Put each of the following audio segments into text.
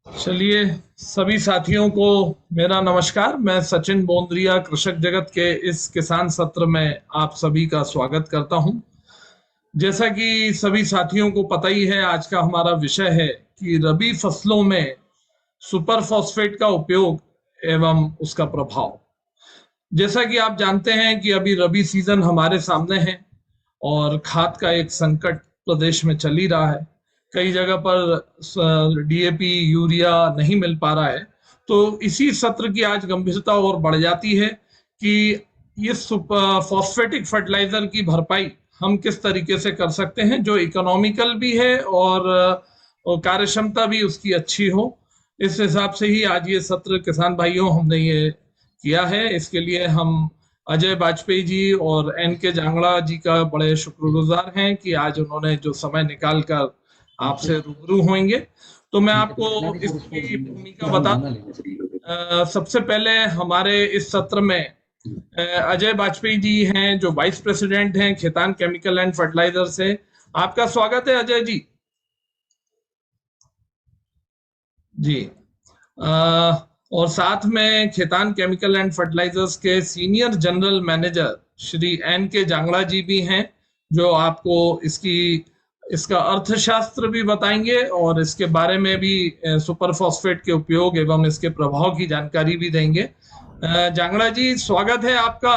चलिए, सभी साथियों को मेरा नमस्कार। मैं सचिन बोंद्रिया कृषक जगत के इस किसान सत्र में आप सभी का स्वागत करता हूं। जैसा कि सभी साथियों को पता ही है, आज का हमारा विषय है कि रबी फसलों में सुपर फॉस्फेट का उपयोग एवं उसका प्रभाव। जैसा कि आप जानते हैं कि अभी रबी सीजन हमारे सामने है और खाद का एक संकट प्रदेश में चल ही रहा है। कई जगह पर डीएपी यूरिया नहीं मिल पा रहा है। तो इसी सत्र की आज गंभीरता और बढ़ जाती है कि ये फॉस्फेटिक फर्टिलाइजर की भरपाई हम किस तरीके से कर सकते हैं जो इकोनॉमिकल भी है और कार्य क्षमता भी उसकी अच्छी हो। इस हिसाब से ही आज ये सत्र किसान भाइयों हमने ये किया है। इसके लिए हम अजय वाजपेयी जी और एन के जांगड़ा जी का बड़े शुक्रगुजार हैं कि आज उन्होंने जो समय निकाल कर आपसे रूबरू होंगे। तो मैं आपको इसकी भूमिका बता दूं। सबसे पहले हमारे इस सत्र में अजय वाजपेयी जी हैं जो वाइस प्रेसिडेंट हैं खेतान केमिकल एंड फर्टिलाइजर से। आपका स्वागत है अजय जी। जी। और साथ में खेतान केमिकल एंड फर्टिलाइजर्स के senior general manager Shri N K Jangra जी भी हैं जो आपको इसका अर्थशास्त्र भी बताएंगे और इसके बारे में भी सुपर फॉस्फेट के उपयोग एवं इसके प्रभाव की जानकारी भी देंगे। जांगड़ा जी, स्वागत है आपका।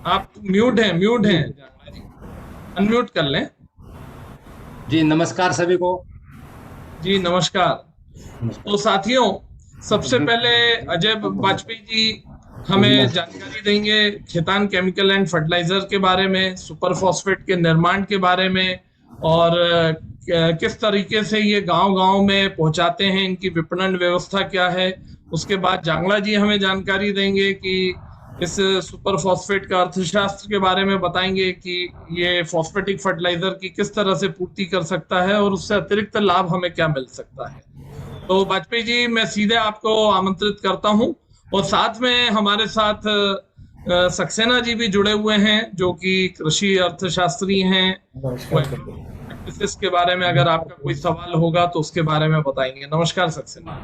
आप म्यूट हैं जांगड़ा जी, अनम्यूट कर लें। जी नमस्कार सभी को। जी नमस्कार। तो साथियों, सबसे पहले अजय वाजपेयी जी हमें जानकारी देंगे खेतान केमिकल एंड फर्टिलाइजर के बारे में, सुपर फॉस्फेट के निर्माण के बारे में और किस तरीके से ये गांव-गांव में पहुंचाते हैं, इनकी विपणन व्यवस्था क्या है। उसके बाद जांगड़ा जी हमें जानकारी देंगे कि इस सुपर फॉस्फेट का अर्थशास्त्र के बारे में बताएंगे कि ये फॉस्फेटिक फर्टिलाइजर की किस तरह से पूर्ति कर सकता है और उससे अतिरिक्त लाभ हमें क्या मिल सकता है। तो वाजपेयी जी, मैं सीधे आपको आमंत्रित करता हूं और साथ में हमारे साथ सक्सेना जी भी जुड़े हुए हैं जो कि कृषि अर्थशास्त्री हैं। प्रैक्टिसेस के बारे में अगर आपका कोई सवाल होगा तो उसके बारे में बताएंगे। नमस्कार सक्सेना।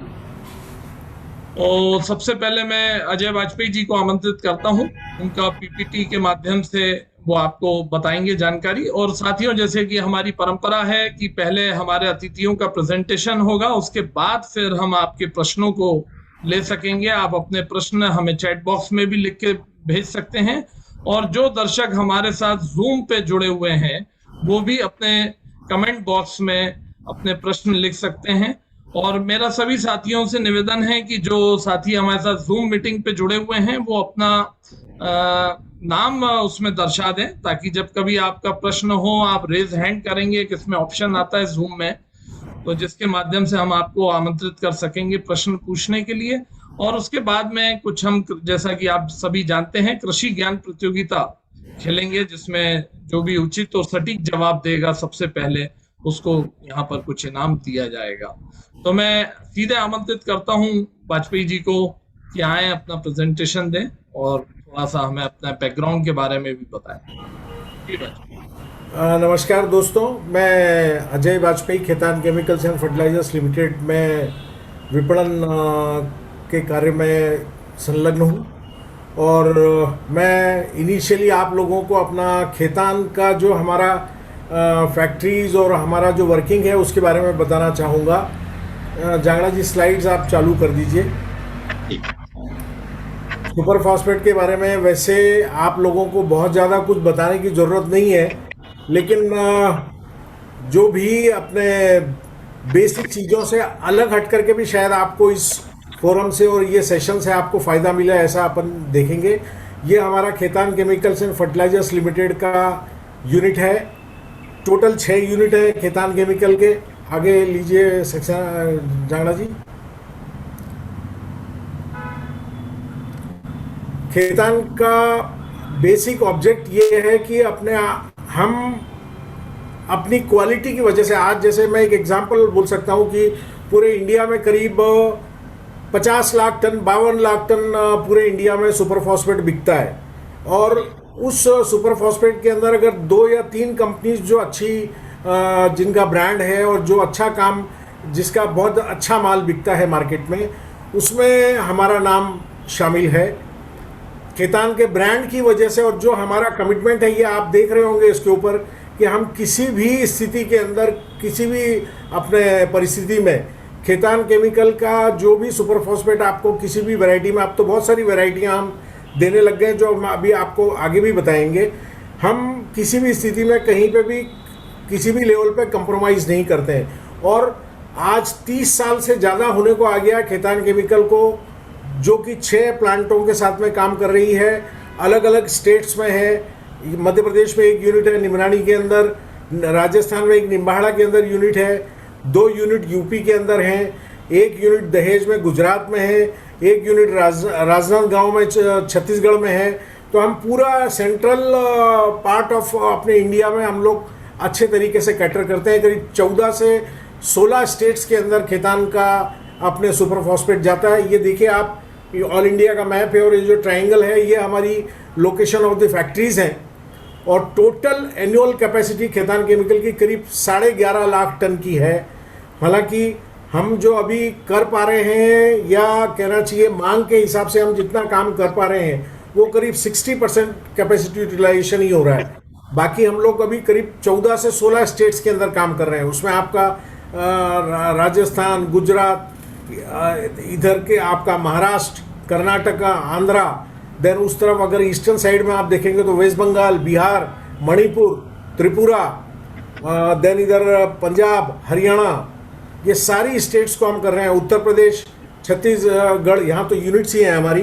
और सबसे पहले मैं अजय वाजपेयी जी को आमंत्रित करता हूं, उनका पीपीटी के माध्यम से वो आपको बताएंगे जानकारी। और साथियों, जैसे कि हमारी परंपरा है कि पहले हमारे अतिथियों का प्रेजेंटेशन होगा, उसके बाद फिर हम आपके प्रश्नों को ले सकेंगे। आप अपने प्रश्न हमें चैट बॉक्स में भी लिख के भेज सकते हैं और जो दर्शक हमारे साथ जूम पे जुड़े हुए हैं वो भी अपने कमेंट बॉक्स में अपने प्रश्न लिख सकते हैं। और मेरा सभी साथियों से निवेदन है कि जो साथी हमारे साथ जूम मीटिंग पे जुड़े हुए हैं वो अपना नाम उसमें दर्शा दें, ताकि जब कभी आपका प्रश्न हो आप रेज हैंड करेंगे, किसमें ऑप्शन आता है जूम में, तो जिसके माध्यम से हम आपको आमंत्रित कर सकेंगे प्रश्न पूछने के लिए। और उसके बाद में कुछ हम, जैसा कि आप सभी जानते हैं, कृषि ज्ञान प्रतियोगिता खेलेंगे जिसमें जो भी उचित और सटीक जवाब देगा सबसे पहले उसको यहाँ पर कुछ इनाम दिया जाएगा। तो मैं सीधे आमंत्रित करता हूँ वाजपेयी जी को कि आए, अपना प्रेजेंटेशन दें और थोड़ा सा हमें अपना बैकग्राउंड के बारे में भी बताएं। नमस्कार दोस्तों, मैं Ajay Vajpayee Khetan chemicals and fertilisers limited में विपणन के कार्य में संलग्न हूँ और मैं इनिशियली आप लोगों को अपना खेतान का जो हमारा फैक्ट्रीज और हमारा जो वर्किंग है उसके बारे में बताना चाहूँगा। जांगड़ा जी, स्लाइड्स आप चालू कर दीजिए। सुपर फॉस्फेट के बारे में वैसे आप लोगों को बहुत ज़्यादा कुछ बताने की ज़रूरत नहीं है, लेकिन जो भी अपने बेसिक चीज़ों से अलग हट करके भी शायद आपको इस फोरम से और ये सेशन से आपको फ़ायदा मिला, ऐसा अपन देखेंगे। ये हमारा Khetan chemicals and fertilisers limited का यूनिट है। टोटल 6 यूनिट है खेतान केमिकल के। आगे लीजिए सेक्शन जांगड़ा जी। खेतान का बेसिक ऑब्जेक्ट ये है कि हम अपनी क्वालिटी की वजह से, आज जैसे मैं एक एग्जांपल बोल सकता हूँ कि पूरे इंडिया में करीब 50 लाख टन 52 लाख टन पूरे इंडिया में सुपर फॉस्फेट बिकता है और उस सुपर फॉस्फेट के अंदर अगर 2 या 3 कंपनीज जो अच्छी जिनका ब्रांड है और जो अच्छा काम, जिसका बहुत अच्छा माल बिकता है मार्केट में, उसमें हमारा नाम शामिल है। खेतान के ब्रांड की वजह से और जो हमारा कमिटमेंट है, ये आप देख रहे होंगे इसके ऊपर, कि हम किसी भी स्थिति के अंदर, किसी भी अपने परिस्थिति में खेतान केमिकल का जो भी सुपर फॉस्फेट आपको किसी भी वैरायटी में, आप तो बहुत सारी वैरायटियाँ हम देने लग गए जो हम अभी आपको आगे भी बताएंगे, हम किसी भी स्थिति में कहीं पे भी किसी भी लेवल पे कंप्रोमाइज़ नहीं करते हैं। और आज 30 साल से ज़्यादा होने को आ गया खेतान केमिकल को, जो कि 6 प्लांटों के साथ में काम कर रही है, अलग अलग स्टेट्स में है। मध्य प्रदेश में एक यूनिट है निमरानी के अंदर, राजस्थान में एक निम्बाड़ा के अंदर यूनिट है, 2 यूनिट यूपी के अंदर हैं, 1 यूनिट दहेज में गुजरात में है, 1 यूनिट राजनांदगांव में छत्तीसगढ़ में है। तो हम पूरा सेंट्रल पार्ट ऑफ अपने इंडिया में हम लोग अच्छे तरीके से कैटर करते हैं। करीब 14 से 16 स्टेट्स के अंदर खेतान का अपने सुपर फॉस्फेट जाता है। ये देखिए आप, ये ऑल इंडिया का मैप है और ये जो ट्रायंगल है ये हमारी लोकेशन ऑफ द फैक्ट्रीज हैं। और total annual capacity Khetan chemical की करीब 11.5 लाख टन की है। हालांकि हम जो अभी कर पा रहे हैं, या कहना चाहिए मांग के हिसाब से हम जितना काम कर पा रहे हैं, वो करीब 60% कैपेसिटी यूटिलाइजेशन ही हो रहा है। बाकी हम लोग अभी करीब 14 से 16 स्टेट्स के अंदर काम कर रहे हैं। उसमें आपका राजस्थान, गुजरात, इधर के आपका महाराष्ट्र, कर्नाटका, आंध्रा, देन उस तरफ अगर ईस्टर्न साइड में आप देखेंगे तो वेस्ट बंगाल, बिहार, मणिपुर, त्रिपुरा, देन इधर पंजाब, हरियाणा, ये सारी स्टेट्स को हम कर रहे हैं। उत्तर प्रदेश, छत्तीसगढ़, यहाँ तो यूनिट्स ही हैं हमारी।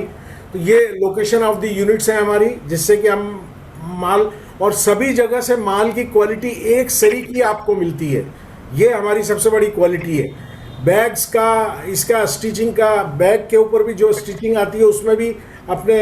तो ये लोकेशन ऑफ द यूनिट्स हैं हमारी, जिससे कि हम माल, और सभी जगह से माल की क्वालिटी एक सरीकी आपको मिलती है। ये हमारी सबसे बड़ी क्वालिटी है। बैग्स का, इसका स्टिचिंग का, बैग के ऊपर भी जो स्टिचिंग आती है उसमें भी अपने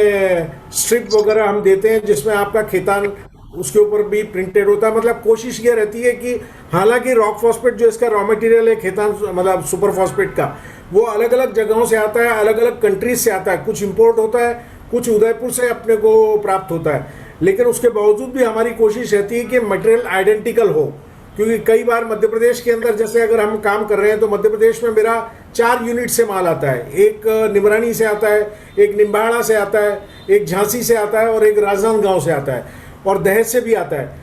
स्ट्रिप वगैरह हम देते हैं, जिसमें आपका खेतान उसके ऊपर भी प्रिंटेड होता है। मतलब कोशिश ये रहती है कि हालांकि रॉक फॉस्फेट जो इसका रॉ मटेरियल है खेतान, मतलब सुपर फॉस्फेट का, वो अलग अलग जगहों से आता है, अलग अलग कंट्रीज से आता है। कुछ इंपोर्ट होता है, कुछ उदयपुर से अपने को प्राप्त होता है। लेकिन उसके बावजूद भी हमारी कोशिश रहती है कि मटेरियल आइडेंटिकल हो, क्योंकि कई बार मध्य प्रदेश के अंदर, जैसे अगर हम काम कर रहे हैं तो मध्य प्रदेश में मेरा 4 यूनिट से माल आता है। एक निमरानी से आता है, एक निम्बाड़ा से आता है, एक झांसी से आता है और एक राजनांदगांव से आता है, और दहेज से भी आता है।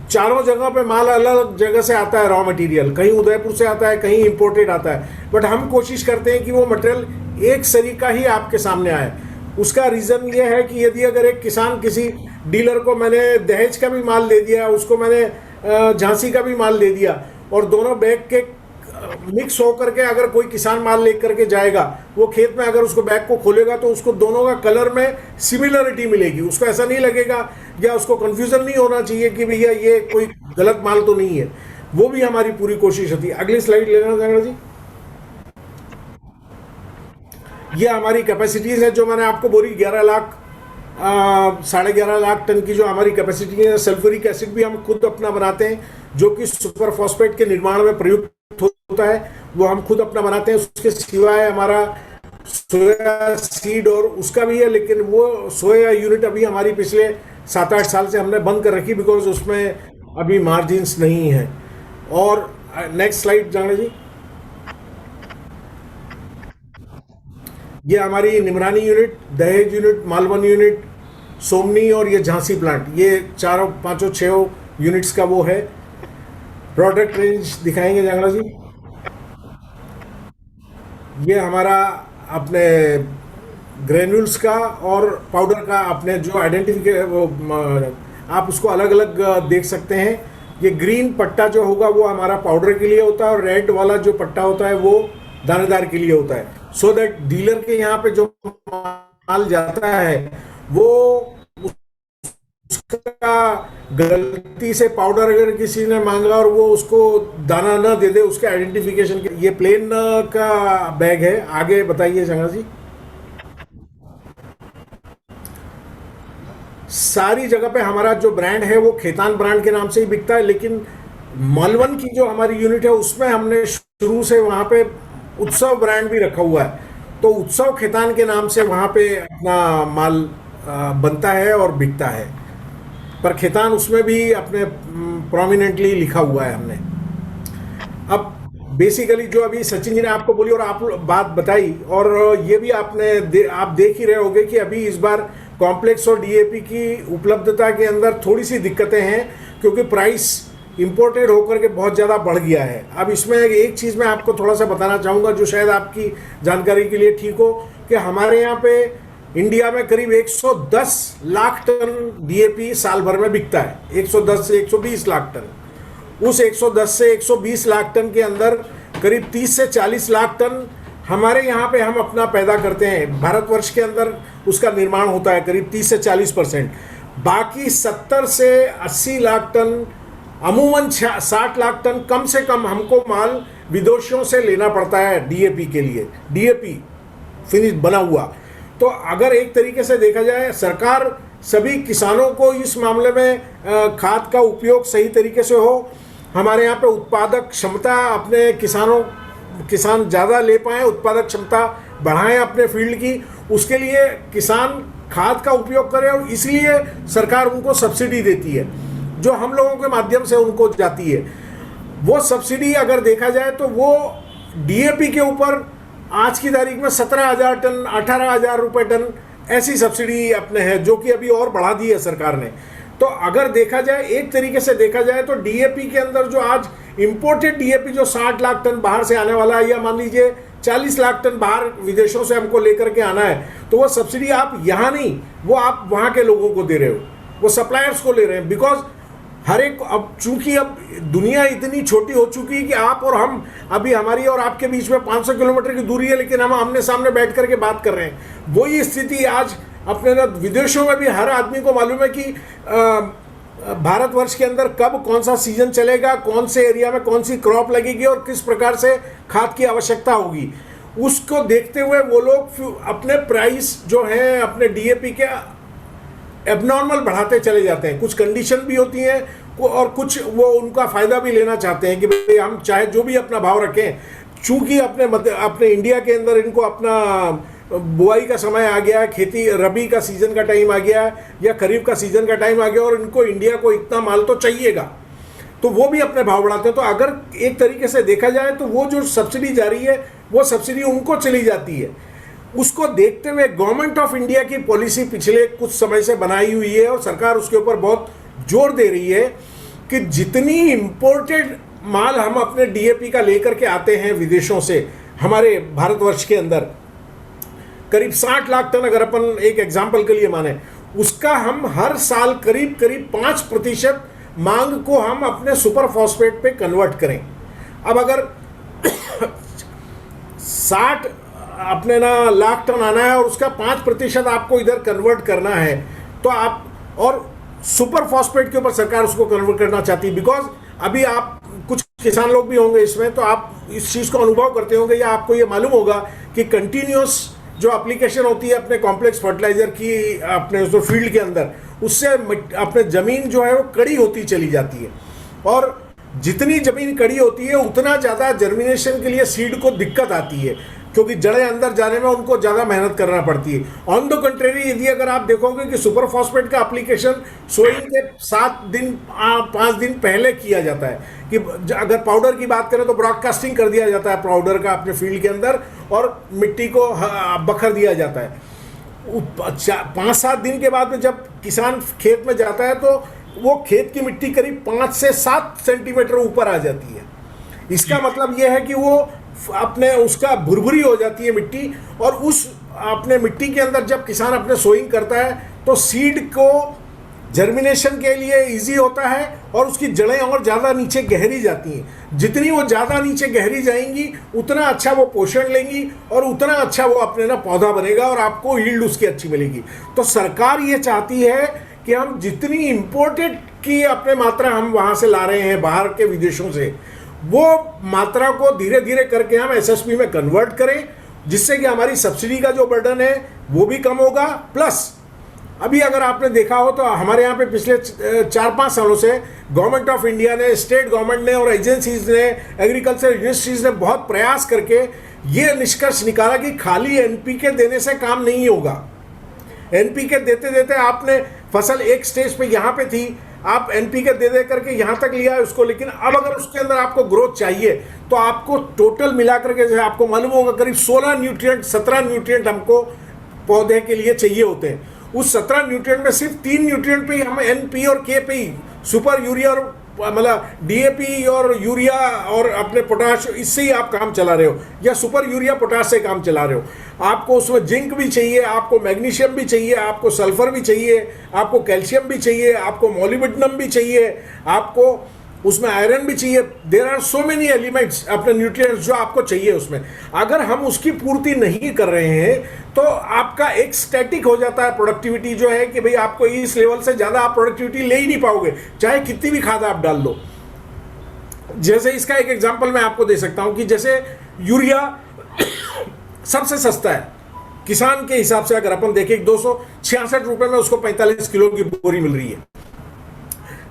चारों जगह पे माल अलग अलग जगह से आता है रॉ मटेरियल, कहीं उदयपुर से आता है, कहीं इंपोर्टेड आता है। बट हम कोशिश करते हैं कि वो मटेरियल एक सरीका ही आपके सामने आए। उसका रीज़न ये है कि यदि अगर एक किसान, किसी डीलर को मैंने दहेज का भी माल दे दिया, उसको मैंने झांसी का भी माल दे दिया, और दोनों बैग के मिक्स होकर के अगर कोई किसान माल लेकर के जाएगा, वो खेत में अगर उसको बैग को खोलेगा तो उसको दोनों का कलर में सिमिलरिटी मिलेगी। उसको ऐसा नहीं लगेगा, या उसको कंफ्यूजन नहीं होना चाहिए कि भैया ये कोई गलत माल तो नहीं है। वो भी हमारी पूरी कोशिश होती है। अगली स्लाइड लेना जाएगा जी। ये हमारी कैपेसिटीज है जो मैंने आपको बोली, 11.5 लाख टन की जो हमारी कैपेसिटी है। सल्फ्यूरिक एसिड भी हम खुद अपना बनाते हैं, जो कि सुपर फॉस्फेट के निर्माण में प्रयुक्त होता है, वो हम खुद अपना बनाते हैं। उसके सिवाय हमारा सोया सीड और उसका भी है, लेकिन वो सोया यूनिट अभी हमारी पिछले 7-8 साल से हमने बंद कर रखी, बिकॉज उसमें अभी मार्जिन्स नहीं है। और नेक्स्ट स्लाइड जाने जी। ये हमारी निमरानी यूनिट, दहेज यूनिट, मालवन यूनिट, सोमनी और ये झांसी प्लांट, ये 4-5-6 यूनिट्स का वो है। प्रोडक्ट रेंज दिखाएंगे जांगड़ा जी। ये हमारा अपने ग्रेन्यूल्स का और पाउडर का अपने जो आइडेंटिफिकेशन, आप उसको अलग अलग देख सकते हैं। ये ग्रीन पट्टा जो होगा वो हमारा पाउडर के लिए होता है, और रेड वाला जो पट्टा होता है वो दानेदार के लिए होता है। सो दैट डीलर के यहाँ पे जो माल जाता है वो उसका गलती से पाउडर अगर किसी ने मांगा और वो उसको दाना न दे दे, उसके आइडेंटिफिकेशन के। ये प्लेन का बैग है। आगे बताइए शंकर जी। सारी जगह पे हमारा जो ब्रांड है वो खेतान ब्रांड के नाम से ही बिकता है, लेकिन मालवन की जो हमारी यूनिट है उसमें हमने शुरू से वहाँ पे उत्सव ब्रांड भी रखा हुआ है। तो उत्सव खेतान के नाम से वहाँ पे अपना माल बनता है और बिकता है। पर खेतान उसमें भी अपने प्रोमिनेंटली लिखा हुआ है हमने। अब बेसिकली जो अभी सचिन जी ने आपको बोली और आप बात बताई, और ये भी आप देख ही रहे होंगे कि अभी इस बार कॉम्प्लेक्स और डीएपी की उपलब्धता के अंदर थोड़ी सी दिक्कतें हैं, क्योंकि प्राइस इंपोर्टेड होकर के बहुत ज़्यादा बढ़ गया है। अब इसमें एक चीज़ मैं आपको थोड़ा सा बताना चाहूँगा जो शायद आपकी जानकारी के लिए ठीक हो, कि हमारे यहाँ पे इंडिया में करीब 110 लाख टन डीएपी साल भर में बिकता है, 110 से 120 लाख टन। उस 110 से 120 लाख टन के अंदर करीब 30 से 40 लाख टन हमारे यहाँ पे हम अपना पैदा करते हैं, भारतवर्ष के अंदर उसका निर्माण होता है करीब 30 से 40%। बाकी 70 से 80 लाख टन, अमूमन 60 लाख टन कम से कम हमको माल विदेशों से लेना पड़ता है डीएपी के लिए, डीएपी फिनिश बना हुआ। तो अगर एक तरीके से देखा जाए, सरकार सभी किसानों को इस मामले में खाद का उपयोग सही तरीके से हो, हमारे यहाँ पे उत्पादक क्षमता अपने किसान ज़्यादा ले पाएँ, उत्पादक क्षमता बढ़ाएं अपने फील्ड की, उसके लिए किसान खाद का उपयोग करें, और इसलिए सरकार उनको सब्सिडी देती है जो हम लोगों के माध्यम से उनको जाती है। वो सब्सिडी अगर देखा जाए तो वो डीएपी के ऊपर आज की तारीख में 17,000 टन, 18,000 रुपये टन ऐसी सब्सिडी अपने है, जो कि अभी और बढ़ा दी है सरकार ने। तो अगर देखा जाए, एक तरीके से देखा जाए तो डीएपी के अंदर जो आज इंपोर्टेड डीएपी जो 60 लाख टन बाहर से आने वाला है, या मान लीजिए 40 लाख टन बाहर विदेशों से हमको लेकर के आना है, तो वो सब्सिडी आप यहाँ नहीं, वो आप वहाँ के लोगों को दे रहे हो, वो सप्लायर्स को ले रहे हैं। बिकॉज हर एक, अब चूंकि अब दुनिया इतनी छोटी हो चुकी है कि आप और हम, अभी हमारी और आपके बीच में 500 किलोमीटर की दूरी है, लेकिन हम आमने सामने बैठ करके बात कर रहे हैं। वही स्थिति आज अपने विदेशों में भी हर आदमी को मालूम है कि भारतवर्ष के अंदर कब कौन सा सीजन चलेगा, कौन से एरिया में कौन सी क्रॉप लगेगी और किस प्रकार से खाद की आवश्यकता होगी। उसको देखते हुए वो लोग अपने प्राइस जो है अपने डीएपी के एबनॉर्मल बढ़ाते चले जाते हैं। कुछ कंडीशन भी होती हैं और कुछ वो उनका फ़ायदा भी लेना चाहते हैं कि भाई हम चाहे जो भी अपना भाव रखें, चूँकि अपने इंडिया के अंदर इनको अपना बुआई का समय आ गया है, खेती रबी का सीज़न का टाइम आ गया है या खरीफ का सीज़न का टाइम आ गया, और इनको इंडिया को इतना माल तो चाहिएगा, तो वो भी अपने भाव बढ़ाते हैं। तो अगर एक तरीके से देखा जाए तो वो जो सब्सिडी जा रही है वो सब्सिडी उनको चली जाती है। उसको देखते हुए गवर्नमेंट ऑफ इंडिया की पॉलिसी पिछले कुछ समय से बनाई हुई है, और सरकार उसके ऊपर बहुत जोर दे रही है कि जितनी इंपोर्टेड माल हम अपने डीएपी का लेकर के आते हैं विदेशों से हमारे भारतवर्ष के अंदर, करीब 60 लाख टन अगर अपन एक एग्जाम्पल के लिए माने, उसका हम हर साल करीब 5% मांग को हम अपने सुपर फॉस्फेट पे कन्वर्ट करें। अब अगर 60 अपने लाख टन आना है और उसका 5% आपको इधर कन्वर्ट करना है, तो आप, और सुपर फॉस्फेट के ऊपर सरकार उसको कन्वर्ट करना चाहती है। बिकॉज अभी आप कुछ किसान लोग भी होंगे इसमें, तो आप इस चीज़ को अनुभव करते होंगे या आपको ये मालूम होगा कि कंटिन्यूस जो एप्लीकेशन होती है अपने कॉम्प्लेक्स फर्टिलाइजर की अपने उस फील्ड के अंदर, उससे अपने ज़मीन जो है वो कड़ी होती चली जाती है, और जितनी ज़मीन कड़ी होती है उतना ज़्यादा जर्मिनेशन के लिए सीड को दिक्कत आती है, क्योंकि जड़ें अंदर जाने में उनको ज़्यादा मेहनत करना पड़ती है। ऑन द कंट्रेरी, यदि अगर आप देखोगे कि सुपर फॉस्फेट का एप्लीकेशन सोइंग के 5 दिन पहले किया जाता है, कि अगर पाउडर की बात करें तो ब्रॉडकास्टिंग कर दिया जाता है पाउडर का अपने फील्ड के अंदर, और मिट्टी को बखर दिया जाता है। 5-7 दिन के बाद में जब किसान खेत में जाता है तो वो खेत की मिट्टी करीब 5 से 7 सेंटीमीटर ऊपर आ जाती है। इसका मतलब यह है कि वो अपने उसका भुरभुरी हो जाती है मिट्टी, और उस अपने मिट्टी के अंदर जब किसान अपने सोइंग करता है तो सीड को जर्मिनेशन के लिए इजी होता है, और उसकी जड़ें और ज़्यादा नीचे गहरी जाती हैं। जितनी वो ज़्यादा नीचे गहरी जाएंगी उतना अच्छा वो पोषण लेंगी, और उतना अच्छा वो अपने पौधा बनेगा, और आपको यील्ड उसकी अच्छी मिलेगी। तो सरकार ये चाहती है कि हम जितनी इम्पोर्टेड की अपने मात्रा हम वहाँ से ला रहे हैं बाहर के विदेशों से, वो मात्रा को धीरे धीरे करके हम एसएसपी में कन्वर्ट करें, जिससे कि हमारी सब्सिडी का जो बर्डन है वो भी कम होगा। प्लस अभी अगर आपने देखा हो तो हमारे यहाँ पे पिछले 4-5 सालों से गवर्नमेंट ऑफ इंडिया ने, स्टेट गवर्नमेंट ने और एजेंसीज ने, एग्रीकल्चर यूनिवर्सिटीज़ ने बहुत प्रयास करके ये निष्कर्ष निकाला कि खाली एनपीके देने से काम नहीं होगा। एनपीके देते देते आपने फसल एक स्टेज पे यहाँ पे थी, आप एनपीके दे दे करके यहाँ तक लिया है उसको, लेकिन अब अगर उसके अंदर आपको ग्रोथ चाहिए तो आपको टोटल मिलाकर के, जैसे आपको मालूम होगा, करीब 16 न्यूट्रिएंट 17 न्यूट्रिएंट हमको पौधे के लिए चाहिए होते हैं। उस 17 न्यूट्रिएंट में सिर्फ 3 न्यूट्रिएंट पे ही हम एनपी और के पे ही, सुपर यूरिया और मतलब डीएपी और यूरिया और अपने पोटाश, इससे ही आप काम चला रहे हो, या सुपर यूरिया पोटाश से काम चला रहे हो। आपको उसमें जिंक भी चाहिए, आपको मैग्नीशियम भी चाहिए, आपको सल्फर भी चाहिए, आपको कैल्शियम भी चाहिए, आपको मोलिब्डेनम भी चाहिए, आपको उसमें आयरन भी चाहिए। There are so many elements, अपने न्यूट्रिएंट्स जो आपको चाहिए उसमें। अगर हम उसकी पूर्ति नहीं कर रहे हैं तो आपका एक स्टैटिक हो जाता है प्रोडक्टिविटी, जो है कि भाई आपको इस लेवल से ज़्यादा आप प्रोडक्टिविटी ले ही नहीं पाओगे, चाहे कितनी भी खाद आप डाल लो। जैसे इसका एक एग्जांपल मैं आपको दे सकता हूं कि जैसे यूरिया सबसे सस्ता है किसान के हिसाब से, अगर अपन देखें 266 रुपए में उसको 45 किलो की बोरी मिल रही है।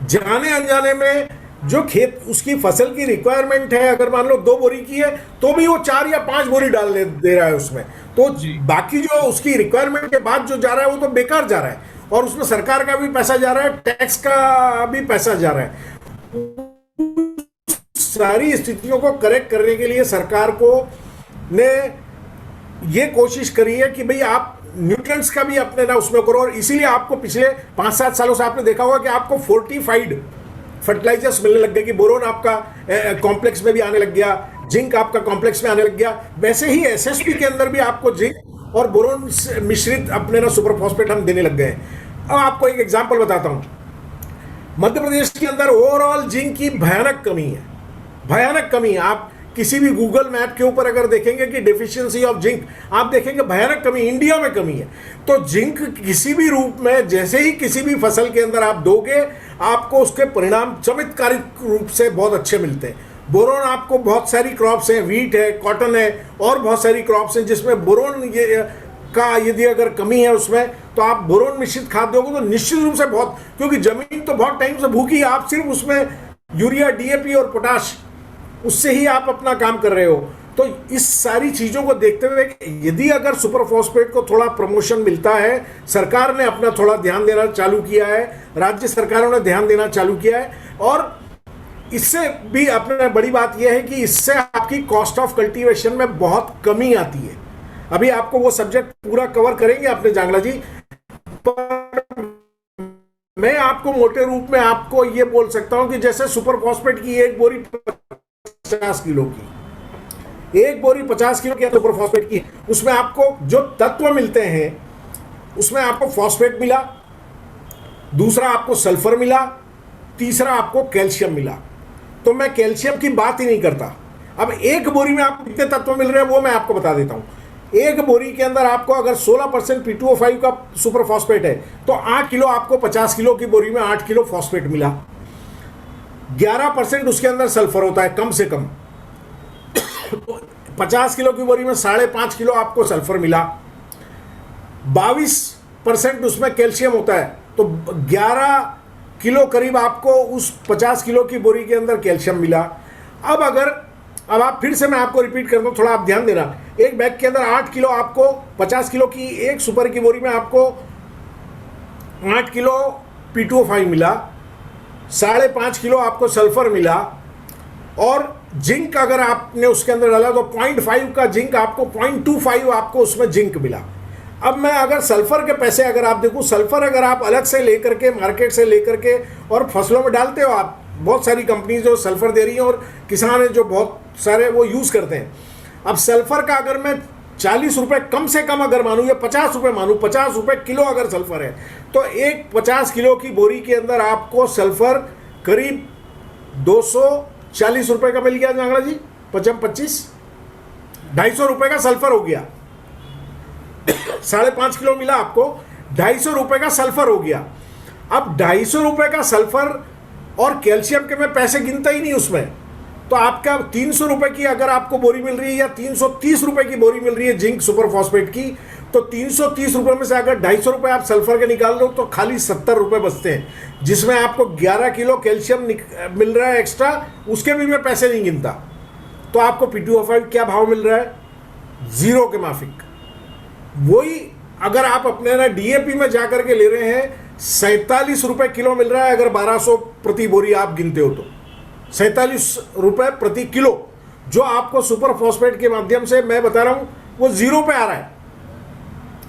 जाने अनजाने में जो खेत उसकी फसल की रिक्वायरमेंट है, अगर मान लो 2 बोरी की है तो भी वो 4 या 5 बोरी डाल दे रहा है उसमें, तो बाकी जो उसकी रिक्वायरमेंट के बाद जो जा रहा है वो तो बेकार जा रहा है, और उसमें सरकार का भी पैसा जा रहा है, टैक्स का भी पैसा जा रहा है। सारी स्थितियों को करेक्ट करने के लिए सरकार को ने ये कोशिश करी है कि भाई आप न्यूट्रिएंट्स का भी अपने ना उसमें करो, और इसीलिए आपको पिछले 5-7 सालों से आपने देखा होगा कि आपको फोर्टिफाइड फर्टिलाइजर्स मिलने लग गए, कि बोरोन आपका कॉम्प्लेक्स में भी आने लग गया, जिंक आपका कॉम्प्लेक्स में आने लग गया। वैसे ही एसएसपी के अंदर भी आपको जिंक और बोरोन मिश्रित अपने ना सुपर फॉस्फेट हम देने लग गए हैं। अब आपको एक एग्जांपल बताता हूं। मध्य प्रदेश के अंदर ओवरऑल जिंक की भयानक कमी है, भयानक कमी है। आप किसी भी गूगल मैप के ऊपर अगर देखेंगे कि डेफिशिएंसी ऑफ जिंक, आप देखेंगे भयानक कमी, इंडिया में कमी है। तो जिंक किसी भी रूप में, जैसे ही किसी भी फसल के अंदर आप दोगे, आपको उसके परिणाम चमत्कारिक रूप से बहुत अच्छे मिलते हैं। बोरोन आपको बहुत सारी क्रॉप्स हैं, वीट है, कॉटन है, और बहुत सारी क्रॉप्स हैं जिसमें बोरोन का यदि अगर कमी है उसमें, तो आप बोरोन मिश्रित खाद दोगे तो निश्चित रूप से बहुत, क्योंकि जमीन तो बहुत टाइम से भूखी है, आप सिर्फ उसमें यूरिया, डीएपी और पोटाश, उससे ही आप अपना काम कर रहे हो। तो इस सारी चीजों को देखते हुए यदि अगर सुपर फॉस्फेट को थोड़ा प्रमोशन मिलता है, सरकार ने अपना थोड़ा ध्यान देना चालू किया है, राज्य सरकारों ने ध्यान देना चालू किया है, और इससे भी अपने बड़ी बात यह है कि इससे आपकी कॉस्ट ऑफ कल्टीवेशन में बहुत कमी आती है। अभी आपको वो सब्जेक्ट पूरा कवर करेंगे अपने जांगला जी, पर मैं आपको मोटे रूप में आपको ये बोल सकता हूं कि जैसे सुपर फॉस्फेट की एक बोरी 50 किलो की, एक बोरी 50 किलो की सुपर फॉस्फेट की, उसमें आपको जो तत्व मिलते हैं उसमें आपको फॉस्फेट मिला, दूसरा आपको सल्फर मिला, तीसरा आपको कैल्शियम मिला। तो मैं कैल्शियम की बात ही नहीं करता। अब एक बोरी में आपको कितने तत्व मिल रहे हैं वो मैं आपको बता देता हूं। एक बोरी के अंदर आपको अगर 16% P2O5 का सुपर फॉस्फेट है तो 8 किलो आपको 50 किलो की बोरी में 8 किलो फॉस्फेट मिला। 11% उसके अंदर सल्फर होता है कम से कम, 50 किलो की बोरी में 5.5 किलो आपको सल्फर मिला। 22% उसमें कैल्शियम होता है, तो 11 किलो करीब आपको उस 50 किलो की बोरी के अंदर कैल्शियम मिला। अब आप फिर से मैं आपको रिपीट करता हूं, थोड़ा आप ध्यान देना। एक बैग के अंदर 8 किलो आपको 50 किलो की एक सुपर की बोरी में आपको 8 किलो P2O5 मिला, 5.5 किलो आपको सल्फर मिला, और जिंक अगर आपने उसके अंदर डाला तो 0.5 का जिंक आपको 0.25 आपको उसमें जिंक मिला। अब मैं अगर सल्फर के पैसे अगर आप देखूं, सल्फर अगर आप अलग से लेकर के मार्केट से लेकर के और फसलों में डालते हो, आप बहुत सारी कंपनी जो सल्फर दे रही हैं और किसान है जो बहुत सारे वो यूज़ करते हैं। अब सल्फर का अगर मैं 40 रुपये कम से कम अगर मानूँ या 50 रुपये मानूँ, 50 रुपये किलो अगर सल्फर है, तो एक 50 किलो की बोरी के अंदर आपको सल्फर करीब 240 रुपये का मिल गया जांगड़ा जी, 25 250 रुपये का सल्फर हो गया। 5.5 किलो मिला आपको, 250 रुपये का सल्फर हो गया। अब 250 रुपये का सल्फर और कैल्शियम के मैं पैसे गिनता ही नहीं उसमें, तो आपका 300 रुपये की अगर आपको बोरी मिल रही है या 330 रुपये की बोरी मिल रही है जिंक सुपर फॉस्फेट की, तो 330 रुपये में से अगर 250 रुपये आप सल्फर के निकाल दो तो खाली 70 रुपये बचते हैं, जिसमें आपको 11 किलो कैल्शियम मिल रहा है एक्स्ट्रा, उसके भी मैं पैसे नहीं गिनता। तो आपको P2O5 क्या भाव मिल रहा है? 0 के माफिक। वही अगर आप अपने ना DAP में जा करके ले रहे हैं 47 रुपए किलो मिल रहा है, अगर 1200 प्रति बोरी आप गिनते हो तो 47 रुपए प्रति किलो, जो आपको सुपर फॉस्फेट के माध्यम से मैं बता रहा हूं वो जीरो पे आ रहा है।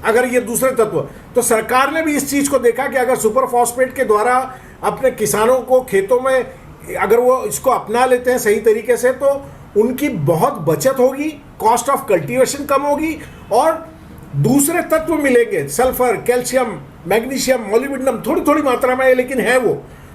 अगर ये दूसरे तत्व, तो सरकार ने भी इस चीज को देखा कि अगर सुपर फॉस्फेट के द्वारा अपने किसानों को खेतों में अगर वो इसको अपना लेते हैं सही तरीके से, तो उनकी बहुत बचत होगी, कॉस्ट ऑफ कल्टीवेशन कम होगी और दूसरे तत्व मिलेंगे, सल्फर, कैल्शियम, मैग्नीशियम, मोलिब्डेनम, थोड़ी थोड़ी मात्रा में है लेकिन है वो,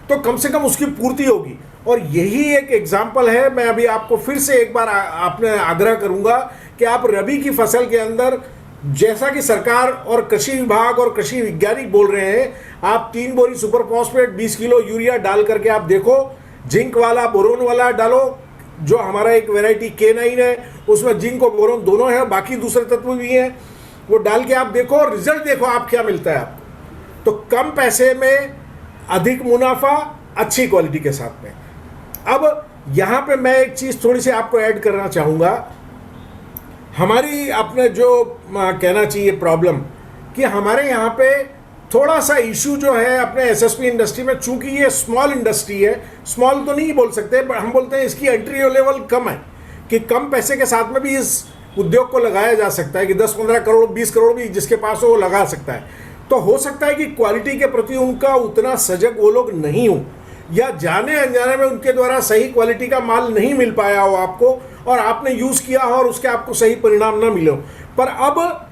तो कम से कम उसकी पूर्ति होगी। और यही एक एग्जाम्पल है। मैं अभी आपको फिर से एक बार आपने आग्रह करूंगा कि आप रबी की फसल के अंदर, जैसा कि सरकार और कृषि विभाग और कृषि वैज्ञानिक बोल रहे हैं, आप 3 बोरी सुपर फॉस्फेट, 20 किलो यूरिया डाल करके आप देखो, जिंक वाला, बोरोन वाला डालो, जो हमारा एक वैरायटी K9 है उसमें जिंक और बोरोन दोनों है, बाकी दूसरे तत्व भी हैं, वो डाल के आप देखो, रिजल्ट देखो आप क्या मिलता है आपको। तो कम पैसे में अधिक मुनाफा, अच्छी क्वालिटी के साथ में। अब यहाँ पे मैं एक चीज़ थोड़ी सी आपको ऐड करना चाहूँगा। हमारी अपने जो कहना चाहिए प्रॉब्लम, कि हमारे यहाँ पे थोड़ा सा इशू जो है अपने एसएसपी इंडस्ट्री में, चूंकि ये स्मॉल इंडस्ट्री है, स्मॉल तो नहीं बोल सकते, पर हम बोलते हैं इसकी एंट्री लेवल कम है, कि कम पैसे के साथ में भी इस उद्योग को लगाया जा सकता है, कि 10-15 करोड़ 20 करोड़ भी जिसके पास हो वो लगा सकता है। तो हो सकता है कि क्वालिटी के प्रति उनका उतना सजग वो लोग नहीं हो, या जाने अनजाने में उनके द्वारा सही क्वालिटी का माल नहीं मिल पाया हो आपको, और आपने यूज़ किया हो और उसके आपको सही परिणाम ना मिले हो। पर अब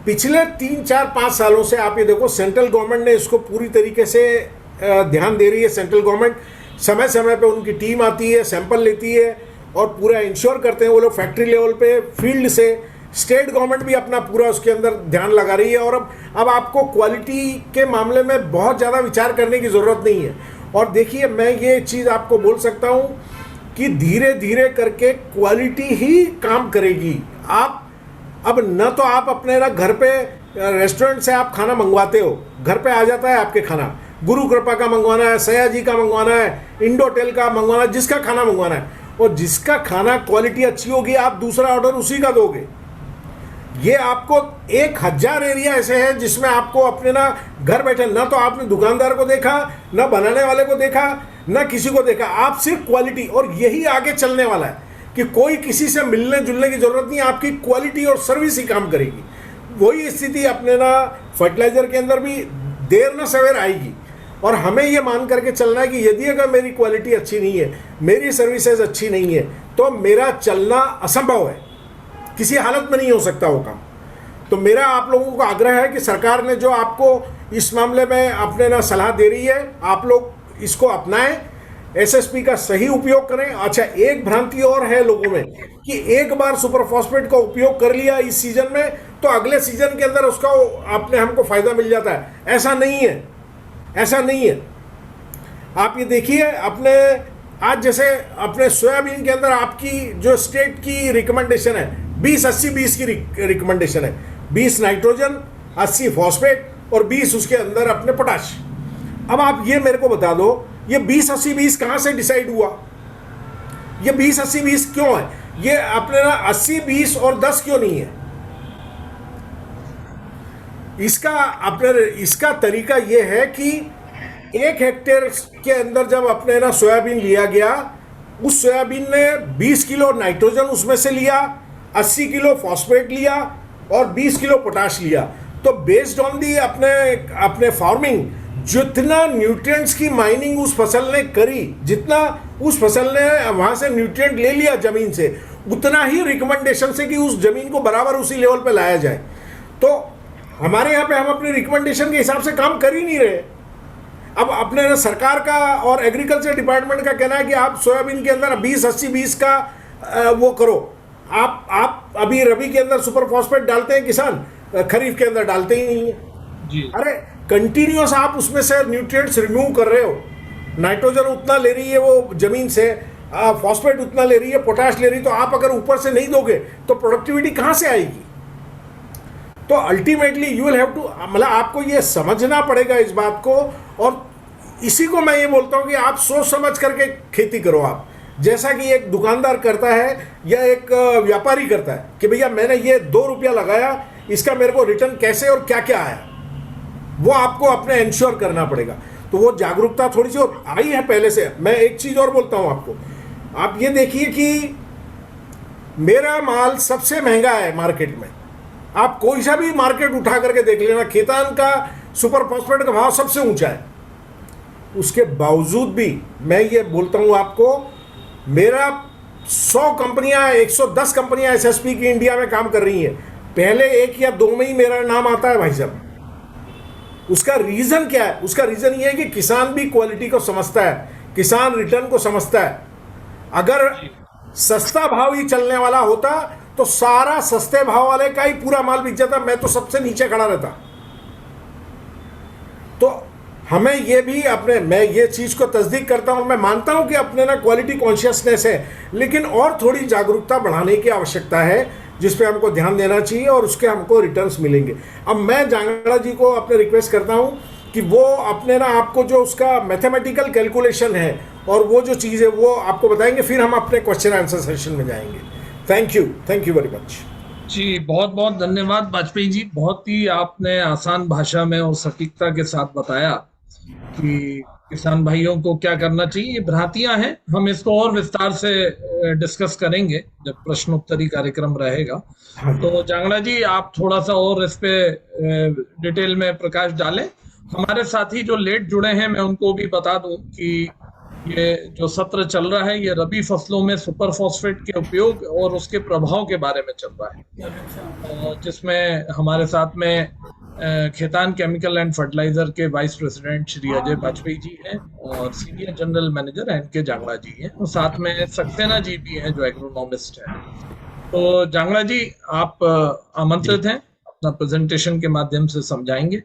पिछले 3-4-5 सालों से आप ये देखो, सेंट्रल गवर्नमेंट ने इसको पूरी तरीके से ध्यान दे रही है। सेंट्रल गवर्नमेंट समय समय पे उनकी टीम आती है, सैंपल लेती है और पूरा इंश्योर करते हैं वो लोग फैक्ट्री लेवल पे, फील्ड से। स्टेट गवर्नमेंट भी अपना पूरा उसके अंदर ध्यान लगा रही है, और अब आपको क्वालिटी के मामले में बहुत ज़्यादा विचार करने की ज़रूरत नहीं है। और देखिए, मैं ये चीज़ आपको बोल सकता हूँ कि धीरे धीरे करके क्वालिटी ही काम करेगी। आप अब न तो आप अपने ना घर पे रेस्टोरेंट से आप खाना मंगवाते हो, घर पे आ जाता है आपके खाना, गुरु कृपा का मंगवाना है, सयाजी का मंगवाना है, इंडोटेल का मंगवाना है, जिसका खाना मंगवाना है, और जिसका खाना क्वालिटी अच्छी होगी आप दूसरा ऑर्डर उसी का दोगे। ये आपको 1000 एरिया ऐसे हैं जिसमें आपको अपने ना घर बैठे, ना तो आपने दुकानदार को देखा, ना बनाने वाले को देखा, ना किसी को देखा, आप सिर्फ क्वालिटी। और यही आगे चलने वाला है कि कोई किसी से मिलने जुलने की जरूरत नहीं, आपकी क्वालिटी और सर्विस ही काम करेगी। वही स्थिति अपने ना फर्टिलाइजर के अंदर भी देर न सवेर आएगी। और हमें ये मान करके चलना है कि यदि अगर मेरी क्वालिटी अच्छी नहीं है, मेरी सर्विसेज अच्छी नहीं है, तो मेरा चलना असंभव है, किसी हालत में नहीं हो सकता वो काम। तो मेरा आप लोगों को आग्रह है कि सरकार ने जो आपको इस मामले में अपने ना सलाह दे रही है, आप लोग इसको अपनाएं, एसएसपी का सही उपयोग करें। अच्छा, एक भ्रांति और है लोगों में कि एक बार सुपर फॉस्फेट का उपयोग कर लिया इस सीजन में, तो अगले सीजन के अंदर उसका अपने हमको फायदा मिल जाता है। ऐसा नहीं है, ऐसा नहीं है। आप ये देखिए, अपने आज जैसे अपने सोयाबीन के अंदर आपकी जो स्टेट की रिकमेंडेशन है 20-80-20 की रिकमेंडेशन है, 20 नाइट्रोजन, 80 फॉस्फेट और 20 उसके अंदर अपने पोटाश। अब आप ये मेरे को बता दो, ये 20-80-20 कहां से डिसाइड हुआ? ये 20-80-20 क्यों है? ये अपने ना 80-20 और 10 क्यों नहीं है? इसका तरीका ये है कि 1 हेक्टेयर के अंदर जब अपने ना सोयाबीन लिया गया, उस सोयाबीन ने 20 किलो नाइट्रोजन उसमें से लिया, 80 किलो फॉस्फेट लिया और 20 किलो पोटाश लिया। तो बेस्ड ऑन दी अपने फार्मिंग, जितना न्यूट्रिएंट्स की माइनिंग उस फसल ने करी, जितना उस फसल ने वहां से न्यूट्रिएंट ले लिया जमीन से, उतना ही रिकमेंडेशन से कि उस जमीन को बराबर उसी लेवल पे लाया जाए। तो हमारे यहाँ पे हम अपने रिकमेंडेशन के हिसाब से काम कर ही नहीं रहे। अब अपने सरकार का और एग्रीकल्चर डिपार्टमेंट का कहना है कि आप सोयाबीन के अंदर 20-80-20 का वो करो। आप अभी रबी के अंदर सुपर फॉस्फेट डालते हैं किसान, खरीफ के अंदर डालते ही नहीं है जी। अरे कंटिन्यूअस आप उसमें से न्यूट्रिएंट्स रिमूव कर रहे हो। नाइट्रोजन उतना ले रही है वो जमीन से, फॉस्फेट उतना ले रही है, पोटाश ले रही है, तो आप अगर ऊपर से नहीं दोगे तो प्रोडक्टिविटी कहाँ से आएगी? तो ultimately you will have to, मतलब आपको ये समझना पड़ेगा इस बात को। और इसी को मैं ये बोलता हूँ कि आप सोच समझ करके खेती करो। आप जैसा कि एक दुकानदार करता है या एक व्यापारी करता है कि भैया मैंने ये 2 रुपया लगाया, इसका मेरे को रिटर्न कैसे और क्या क्या आया। वो आपको अपने इंश्योर करना पड़ेगा। तो वो जागरूकता थोड़ी सी और आई है पहले से। मैं एक चीज और बोलता हूं आपको, आप ये देखिए कि मेरा माल सबसे महंगा है मार्केट में। आप कोई सा भी मार्केट उठा करके देख लेना, खेतान का सुपर फॉस्फेट का भाव सबसे ऊंचा है। उसके बावजूद भी मैं ये बोलता हूं आपको, मेरा 100 कंपनियां, 110 कंपनियां एसएसपी की इंडिया में काम कर रही हैं, पहले 1 या 2 में ही मेरा नाम आता है भाई साहब। उसका रीजन क्या है? उसका रीजन ये है कि किसान भी क्वालिटी को समझता है, किसान रिटर्न को समझता है। अगर सस्ता भाव ही चलने वाला होता तो सारा सस्ते भाव वाले का ही पूरा माल बिक जाता, मैं तो सबसे नीचे खड़ा रहता। तो हमें ये भी अपने, मैं ये चीज को तस्दीक करता हूं, मैं मानता हूं कि अपने ना क्वालिटी कॉन्शियसनेस है, लेकिन और थोड़ी जागरूकता बढ़ाने की आवश्यकता है, जिस पे हमको ध्यान देना चाहिए और उसके हमको रिटर्न्स मिलेंगे। अब मैं जांगड़ा जी को अपने रिक्वेस्ट करता हूं कि वो अपने ना आपको जो उसका मैथमेटिकल कैलकुलेशन है और वो जो चीज़ है वो आपको बताएंगे, फिर हम अपने क्वेश्चन आंसर सेशन में जाएंगे। Thank you very much. जी, बहुत बहुत धन्यवाद वाजपेयी जी। बहुत ही आपने आसान भाषा में और सटीकता के साथ बताया कि किसान भाइयों को क्या करना चाहिए। ये भ्रांतियां हैं, हम इसको और विस्तार से डिस्कस करेंगे जब प्रश्नोत्तरी कार्यक्रम रहेगा। हाँ जी। तो जांगड़ा जी, आप थोड़ा सा और इस पे डिटेल में प्रकाश डालें। हमारे साथी जो लेट जुड़े हैं, मैं उनको भी बता दूं कि ये जो सत्र चल रहा है, ये रबी फसलों में सुपर फॉस्फेट के उपयोग और उसके प्रभाव के बारे में चल रहा है, जिसमें हमारे साथ में खेतान केमिकल एंड फर्टिलाइजर के वाइस प्रेसिडेंट श्री अजय वाजपेयी जी हैं और senior general manager NK Jangra ji हैं, और साथ में सक्सेना जी भी हैं जो एग्रोनॉमिस्ट हैं। तो जांगड़ा जी, आप जी आमंत्रित हैं, अपना प्रेजेंटेशन के माध्यम से समझाएंगे।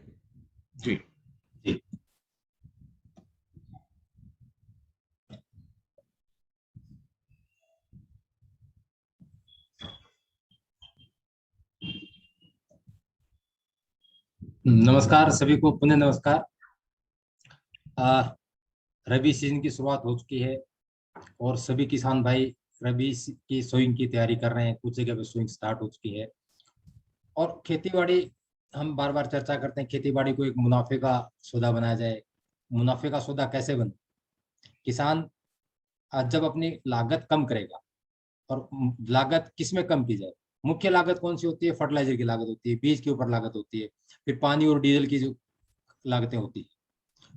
जी। जी। नमस्कार सभी को, पुनः नमस्कार। रबी सीजन की शुरुआत हो चुकी है और सभी किसान भाई रबी की सोइंग की तैयारी कर रहे हैं। कुछ जगह पे सोइंग स्टार्ट हो चुकी है और खेतीबाड़ी, हम बार बार चर्चा करते हैं, खेतीबाड़ी को एक मुनाफे का सौदा बनाया जाए। मुनाफे का सौदा कैसे बने? किसान जब अपनी लागत कम करेगा, और लागत किस में कम की जाए? मुख्य लागत कौन सी होती है? फर्टिलाइजर की लागत होती है, बीज के ऊपर लागत होती है, फिर पानी और डीजल की जो लागतें होती है,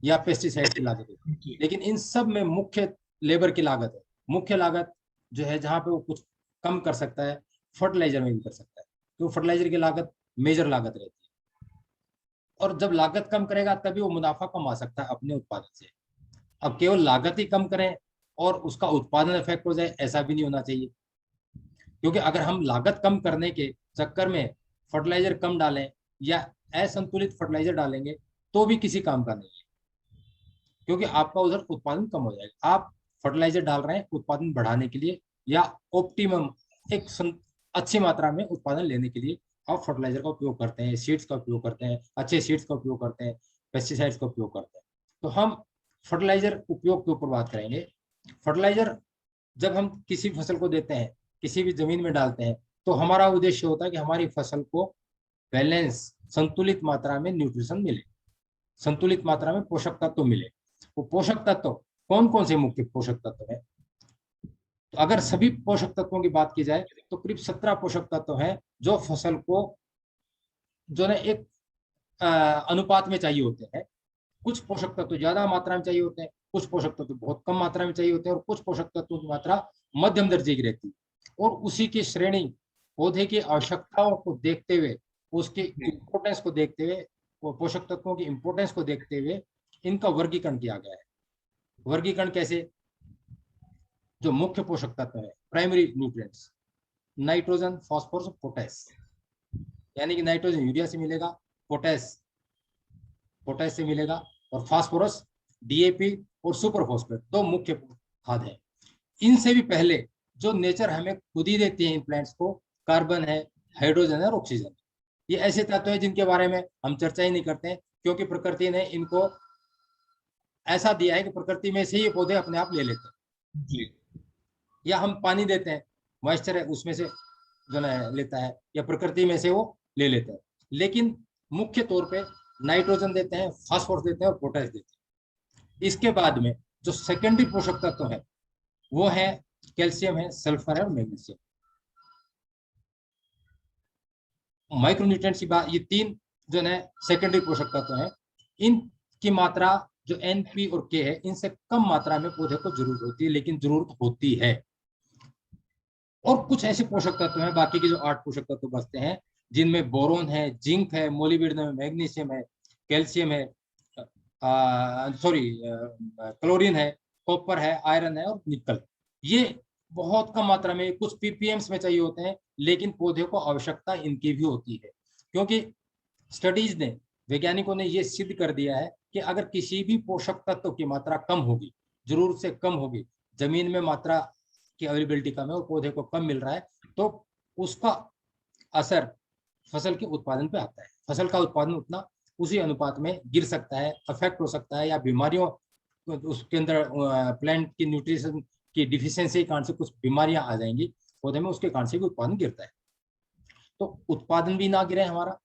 या पेस्टिसाइड की लागत होती है। जी। लेकिन इन सब में मुख्य लेबर की लागत है। मुख्य लागत जो है, जहां पे वो कुछ कम कर सकता है, फर्टिलाइजर में भी कर सकता है, तो फर्टिलाइजर की लागत मेजर लागत रहती है। और जब लागत कम करेगा तभी वो मुनाफा कमा सकता है अपने उत्पादन से। अब केवल लागत ही कम करें और उसका उत्पादन इफेक्ट हो जाए, ऐसा भी नहीं होना चाहिए। क्योंकि अगर हम लागत कम करने के चक्कर में फर्टिलाइजर कम डालें या असंतुलित फर्टिलाइजर डालेंगे, तो भी किसी काम का नहीं है, क्योंकि आपका उधर उत्पादन कम हो जाएगा। आप फर्टिलाइजर डाल रहे हैं उत्पादन बढ़ाने के लिए, या ऑप्टिमम एक अच्छी मात्रा में उत्पादन लेने के लिए आप फर्टिलाइजर का उपयोग करते हैं, सीड्स का उपयोग करते हैं, अच्छे सीड्स का उपयोग करते हैं, पेस्टिसाइड्स का उपयोग करते हैं। तो हम फर्टिलाइजर उपयोग के ऊपर बात करेंगे। फर्टिलाइजर जब हम किसी फसल को देते हैं, किसी भी जमीन में डालते हैं, तो हमारा उद्देश्य होता है कि हमारी फसल को बैलेंस, संतुलित मात्रा में न्यूट्रिशन मिले, संतुलित मात्रा में पोषक तत्व मिले। वो पोषक तत्व कौन कौन से मुख्य पोषक तत्व है? तो अगर सभी पोषक तत्वों की बात की जाए तो करीब 17 पोषक तत्व हैं जो फसल को जो है एक अनुपात में चाहिए होते हैं। कुछ पोषक तत्व ज्यादा मात्रा में चाहिए होते हैं, कुछ पोषक तत्व बहुत कम मात्रा में चाहिए होते हैं, और कुछ पोषक तत्वों की मात्रा मध्यम दर्जे की रहती है। और उसी की श्रेणी, पौधे की आवश्यकताओं को देखते हुए, उसकी इंपोर्टेंस को देखते हुए, वो पोषक तत्वों की इंपोर्टेंस को देखते हुए इनका वर्गीकरण किया गया है। वर्गीकरण कैसे? जो मुख्य पोषक तत्व है, primary nutrients, nitrogen, phosphorus, potash, यानी कि नाइट्रोजन यूरिया से मिलेगा, पोटेस पोटेस से मिलेगा, और फास्फोरस डीएपी और सुपर फॉस्फेट, दो मुख्य खाद हैं। इनसे भी पहले जो नेचर हमें खुद ही देती है इन प्लांट्स को, कार्बन है, हाइड्रोजन है और ऑक्सीजन। ये ऐसे तत्व हैं जिनके बारे में हम चर्चा ही नहीं करते हैं, क्योंकि प्रकृति ने इनको ऐसा दिया है कि प्रकृति में से ये पौधे अपने आप ले लेते हैं। जी। या हम पानी देते हैं, मॉइस्चर है उसमें से जो है लेता है, या प्रकृति में से वो ले लेता है। लेकिन मुख्य तौर पे नाइट्रोजन देते हैं, फास्फोरस देते हैं और पोटाश देते हैं। इसके बाद में जो सेकेंडरी पोषक तत्व है वो है कैल्शियम है, सल्फर है और मैग्नीशियम। माइक्रोन्यूट्रिएंट्स की बात, ये तीन जो है सेकेंडरी पोषक तत्व हैं, इनकी मात्रा जो एनपी और के है इनसे कम मात्रा में पौधे को जरूरत होती है, लेकिन जरूरत होती है। और कुछ ऐसे पोषक तत्व हैं, बाकी के जो 8 पोषक तत्व बचते हैं, जिनमें बोरोन है, जिंक है, मोलिब्डेनम है, मैग्नीशियम है, कैल्शियम है, क्लोरीन है, कॉपर है, आयरन है और निकल। ये बहुत कम मात्रा में कुछ पीपीएम्स में चाहिए होते हैं, लेकिन पौधे को आवश्यकता इनकी भी होती है, क्योंकि स्टडीज ने, वैज्ञानिकों ने ये सिद्ध कर दिया है कि अगर किसी भी पोषक तत्व की मात्रा कम होगी, जरूरत से कम होगी, जमीन में मात्रा की अवेलेबिलिटी कम है और पौधे को कम मिल रहा है, तो उसका असर फसल के उत्पादन पे आता है। फसल का उत्पादन उतना उसी अनुपात में गिर सकता है, अफेक्ट हो सकता है, या बीमारियों उसके अंदर प्लांट की न्यूट्रिशन की डिफिशियंसी के कारण से कुछ बीमारियां आ जाएंगी पौधे में, उसके कारण से भी उत्पादन गिरता है। तो उत्पादन भी ना गिरे हमारा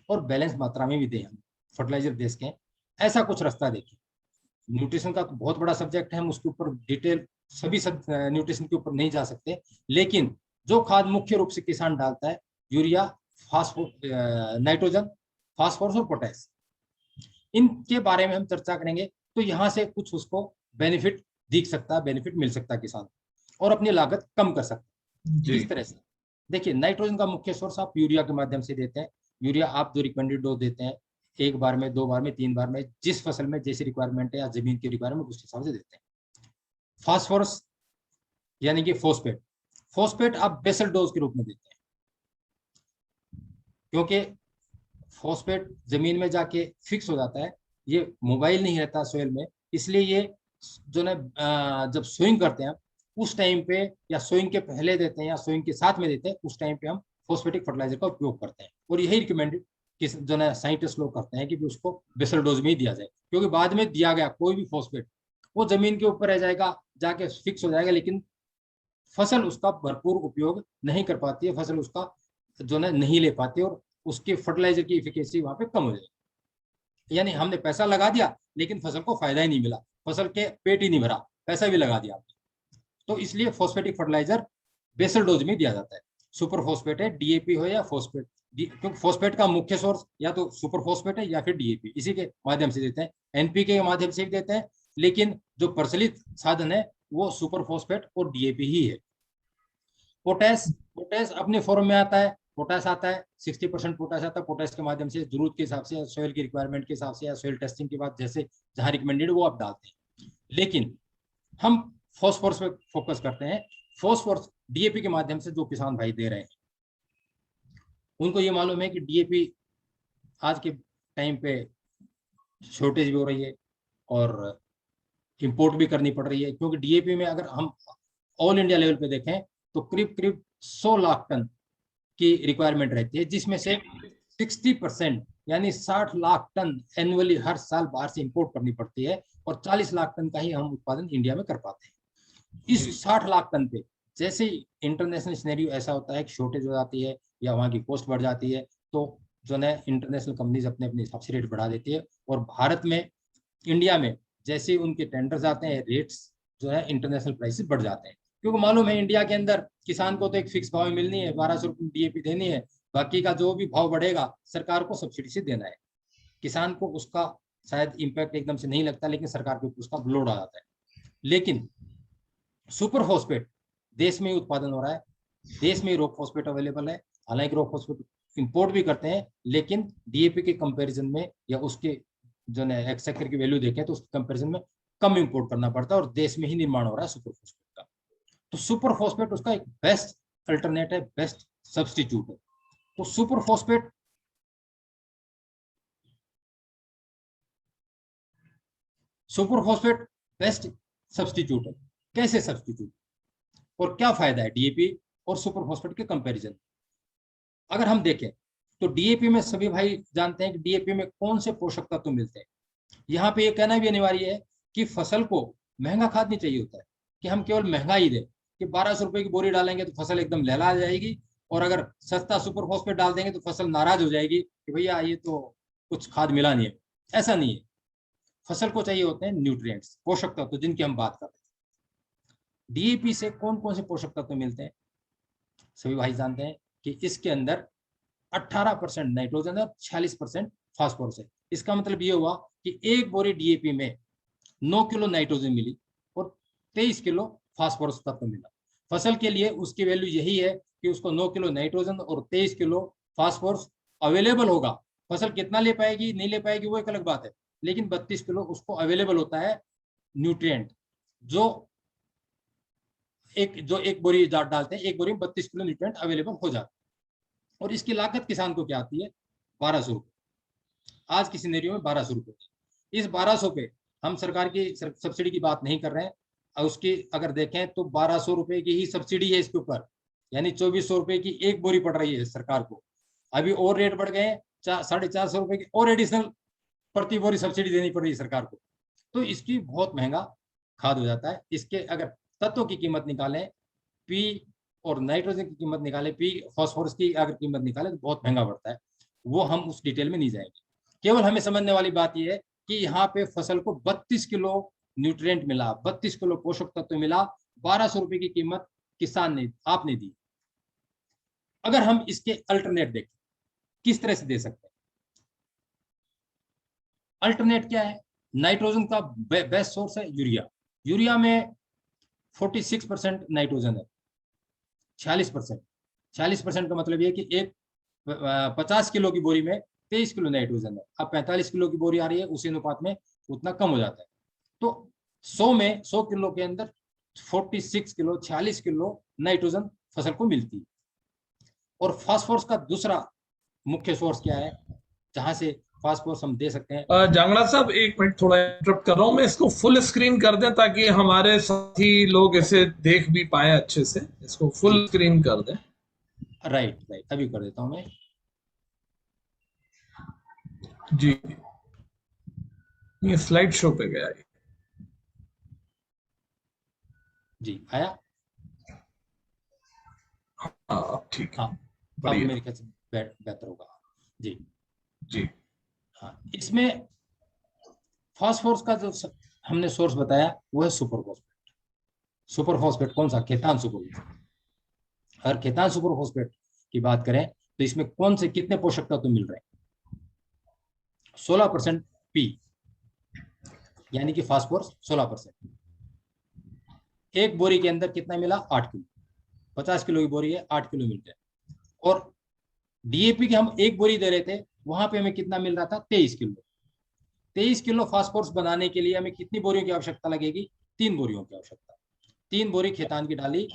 और बैलेंस मात्रा में भी दें हम फर्टिलाइजर दे सकें, ऐसा कुछ रास्ता देखिए। न्यूट्रिशन का तो बहुत बड़ा सब्जेक्ट है, हम उसके ऊपर डिटेल सभी सब न्यूट्रिशन के ऊपर नहीं जा सकते, लेकिन जो खाद मुख्य रूप से किसान डालता है, यूरिया, नाइट्रोजन, फास्फोरस और पोटेश, इनके बारे में हम चर्चा करेंगे। तो यहाँ से कुछ उसको बेनिफिट दिख सकता है, बेनिफिट मिल सकता है किसान, और अपनी लागत कम कर सकता है। इस तरह से देखिए, नाइट्रोजन का मुख्य सोर्स आप यूरिया के माध्यम से देते हैं। यूरिया आप जो रिकमेंडेड डोज देते हैं, 1 बार में, 2 बार में, 3 बार में, जिस फसल में जैसी रिक्वायरमेंट है या जमीन की रिक्वायरमेंट उस हिसाब से देते हैं। फास्फोरस यानी कि फोस्फेट, फोस्फेट आप बेसल डोज के रूप में देते हैं, क्योंकि फोस्फेट जमीन में जाके फिक्स हो जाता है, ये मोबाइल नहीं रहता सोइल में, इसलिए ये जो ना जब सोइंग करते हैं उस टाइम पे, या सोइंग के पहले देते हैं या सोइंग के साथ में देते हैं, उस टाइम पे हम फोस्फेटिक फर्टिलाइजर का उपयोग करते हैं। और यही रिकमेंडेड जो ना साइंटिस्ट लोग करते हैं कि उसको बेसल डोज में ही दिया जाए, क्योंकि बाद में दिया गया कोई भी फोस्फेट वो जमीन के ऊपर रह जाएगा, जाके फिक्स हो जाएगा, लेकिन फसल उसका भरपूर उपयोग नहीं कर पाती है, फसल उसका जो ना नहीं ले पाती, और उसके फर्टिलाइजर की इफिकेसी वहां पे कम हो जाएगी। यानी हमने पैसा लगा दिया लेकिन फसल को फायदा ही नहीं मिला, फसल के पेट ही नहीं भरा, पैसा भी लगा दिया आपने। तो इसलिए फॉस्फेटिक फर्टिलाइजर बेसल डोज में दिया जाता है। सुपर फॉस्फेट है, डीएपी हो या फॉस्फेट, क्योंकि फॉस्फेट का मुख्य सोर्स या तो सुपर फॉस्फेट है या फिर डीएपी, इसी के माध्यम से देते हैं। एनपीके के माध्यम से भी देते हैं, लेकिन जो प्रचलित साधन है वो सुपर फॉस्फेट और डीएपी ही है। पोटैश, पोटैश अपने फॉर्म में आता है, पोटैश आता है 60% पोटैश आता है। पोटैश के माध्यम से जरूरत के हिसाब से, सॉइल की रिक्वायरमेंट के हिसाब से, या सॉइल टेस्टिंग के बाद जैसे जहां रिकमेंडेड वो आप डालते हैं। लेकिन हम फॉस्फोरस पे फोकस करते हैं। फॉस्फोरस डीएपी के माध्यम से जो किसान भाई दे रहे हैं उनको ये मालूम है कि डीएपी आज के टाइम पे शॉर्टेज भी हो रही है और इंपोर्ट भी करनी पड़ रही है, क्योंकि डीएपी में अगर हम ऑल इंडिया लेवल पे देखें तो करीब करीब 100 लाख टन की रिक्वायरमेंट रहती है, जिसमें से 60% यानी 60 लाख टन एनुअली हर साल बाहर से इंपोर्ट करनी पड़ती है, और 40 लाख टन का ही हम उत्पादन इंडिया में कर पाते हैं। इस 60 लाख टन पे जैसे इंटरनेशनल सिनेरियो ऐसा होता है कि शॉर्टेज हो जाती है या वहाँ की कॉस्ट बढ़ जाती है, तो जो है इंटरनेशनल कंपनीज अपने अपने हिसाब से रेट बढ़ा देती है, और भारत में, इंडिया में जैसे उनके टेंडर्स आते हैं, रेट्स जो है इंटरनेशनल प्राइसेस बढ़ जाते हैं, क्योंकि मालूम है इंडिया के अंदर किसान को तो एक फिक्स भाव मिलनी है, 1200 रुपये डीएपी देनी है, बाकी का जो भी भाव बढ़ेगा सरकार को सब्सिडी से देना है। किसान को उसका शायद इम्पैक्ट एकदम से नहीं लगता, लेकिन सरकार के ऊपर उसका लोड आ जाता है। लेकिन सुपर फॉस्फेट देश में ही उत्पादन हो रहा है, देश में ही रॉक फॉस्फेट अवेलेबल है। हालांकि रॉक फॉस्फेट इंपोर्ट भी करते हैं, लेकिन डीएपी के कंपैरिजन में या उसके जो है एक्सचेकर की वैल्यू देखें तो उसके कंपैरिजन में कम इंपोर्ट करना पड़ता है, और देश में ही निर्माण हो रहा है सुपर फॉस्फेट का। तो सुपर फॉस्फेट उसका एक बेस्ट अल्टरनेट है, बेस्ट सब्स्टिट्यूट है। तो सुपर फॉस्फेट बेस्ट सब्स्टिट्यूट है। कैसे सब्स्टिट्यूट और क्या फायदा है डीएपी और सुपर फॉस्फेट के कंपैरिजन? अगर हम देखें तो डीएपी में सभी भाई जानते हैं कि डीएपी में कौन से पोषक तत्व मिलते हैं। यहाँ पे ये कहना भी अनिवार्य है कि फसल को महंगा खाद नहीं चाहिए होता है कि हम केवल महंगा ही दें, कि 1200 रुपए की बोरी डालेंगे तो फसल एकदम लहला जाएगी, और अगर सस्ता सुपर फॉस्फेट डाल देंगे तो फसल नाराज हो जाएगी कि भैया ये तो कुछ खाद मिला नहीं है, ऐसा नहीं है। फसल को चाहिए होते हैं न्यूट्रिएंट्स, पोषक तत्व, जिनकी हम बात कर रहे हैं। डीएपी से कौन कौन से पोषक तत्व मिलते हैं? सभी भाई जानते हैं कि इसके अंदर 18% नाइट्रोजन है और 46% फास्फोरस है। इसका मतलब ये हुआ कि एक बोरी डीएपी में 9 किलो नाइट्रोजन मिली और 23 किलो फास्फोरस तत्व मिला। फसल के लिए उसकी वैल्यू यही है कि उसको 9 किलो नाइट्रोजन और 23 किलो फास्फोरस अवेलेबल होगा। फसल कितना ले पाएगी नहीं ले पाएगी वो एक अलग बात है, लेकिन 32 किलो उसको अवेलेबल होता है न्यूट्रिएंट, जो एक बोरी डालते हैं, एक बोरी में 32 किलो न्यूट्रिएंट अवेलेबल हो जाता है। और इसकी लागत किसान को क्या आती है? 1200 रुपये। आज की सिनेरियो में 1200 रुपये। इस 1200 पे हम सरकार की सब्सिडी की बात नहीं कर रहे हैं, और उसकी अगर देखें तो 1200 रुपये की ही सब्सिडी है इसके ऊपर, यानी 2400 रुपये की एक बोरी पड़ रही है सरकार को। अभी और रेट बढ़ गए, 450 रुपये की और एडिशनल प्रति बोरी सब्सिडी देनी पड़ रही है सरकार को। तो इसकी बहुत महंगा खाद हो जाता है। इसके अगर तत्वों की कीमत निकालें, पी और नाइट्रोजन की कीमत निकालें, पी फास्फोरस की अगर कीमत निकालें तो बहुत महंगा पड़ता है। वो हम उस डिटेल में नहीं जाएंगे। केवल हमें समझने वाली बात यह है कि यहाँ पे फसल को 32 किलो न्यूट्रिएंट मिला, 32 किलो पोषक तत्व मिला, 1200 रुपये की कीमत किसान ने आपने दी। अगर हम इसके अल्टरनेट देखें किस तरह से दे सकते हैं, अल्टरनेट क्या है? नाइट्रोजन का बेस्ट सोर्स है यूरिया। यूरिया में 46% नाइट्रोजन है, 46% का मतलब ये कि एक 50 किलो की बोरी में 23 किलो नाइट्रोजन है। अब 45 किलो की बोरी आ रही है, उसी अनुपात में उतना कम हो जाता है। तो 100 किलो के अंदर 46 किलो 46 किलो नाइट्रोजन फसल को मिलती है। और फास्फोरस का दूसरा मुख्य सोर्स क्या है जहां से फास्फोरस हम दे सकते हैं? जांगड़ा साहब, एक मिनट, थोड़ा इंटरप्ट कर रहा हूं मैं। इसको फुल स्क्रीन कर दें ताकि हमारे साथी लोग इसे देख भी पाए अच्छे से। इसको फुल स्क्रीन कर दें। राइट, अभी कर देता हूं मैं। जी, ये स्लाइड शो पे गया है। जी आया? हाँ ठीक है, हाँ, अब बढ़िया। मेरे ख्याल से बेहतर होगा। जी जी हाँ, इसमें फास्फोरस का जो हमने सोर्स बताया वो है सुपर फॉस्फेट। सुपर फॉस्फेट कौन सा? Khetan super phosphate. अगर खेतान सुपर फॉस्फेट की बात करें तो इसमें कौन से कितने पोषक तत्व मिल रहे हैं? 16% पी, यानी कि फास्फोरस 16%। एक बोरी के अंदर कितना मिला? 8 किलो। 50 किलो की बोरी है, 8 किलो मिलते हैं। और डीएपी की हम एक बोरी दे रहे थे, वहां पे हमें कितना मिल रहा था? 23 किलो। 23 किलो फास्फोरस बनाने के लिए हमें कितनी बोरियों की आवश्यकता लगेगी? 3 बोरियों की आवश्यकता। 3 बोरी खेतान की डाली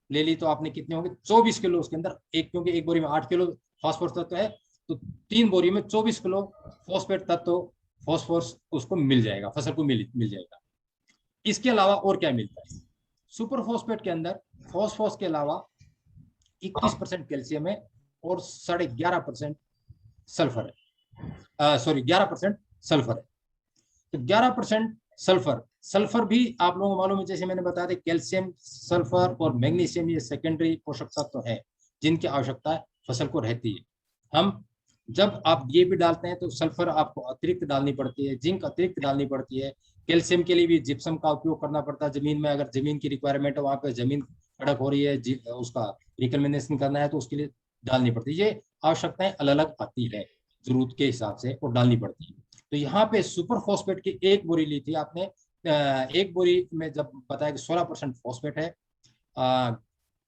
ले ली तो आपने कितने होंगे? 24 किलो उसके अंदर, एक, क्योंकि एक बोरी में 8 किलो फास्फोरस तत्व है, तो 3 बोरी में 24 किलो फॉस्फेट तत्व फास्फोरस उसको मिल जाएगा, फसल को मिल जाएगा। इसके अलावा और क्या मिलता है? सुपर फॉस्फेट के अंदर फॉस्फोरस के अलावा 21% कैल्शियम है और 11.5% सल्फर है। सॉरी, 11% सल्फर है। तो 11% सल्फर भी आप लोगों को मालूम है, जैसे मैंने बताया था, कैल्शियम, सल्फर और मैग्नीशियम ये सेकेंडरी पोषक तत्व है जिनकी आवश्यकता फसल को रहती है। हम जब आप डीएपी डालते हैं तो सल्फर आपको अतिरिक्त डालनी पड़ती है, जिंक अतिरिक्त डालनी पड़ती है, कैल्शियम के लिए भी जिप्सम का उपयोग करना पड़ता है जमीन में। अगर जमीन की रिक्वायरमेंट है, वहां पर जमीन कड़क हो रही है, उसका रिकमेंडेशन करना है तो उसके लिए डालनी पड़ती है। ये आवश्यकताएं अलग अलग आती है जरूरत के हिसाब से और डालनी पड़ती है। तो यहाँ पे सुपर फॉस्फेट की एक बोरी ली थी आपने, एक बोरी में जब बताया कि 16% फॉस्फेट है,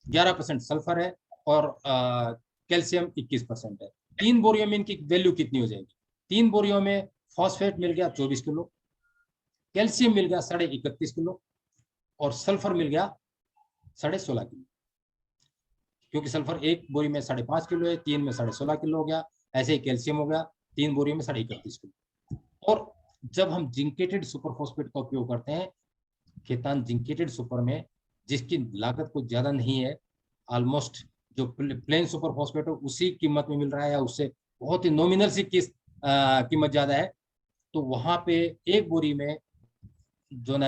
11% सल्फर है और कैल्शियम 21% है। 3 बोरियों में इनकी वैल्यू कितनी हो जाएगी? 3 बोरियों में फॉस्फेट मिल गया 24 किलो, कैल्शियम मिल गया 31.5 किलो और सल्फर मिल गया 16.5 किलो। क्योंकि सल्फर एक बोरी में 5.5 किलो है, 3 में 16.5 किलो हो गया। ऐसे ही कैल्शियम हो गया 3 बोरियों में 31.5 किलो। और जब हम जिंकेटेड सुपर फॉस्फेट का उपयोग करते हैं, खेतान जिंकेटेड सुपर में, जिसकी लागत कुछ ज्यादा नहीं है, ऑलमोस्ट जो प्लेन सुपर फॉस्फेट हो उसी कीमत में मिल रहा है या उससे बहुत ही नॉमिनल सी कीमत ज्यादा है, तो वहां पे एक बोरी में जो ना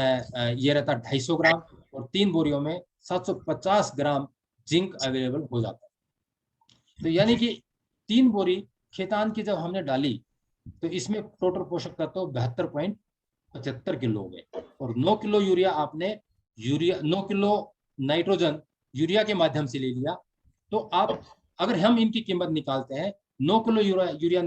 ये रहता 250 ग्राम और 3 बोरियों में 750 ग्राम जिंक अवेलेबल हो जाता है। तो यानी कि 3 बोरी खेतान की जब हमने डाली तो इसमें टोटल पोषक तत्व 72.75 किलो हो गए। और 9 किलो यूरिया आपने 9 किलो नाइट्रोजन यूरिया के माध्यम से ले लिया। तो आप अगर हम इनकी कीमत निकालते हैं 9 किलो यूरिया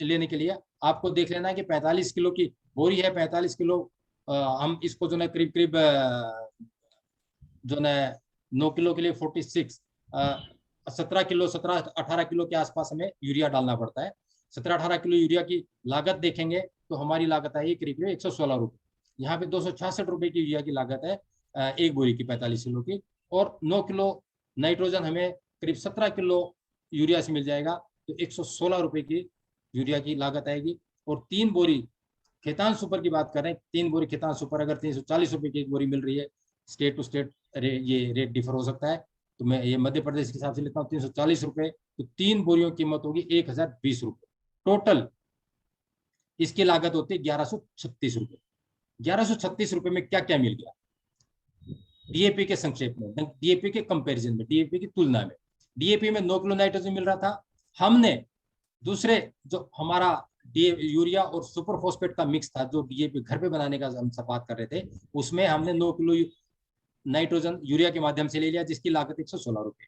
लेने के लिए आपको देख लेना है कि 45 किलो की बोरी है। 45 किलो हम इसको जो है करीब करीब जो है 9 किलो के लिए 46 17-18 किलो के आसपास हमें यूरिया डालना पड़ता है। 17-18 किलो यूरिया की लागत देखेंगे तो हमारी लागत आई करीब करीब 116 रुपये। यहाँ पे 266 रुपये की यूरिया की लागत है एक बोरी की 45 किलो की। और 9 किलो नाइट्रोजन हमें करीब 17 किलो यूरिया से मिल जाएगा, तो 116 रुपये की यूरिया की लागत आएगी। और 3 बोरी खेतान सुपर की बात करें, 3 बोरी खेतान सुपर अगर 340 रुपये की एक बोरी मिल रही है, स्टेट टू स्टेट ये रेट डिफर हो सकता है, तो मैं ये मध्य प्रदेश के हिसाब से लेता हूँ 340 रुपये, तो 3 बोरियों की कीमत होगी 1020 रुपये। टोटल इसकी लागत होती है 1136 रुपये। 1136 रुपये में क्या क्या मिल गया डीएपी के संक्षेप में, डीएपी के कंपैरिजन में, डीएपी की तुलना में। डीएपी में 9 किलो नाइट्रोजन मिल रहा था, हमने दूसरे जो हमारा यूरिया और सुपर फॉस्फेट का मिक्स था जो डीएपी घर पे बनाने का हम सब बात कर रहे थे, उसमें हमने 9 किलो नाइट्रोजन यूरिया के माध्यम से ले लिया जिसकी लागत 116 रुपये।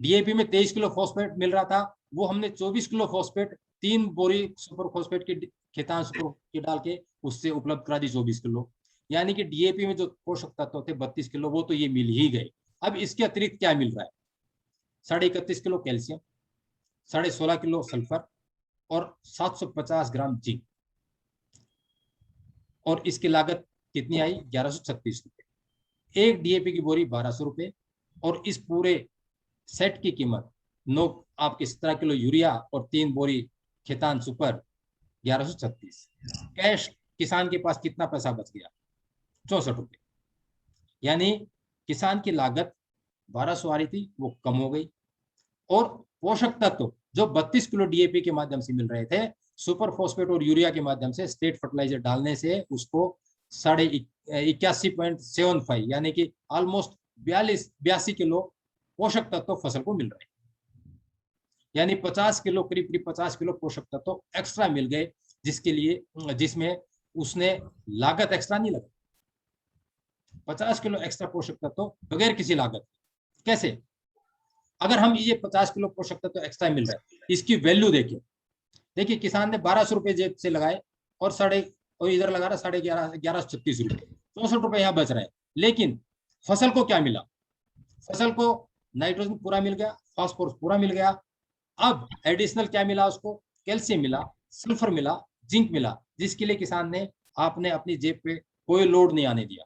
डीएपी में 23 किलो फॉस्फेट मिल रहा था, वो हमने 24 किलो फॉस्फेट 3 बोरी सुपर फॉस्फेट की खेतान सुपर की डाल के उससे उपलब्ध करा दी 24 किलो। यानी कि डीएपी में जो पोषक तत्व थे 32 किलो, वो तो ये मिल ही गए। अब इसके अतिरिक्त क्या मिल रहा है? 31.5 किलो कैल्शियम, 16.5 किलो सल्फर और 750 ग्राम जिंक। और इसकी लागत कितनी आई? 1136 रुपये। एक डीएपी की बोरी 1200 रुपये। और इस पूरे सेट की कीमत 9 आपके 17 किलो यूरिया और 3 बोरी खेतान सुपर 1136। कैश किसान के पास कितना पैसा बच गया? 64 रुपये। यानी किसान की लागत 1200 आ रही थी, वो कम हो गई। और पोषक तत्व जो 32 किलो डीएपी के माध्यम से मिल रहे थे, सुपर फॉस्फेट और यूरिया के माध्यम से स्टेट फर्टिलाइजर डालने से उसको 81.75 यानी कि ऑलमोस्ट 82 किलो पोषक तत्व फसल को मिल रहे हैं। यानी 50 किलो करीब 50 किलो पोषक तत्व एक्स्ट्रा मिल गए, जिसमें उसने लागत एक्स्ट्रा नहीं लगा। 50 किलो एक्स्ट्रा पोषक तत्व बगैर किसी लागत। कैसे? अगर हम ये 50 किलो पोषक तत्व एक्स्ट्रा मिल रहा है, इसकी वैल्यू देखिए किसान ने 1200 रुपये जेब से लगाए और इधर लगा रहा 1136 रुपये, 64 रुपये यहाँ बच रहे हैं। लेकिन फसल को क्या मिला? फसल को नाइट्रोजन पूरा मिल गया, फास्फोरस पूरा मिल गया। अब एडिशनल क्या मिला उसको? कैल्शियम मिला, सल्फर मिला, जिंक मिला, जिसके लिए किसान ने आपने अपनी जेब पे कोई लोड नहीं आने दिया।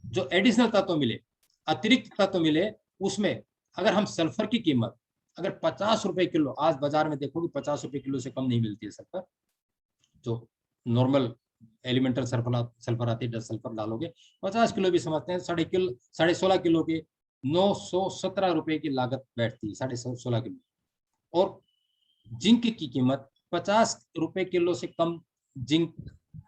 जो एडिशनल तत्व मिले, अतिरिक्त तत्व मिले, उसमें अगर हम सल्फर की कीमत अगर 50 रुपए किलो, आज बाजार में देखोगे 50 रुपए किलो से कम नहीं मिलती है सल्फर। जो नॉर्मल एलिमेंटल सल्फर आती है, 10 सल्फर डालोगे 50 किलो भी समझते हैं, 16.5 किलो के 917 रुपए की लागत बैठती है, 16.5 किलो। और जिंक की कीमत 50 रुपए किलो से कम जिंक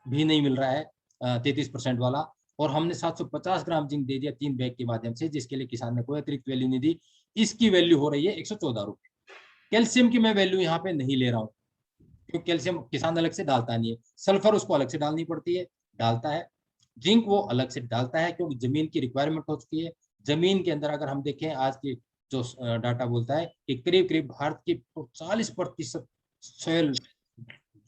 भी नहीं मिल रहा है, 33% वाला। और हमने 750 ग्राम जिंक दे दिया 3 बैग के माध्यम से, जिसके लिए किसान ने कोई अतिरिक्त वैल्यू नहीं दी। इसकी वैल्यू हो रही है 114 रुपये। कैल्शियम की मैं वैल्यू यहाँ पे नहीं ले रहा हूँ, क्योंकि कैल्शियम किसान अलग से डालता नहीं है। सल्फर उसको अलग से डालनी पड़ती है, डालता है। जिंक वो अलग से डालता है, क्योंकि जमीन की रिक्वायरमेंट हो चुकी है। जमीन के अंदर अगर हम देखें, आज की जो डाटा बोलता है कि करीब करीब भारत की 40% सॉइल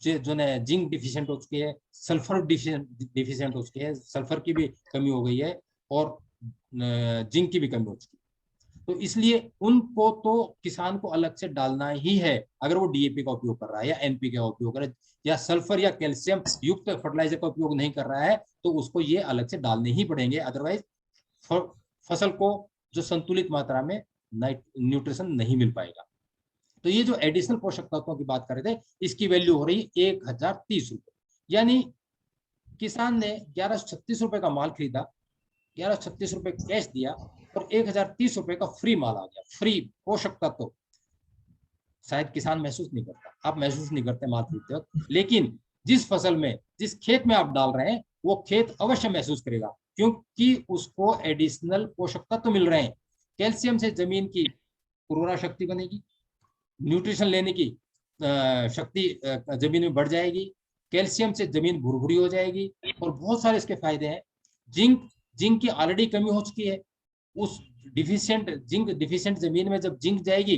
जो है जिंक डिफिशिएंट हो चुकी है, सल्फर डिफिशिएंट हो चुकी है, सल्फर की भी कमी हो गई है और जिंक की भी कमी हो चुकी है। तो इसलिए उनको तो किसान को अलग से डालना ही है, अगर वो डीएपी का उपयोग कर रहा है या एनपीके का उपयोग कर रहा है या सल्फर या कैल्शियम युक्त फर्टिलाइजर का उपयोग नहीं कर रहा है, तो उसको ये अलग से डालने ही पड़ेंगे। अदरवाइज फसल को जो संतुलित मात्रा में न्यूट्रिशन नहीं मिल पाएगा। तो ये जो एडिशनल पोषक तत्वों की बात कर रहे थे, इसकी वैल्यू हो रही 1030 रुपये। यानी किसान ने 1136 रुपए का माल खरीदा, 1136 रुपए कैश दिया और 1030 रुपए का फ्री माल आ गया, फ्री पोषक तत्व। शायद किसान महसूस नहीं करता, आप महसूस नहीं करते माल खरीदते वक्त, लेकिन जिस फसल में, जिस खेत में आप डाल रहे हैं, वो खेत अवश्य महसूस करेगा, क्योंकि उसको एडिशनल पोषक तत्व मिल रहे हैं। कैल्शियम से जमीन की उर्वरा शक्ति बनेगी, न्यूट्रिशन लेने की शक्ति जमीन में बढ़ जाएगी, कैल्शियम से जमीन भुरभुरी हो जाएगी, और बहुत सारे इसके फायदे हैं। जिंक की ऑलरेडी कमी हो चुकी है, उस जिंक डिफिशिएंट जमीन में जब जिंक जाएगी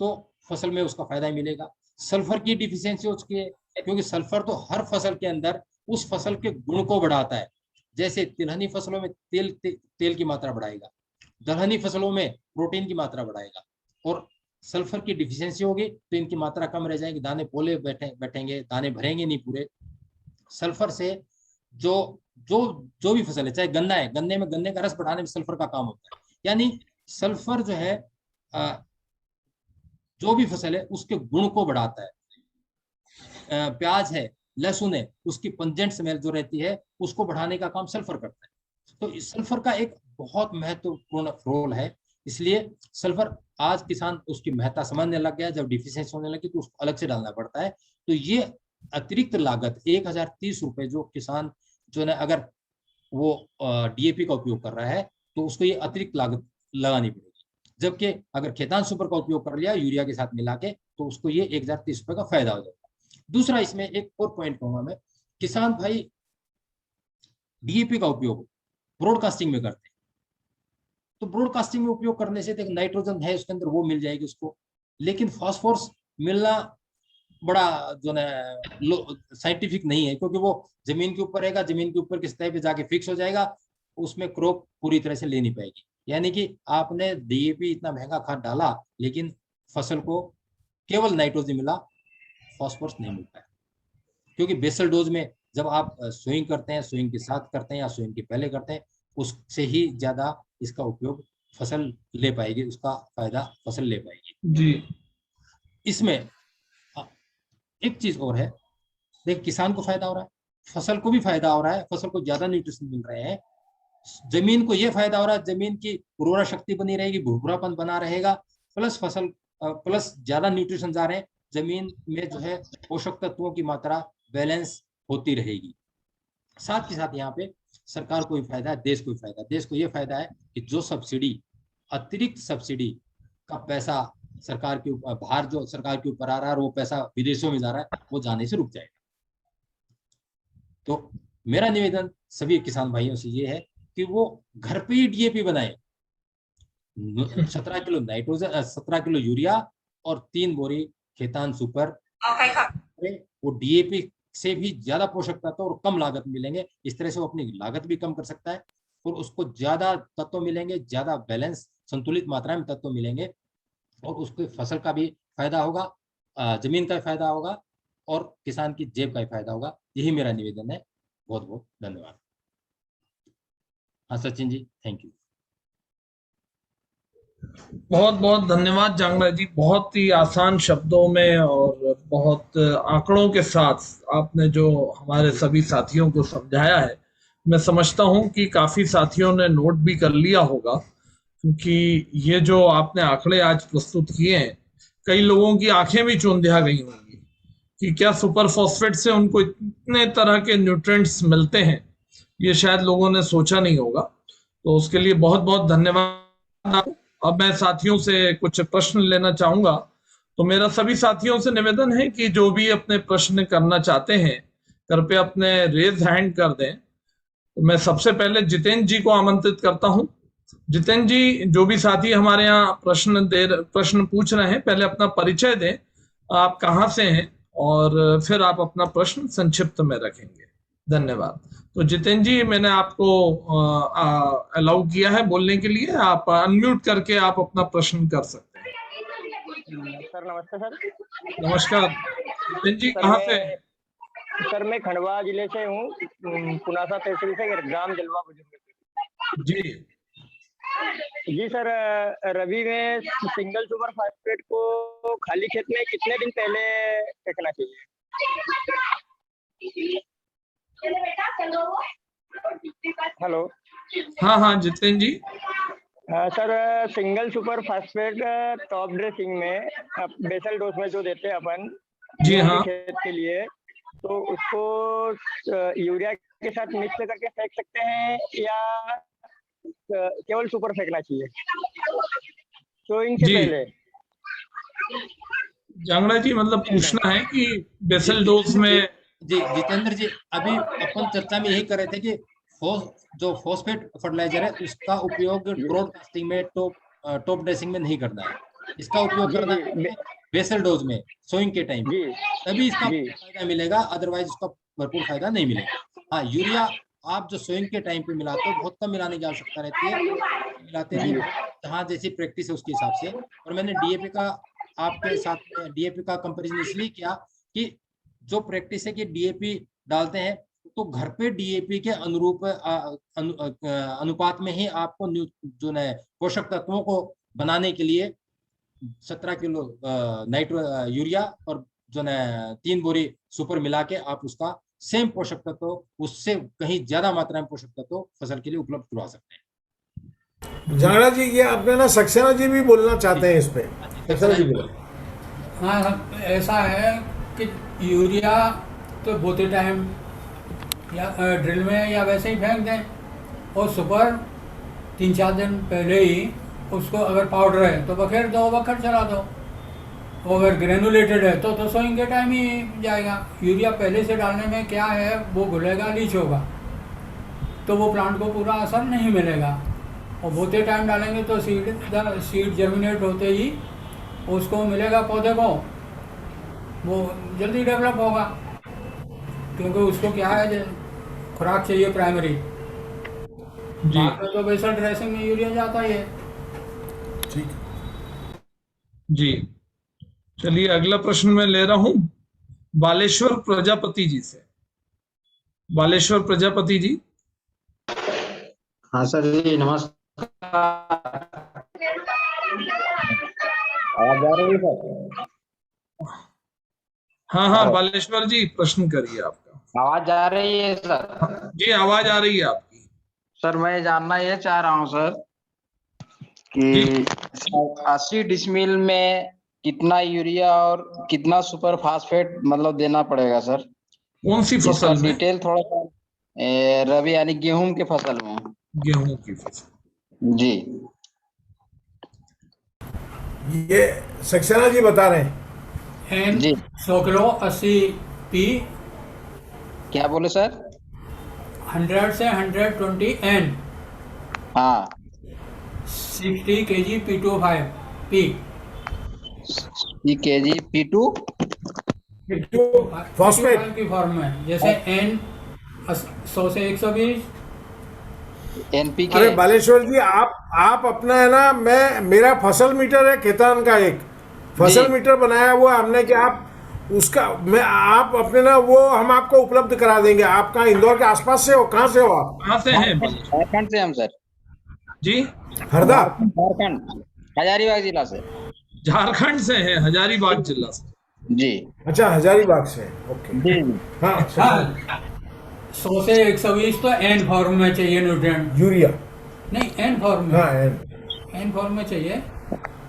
तो फसल में उसका फायदा मिलेगा। सल्फर की डिफिशियंसी हो चुकी है, क्योंकि सल्फर तो हर फसल के अंदर उस फसल के गुण को बढ़ाता है। जैसे तिलहनी फसलों में तेल की मात्रा बढ़ाएगा, दलहनी फसलों में प्रोटीन की मात्रा बढ़ाएगा, और सल्फर की डिफिशियंसी होगी तो इनकी मात्रा कम रह जाएगी, दाने पोले बैठेंगे, दाने भरेंगे नहीं पूरे। सल्फर से जो जो जो भी फसल है, चाहे गन्ना है, गन्ने में गन्ने का रस बढ़ाने में सल्फर का काम होता है। यानी सल्फर जो है जो भी फसल है उसके गुण को बढ़ाता है। प्याज है, लहसुन है, उसकी पंजेंट स्मेल जो रहती है उसको बढ़ाने का काम सल्फर करता है। तो इस सल्फर का एक बहुत महत्वपूर्ण रोल है, इसलिए सल्फर आज किसान उसकी महत्ता समझने लग गया। जब डिफिशियंसी होने लगी तो उसको अलग से डालना पड़ता है। तो ये अतिरिक्त लागत 1030 रुपए जो किसान जो है अगर वो डीएपी का उपयोग कर रहा है तो उसको ये अतिरिक्त लागत लगानी पड़ेगी। जबकि अगर खेतान सुपर का उपयोग कर लिया यूरिया के साथ मिला के तो उसको ये 1030 रुपए का फायदा हो जाएगा। दूसरा इसमें एक और पॉइंट कहूंगा मैं, किसान भाई डीएपी का उपयोग ब्रॉडकास्टिंग में करते हैं, तो ब्रॉडकास्टिंग में उपयोग करने से देख नाइट्रोजन है उसके अंदर, वो मिल जाएगी उसको, लेकिन फास्फोरस मिलना बड़ा जो है साइंटिफिक नहीं है, क्योंकि वो जमीन के ऊपर रहेगा, जमीन के ऊपर की सतह पे जाके फिक्स हो जाएगा, उसमें क्रॉप पूरी तरह से ले नहीं पाएगी। यानी कि आपने डीएपी इतना महंगा खाद डाला लेकिन फसल को केवल नाइट्रोजन मिला, फास्फोरस नहीं मिलता है। क्योंकि बेसल डोज में जब आप सोइंग करते हैं, सोइंग के साथ करते हैं या सोइंग के पहले करते हैं, उससे ही ज्यादा इसका उपयोग फसल ले पाएगी, उसका फायदा फसल ले पाएगी जी। इसमें एक चीज और है, देख किसान को फायदा हो रहा है, फसल को भी फायदा हो रहा है, फसल को ज्यादा न्यूट्रिशन मिल रहे हैं, जमीन को ये फायदा हो रहा है, जमीन की उर्वरा शक्ति बनी रहेगी, भुरभुरापन बना रहेगा, प्लस फसल प्लस ज्यादा न्यूट्रिशन जा रहे हैं, जमीन में जो है पोषक तत्वों की मात्रा बैलेंस होती रहेगी। साथ के साथ यहाँ पे सरकार को भी फायदा है, देश को भी फायदा है। देश को ये फायदा है कि जो सब्सिडी, अतिरिक्त सब्सिडी का पैसा सरकार के ऊपर, भार जो सरकार के ऊपर आ रहा है और वो पैसा विदेशों में जा रहा है, वो जाने से रुक जाएगा। तो मेरा निवेदन सभी किसान भाइयों से ये है कि वो घर पे ही डीएपी बनाए, 17 किलो नाइट्रोजन, 17 किलो यूरिया और 3 बोरी खेतान सुपर, वो डीएपी से भी ज्यादा पोषक तत्व और कम लागत मिलेंगे। इस तरह से वो अपनी लागत भी कम कर सकता है और उसको ज्यादा तत्व मिलेंगे, ज्यादा बैलेंस संतुलित मात्रा में तत्व मिलेंगे, और उसके फसल का भी फायदा होगा, जमीन का फायदा होगा और किसान की जेब का फायदा होगा। यही मेरा निवेदन है। बहुत बहुत धन्यवाद। हाँ सचिन जी, थैंक यू। बहुत बहुत धन्यवाद जांगड़ा जी, बहुत ही आसान शब्दों में और बहुत आंकड़ों के साथ आपने जो हमारे सभी साथियों को समझाया है। मैं समझता हूं कि काफी साथियों ने नोट भी कर लिया होगा, क्योंकि ये जो आपने आंकड़े आज प्रस्तुत किए हैं, कई लोगों की आंखें भी चौंधिया गई होंगी कि क्या सुपर फॉस्फेट से उनको इतने तरह के न्यूट्रिएंट्स मिलते हैं, ये शायद लोगों ने सोचा नहीं होगा। तो उसके लिए बहुत बहुत धन्यवाद। अब मैं साथियों से कुछ प्रश्न लेना चाहूंगा, तो मेरा सभी साथियों से निवेदन है कि जो भी अपने प्रश्न करना चाहते हैं कृपया अपने रेज हैंड कर दें। तो मैं सबसे पहले जितेंद्र जी को आमंत्रित करता हूं। जितेंद्र जी, जो भी साथी हमारे यहाँ प्रश्न पूछ रहे हैं, पहले अपना परिचय दें, आप कहाँ से हैं और फिर आप अपना प्रश्न संक्षिप्त में रखेंगे। धन्यवाद। तो जितेंद्र जी, मैंने आपको अलाउ किया है बोलने के लिए, आप अनम्यूट करके आप अपना प्रश्न कर सकते हैं। सर नमस्ते सर। नमस्कार जितेंद्र जी, कहाँ से हैं? सर मैं खंडवा जिले से हूँ, पुनासा तहसील से, ग्राम जलवा बुजुर्ग जी जी। सर रबी में सिंगल सुपर फास्फेट को खाली खेत में कितने दिन पहले फेंकना चाहिए? हेलो। हाँ हाँ Jitendra ji. Sir single super phosphate top dressing में बेसल डोज में जो देते हैं अपन जी हाँ, खेत के लिए, तो उसको यूरिया के साथ मिक्स करके फेंक सकते हैं या केवल सुपर फेंकना चाहिए सोइंग से जी पहले? जांगड़ा जी मतलब पूछना है कि बेसल डोज में जी जितेंद्र जी, अभी अपन चर्चा में यही कर रहे थे कि जो फॉस्फेट फर्टिलाइजर है उसका उपयोग ब्रॉडकास्टिंग में टॉप ड्रेसिंग में नहीं करना है, इसका उपयोग जी करना जी है बेसल डोज में सोइंग के टाइम, जी तभी इसका जी फायदा मिलेगा, अदरवाइज उसका भरपूर फायदा नहीं मिलेगा। हाँ, यूरिया आप जो सोइंग के टाइम पे मिलाते हो बहुत कम मिलाने की आवश्यकता रहती है, मिलाते नहीं, जहाँ जैसी प्रैक्टिस है उसके हिसाब से। और मैंने डीएपी का आपके साथ में डीएपी का कंपैरिजन इसलिए किया कि जो प्रैक्टिस है कि डीएपी डालते हैं तो घर पे डीएपी के अनुरूप अनुपात में ही आपको जो है पोषक तत्वों को बनाने के लिए 17 किलो यूरिया और जो है 3 बोरी सुपर मिला के आप उसका सेम पोषक तत्व, उससे कहीं ज्यादा मात्रा में पोषक तत्व फसल के लिए उपलब्ध करवा सकते हैं। जांगड़ा जी, ये आपने ना सक्सेना जी भी बोलना चाहते हैं इस पे, सक्सेना जी बोलो। हाँ, ऐसा है कि यूरिया तो बोते टाइम या ड्रिल में या वैसे ही फेंक दें, और सुपर 3-4 दिन पहले ही उसको अगर पाउडर है तो बखेर दो, बखर चला दो, और अगर ग्रेनुलेटेड है तो सोइंग के टाइम ही जाएगा। यूरिया पहले से डालने में क्या है, वो घुलेगा, लीच होगा, तो वो प्लांट को पूरा असर नहीं मिलेगा। और बोते टाइम डालेंगे तो सीड जर्मिनेट होते ही उसको मिलेगा, पौधे को वो जल्दी डेवलप होगा, क्योंकि उसको क्या है, खुराक चाहिए प्राइमरी। जी बाद में तो बेसल ड्रेसिंग में यूरिया जाता ही है। ठीक। जी, चलिए अगला प्रश्न मैं ले रहा हूं बालेश्वर प्रजापति जी से। बालेश्वर प्रजापति जी। हाँ सर जी, नमस्कार। आवाज आ रही है सर? हाँ हाँ बालेश्वर जी, प्रश्न करिए आपका। आवाज आ रही है सर? जी आवाज आ रही है आपकी। सर मैं जानना ये चाह रहा हूँ सर कि 80 डिसमिल में कितना यूरिया और कितना सुपर फास्फेट मतलब देना पड़ेगा सर? कौन सी इसका फसल में? डिटेल थोड़ा सा रबी यानी गेहूं के फसल में। गेहूं की फसल। जी ये सक्सेना जी बता रहे हैं। एन जी 100 किलो 80 पी, क्या बोले सर? 100 से 120 एन, हाँ 60 kg P25 P, KG P2 phosphate की फॉर्म में, जैसे एन 100 से 120। एनपीके। अरे बालेश्वर जी, आप अपना है ना, मेरा फसल मीटर है खेतान का, एक फसल मीटर बनाया हुआ हमने कि आप उसका आप अपने ना वो हम आपको उपलब्ध करा देंगे। आप कहाँ, इंदौर के आसपास से हो? कहाँ से हो आप? कहाँ से हैं? झारखंड से हम सर। जी हरदा? झारखंड, हजारीबाग जिला से। झारखंड से हैं, हजारीबाग जिला से। जी अच्छा, हजारीबाग से। ओके। जी हाँ, हाँ, 100 से 120 तो एन फॉर्म में चाहिए न्यूट्रिएंट, यूरिया। नहीं एन फॉर्म में, हाँ, एन फॉर्म में चाहिए,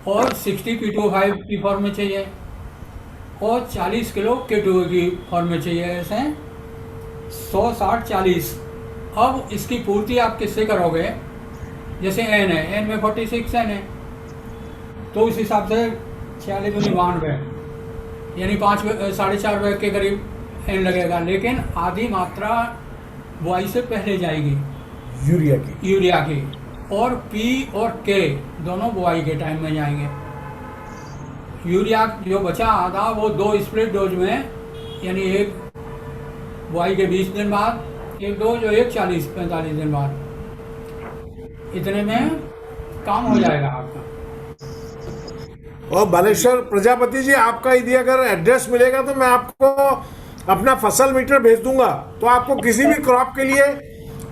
और 60 P25 की फॉर्म में चाहिए, और 40 किलो K2 की फॉर्म में चाहिए। ऐसे 100, 60, 40। अब इसकी पूर्ति आप किससे करोगे? जैसे एन है, एन में 46 एन है, तो उस हिसाब से 46 दूनी 92, यानी 4.5 बैग के करीब एन लगेगा, लेकिन आधी मात्रा बुआई से पहले जाएगी यूरिया की, और पी और के दोनों बुआई के टाइम में जाएंगे। यूरिया जो बचा आधा वो 2 स्प्लिट डोज में, यानी एक बुआई के 20 दिन बाद एक डोज, और एक 40-45 दिन बाद, इतने में काम हो जाएगा आपका। और बालेश्वर प्रजापति जी, आपका यदि अगर एड्रेस मिलेगा तो मैं आपको अपना फसल मीटर भेज दूंगा, तो आपको किसी भी क्रॉप के लिए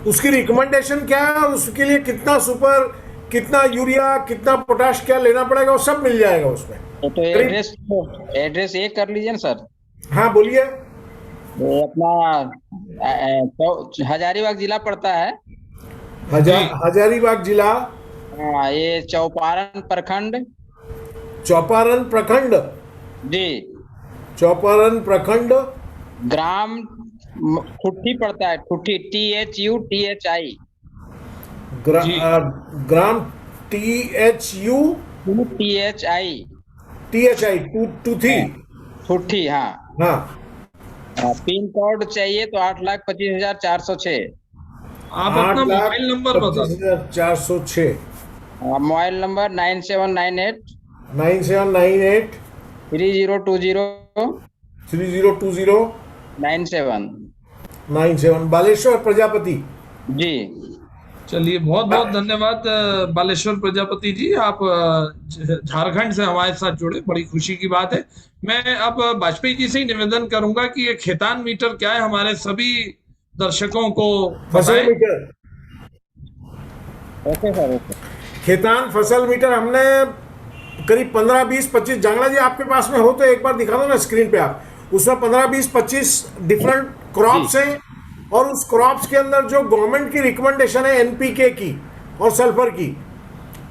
उसकी रिकमेंडेशन क्या है और उसके लिए कितना सुपर, कितना यूरिया, कितना पोटाश क्या लेना पड़ेगा, वो सब मिल जाएगा उसमें। तो एड्रेस एक कर लीजिए ना सर। हाँ बोलिए। अपना हजारीबाग जिला पड़ता है। हजारीबाग जिला। हाँ, ये चौपारण प्रखंड। चौपारण प्रखंड। जी, चौपारण प्रखंड। ग्राम ठुट्ठी पड़ता है, ठुट्ठी, THUTHI। ग्राम THUTHI। THI टू थी। ठुट्ठी, हाँ। हाँ, पिन कोड चाहिए तो 8,25,406। आप अपना मोबाइल नंबर बता दो। 8,25,406। Mobile number 9798 9798 3020 3020 97। 97। बालेश्वर प्रजापति जी। चलिए, बहुत बहुत धन्यवाद बालेश्वर प्रजापति जी, आप झारखंड से हमारे साथ जुड़े, बड़ी खुशी की बात है। मैं अब वाजपेयी जी से ही निवेदन करूंगा कि ये खेतान मीटर क्या है, हमारे सभी दर्शकों को फसल बताएं। Meter. Okay sir, okay. Khetan फसल मीटर हमने करीब 15, 20, 25, जांगड़ा जी आपके पास में हो तो एक बार दिखा दो ना स्क्रीन पे आप। उसमें 15, 20, 25 डिफरेंट क्रॉप्स हैं और उस क्रॉप्स के अंदर जो गवर्नमेंट की रिकमेंडेशन है NPK की और सल्फर की,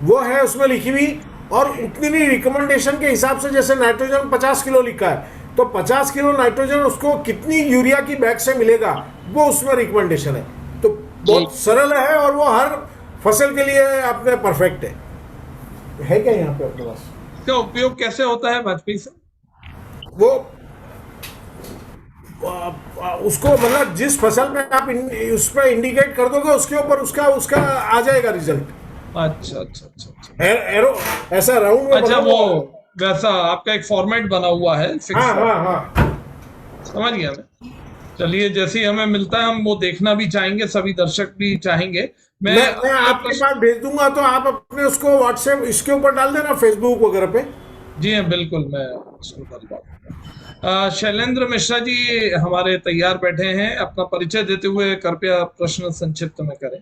वो है उसमें लिखी हुई। और उतनी रिकमेंडेशन के हिसाब से जैसे नाइट्रोजन 50 किलो लिखा है, तो 50 किलो नाइट्रोजन उसको कितनी यूरिया की बैग से मिलेगा, वो उसमें रिकमेंडेशन है। तो बहुत सरल है और वो हर फसल के लिए अपने परफेक्ट है क्या यहाँ पे अपने पास? इसका उपयोग कैसे होता है वाजपेयी से? वो उसको मतलब जिस फसल में आप उस पर इंडिकेट कर दोगे उसके ऊपर उसका आ जाएगा रिजल्ट। अच्छा अच्छा अच्छा अच्छा। एरो ऐसा राउंड में अच्छा, बना वो हुआ है। वैसा आपका एक फॉर्मेट बना हुआ है फिक्स। हाँ हाँ हाँ, समझ गया मैं। चलिए, जैसे ही हमें मिलता है हम वो देखना भी चाहेंगे, सभी दर्शक भी चाहेंगे। मैं मैं आपके पास भेज दूंगा तो आप अपने उसको व्हाट्सएप इसके ऊपर डाल देना, फेसबुक वगैरह पे। जी हाँ, बिल्कुल, मैं उसको कर दूंगा। शैलेंद्र मिश्रा जी हमारे तैयार बैठे हैं, अपना परिचय देते हुए कृपया प्रश्न संक्षिप्त में करें।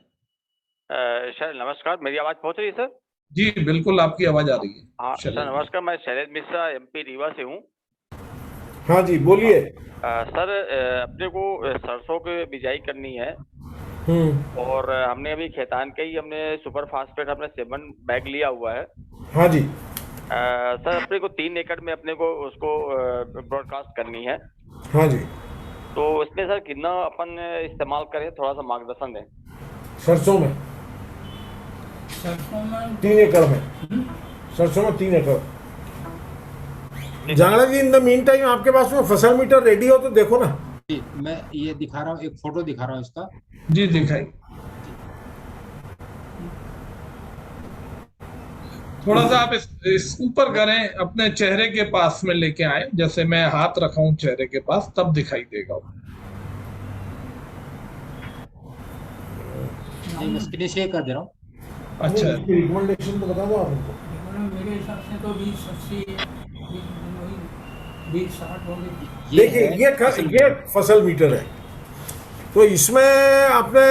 सर नमस्कार, मेरी आवाज पहुंच रही है सर? जी बिल्कुल, आपकी आवाज आ रही है। हाँ सर नमस्कार, मैं शैलेंद्र मिश्रा MP रीवा से हूँ। हाँ जी बोलिए। सर अपने को सरसों की बिजाई करनी है और हमने अभी खेतान के ही हमने सुपर फास्फेट हमने 7 बैग लिया हुआ है। हाँ जी। सर अपने को 3 एकड़ में अपने को उसको ब्रॉडकास्ट करनी है। हाँ जी। तो इसमें सर कितना अपन इस्तेमाल करें, थोड़ा सा मार्गदर्शन दें। सरसों में 3 एकड़ में, सरसों में 3 एकड़। जांगड़ा जी, इन द मीन टाइम आपके पास में फसल मीटर रेडी हो तो देखो ना। जी मैं ये दिखा रहा हूँ, एक फोटो दिखा रहा हूँ इसका। जी दिखाई, थोड़ा सा आप इस ऊपर करें, अपने चेहरे के पास में लेके आए, जैसे मैं हाथ रखा हूं चेहरे के पास, तब दिखाई देगा। जी मैं स्क्रीन शेयर कर दे रहा हूँ। अच्छा, रिकमेंडेशन तो बता दो आप हमको। मेरे हिसाब से तो 20-80 20-60 हो गई। देखिए ये फसल मीटर है, तो इसमें आपने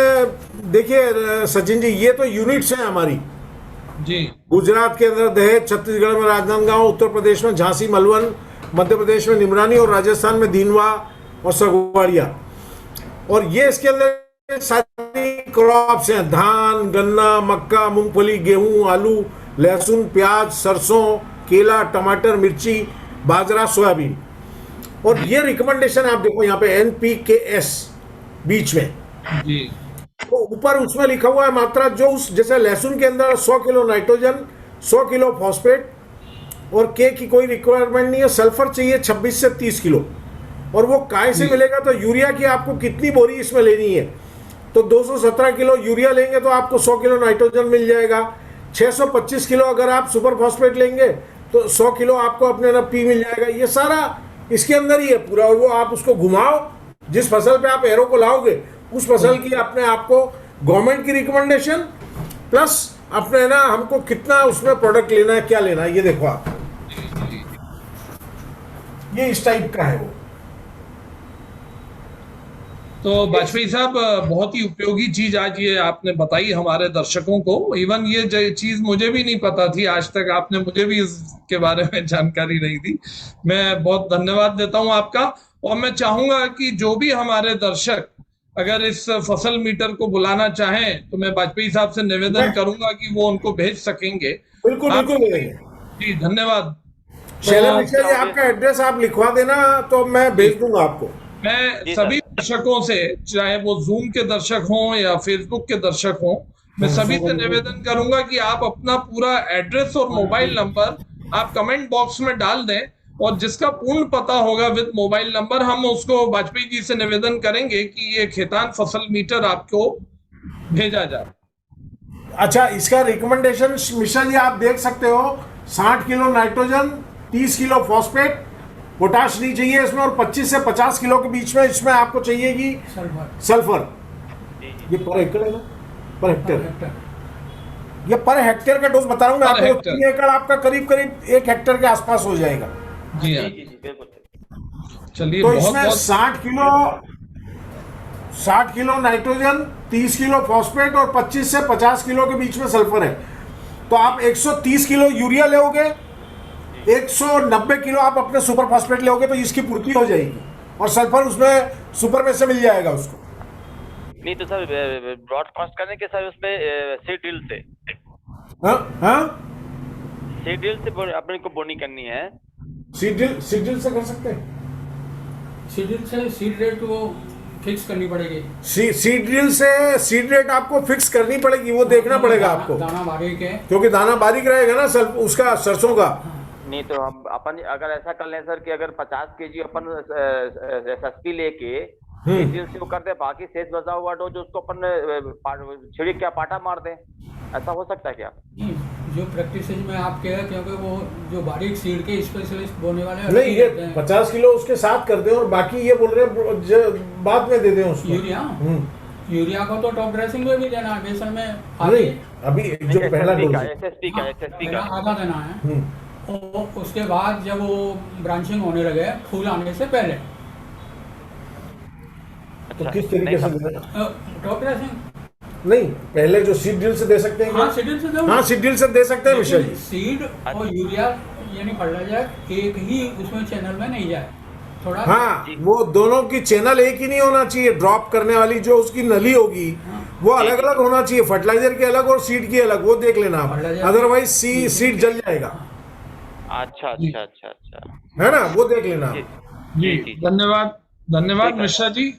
देखिए सचिन जी, ये तो यूनिट्स हैं हमारी। जी। गुजरात के अंदर दहेज, छत्तीसगढ़ में राजनांदगांव, उत्तर प्रदेश में झांसी मलवन, मध्य प्रदेश में निमरानी और राजस्थान में दीनवा और सगवाड़िया। और ये इसके अंदर सारी क्रॉप्स हैं, धान, गन्ना, मक्का, मूंगफली, गेहूं, आलू, लहसुन, प्याज, सरसों, केला, टमाटर, मिर्ची, बाजरा, सोयाबीन। और ये रिकमेंडेशन आप देखो यहाँ पे NPKS बीच में। जी। तो ऊपर उसमें लिखा हुआ है मात्रा, जो उस जैसे लहसुन के अंदर 100 किलो नाइट्रोजन, 100 किलो फॉस्फेट और के की कोई रिक्वायरमेंट नहीं है। सल्फर चाहिए 26 से 30 किलो। और वो काय से मिलेगा, तो यूरिया की आपको कितनी बोरी इसमें लेनी है, तो 217 किलो यूरिया लेंगे तो आपको 100 किलो नाइट्रोजन मिल जाएगा। 625 किलो अगर आप सुपर फॉस्फेट लेंगे तो 100 किलो आपको अपने ना P मिल जाएगा। ये सारा इसके अंदर ही है पूरा। और वो आप उसको घुमाओ, जिस फसल पे आप एरो को लाओगे उस फसल की अपने आपको गवर्नमेंट की रिकमेंडेशन प्लस अपने ना हमको कितना उसमें प्रोडक्ट लेना है, क्या लेना है, ये देखो आप। ये इस टाइप का है वो। तो वाजपेयी साहब, बहुत ही उपयोगी चीज आज ये आपने बताई हमारे दर्शकों को। इवन ये चीज मुझे भी नहीं पता थी आज तक, आपने मुझे भी इसके बारे में जानकारी नहीं दी। मैं बहुत धन्यवाद देता हूं आपका। और मैं चाहूंगा कि जो भी हमारे दर्शक अगर इस फसल मीटर को बुलाना चाहें तो मैं वाजपेयी साहब से निवेदन करूंगा कि वो उनको भेज सकेंगे। बिल्कुल बिल्कुल। जी धन्यवाद। शैलेंद्र मिश्रा जी, आपका एड्रेस आप लिखवा देना तो मैं भेज दूंगा आपको। मैं सभी दर्शकों से, चाहे वो जूम के दर्शक हों या फेसबुक के दर्शक हों, मैं सभी से निवेदन करूंगा कि आप अपना पूरा एड्रेस और मोबाइल नंबर आप कमेंट बॉक्स में डाल दें, और जिसका पूर्ण पता होगा विद मोबाइल नंबर, हम उसको वाजपेयी जी से निवेदन करेंगे कि ये खेतान फसल मीटर आपको भेजा जाए। अच्छा, इसका रिकमेंडेशन मिश्रा जी आप देख सकते हो, 60 kilo nitrogen, 30 kilo phosphate, potash नहीं चाहिए इसमें, और 25 से 50 किलो के बीच में इसमें आपको चाहिएगी सल्फर। ये पर एकड़ है ना, पर हेक्टेयर, ये पर हेक्टेयर का डोज बता रहा हूँ मैं पर आपको। हेक्टेयर। 3 एकड़ आपका करीब करीब 1 हेक्टेयर के आसपास हो जाएगा। जी हाँ, बिल्कुल। चलिए तो बहुत इसमें बहुत 60 किलो नाइट्रोजन, 30 किलो फॉस्फेट और 25 से 50 किलो के बीच में सल्फर है। तो आप 130 किलो यूरिया लोगे, 190 किलो आप अपने सुपर फॉस्फेट लोगे, तो इसकी पूर्ति हो जाएगी, और सल्फर उसमें सुपर में से मिल जाएगा उसको। नहीं तो सर ब्रॉडकास्ट करने के सर उसमें सीड ड्रिल से हाँ, सीड ड्रिल से अपने को बोनी करनी है। सीड ड्रिल से कर सकते हैं। सीड रेट वो फिक्स करनी पड़ेगी। सीड ड्रिल से सीड रेट आपको फिक्स करनी पड़ेगी, वो देखना पड़ेगा आपको, दाना बारीक है, क्योंकि दाना बारीक रहेगा ना उसका सरसों का। नहीं तो हम अपन अगर ऐसा कर लें सर कि अगर 50 केजी अपन सस्ती लेके सीड ड्रिल से वो करते, बाकी शेष बचा हुआ डोज उसको अपन छिड़क क्या पाटा मार दें, ऐसा हो सकता है क्या? जो प्रैक्टिस में आप कह रहे, क्योंकि वो जो बारीक सीड के स्पेशलिस्ट बोने वाले नहीं, ये 50 किलो उसके साथ कर दें, और बाकी ये बोल रहे हैं बाद में दे दें उसको। यूरिया को तो टॉप ड्रेसिंग में भी देना है, बेसन में नहीं, अभी जो पहला डोज एसएसपी का आधा देना है, और उसके बाद जब वो ब्रांचिंग होने लगे, फूल आने से पहले, तो किस तरीके से देना? टॉप ड्रेसिंग नहीं, पहले जो सीड ड्रिल से दे सकते हैं। हाँ, सीड ड्रिल से दो। हाँ, सीड ड्रिल से दे सकते हैं मिश्रा जी। सीड और यूरिया यानी फर्टिलाइजर एक ही उसमें चैनल में नहीं जाए, थोड़ा। हाँ, वो दोनों की चैनल एक ही नहीं होना चाहिए। ड्रॉप करने वाली जो उसकी नली होगी वो अलग अलग होना चाहिए, फर्टिलाइजर की अलग और सीड की अलग, वो देख लेना आप, अदरवाइज सीड जल जाएगा। अच्छा, है ना, वो देख लेना। जी, धन्यवाद मिश्रा जी।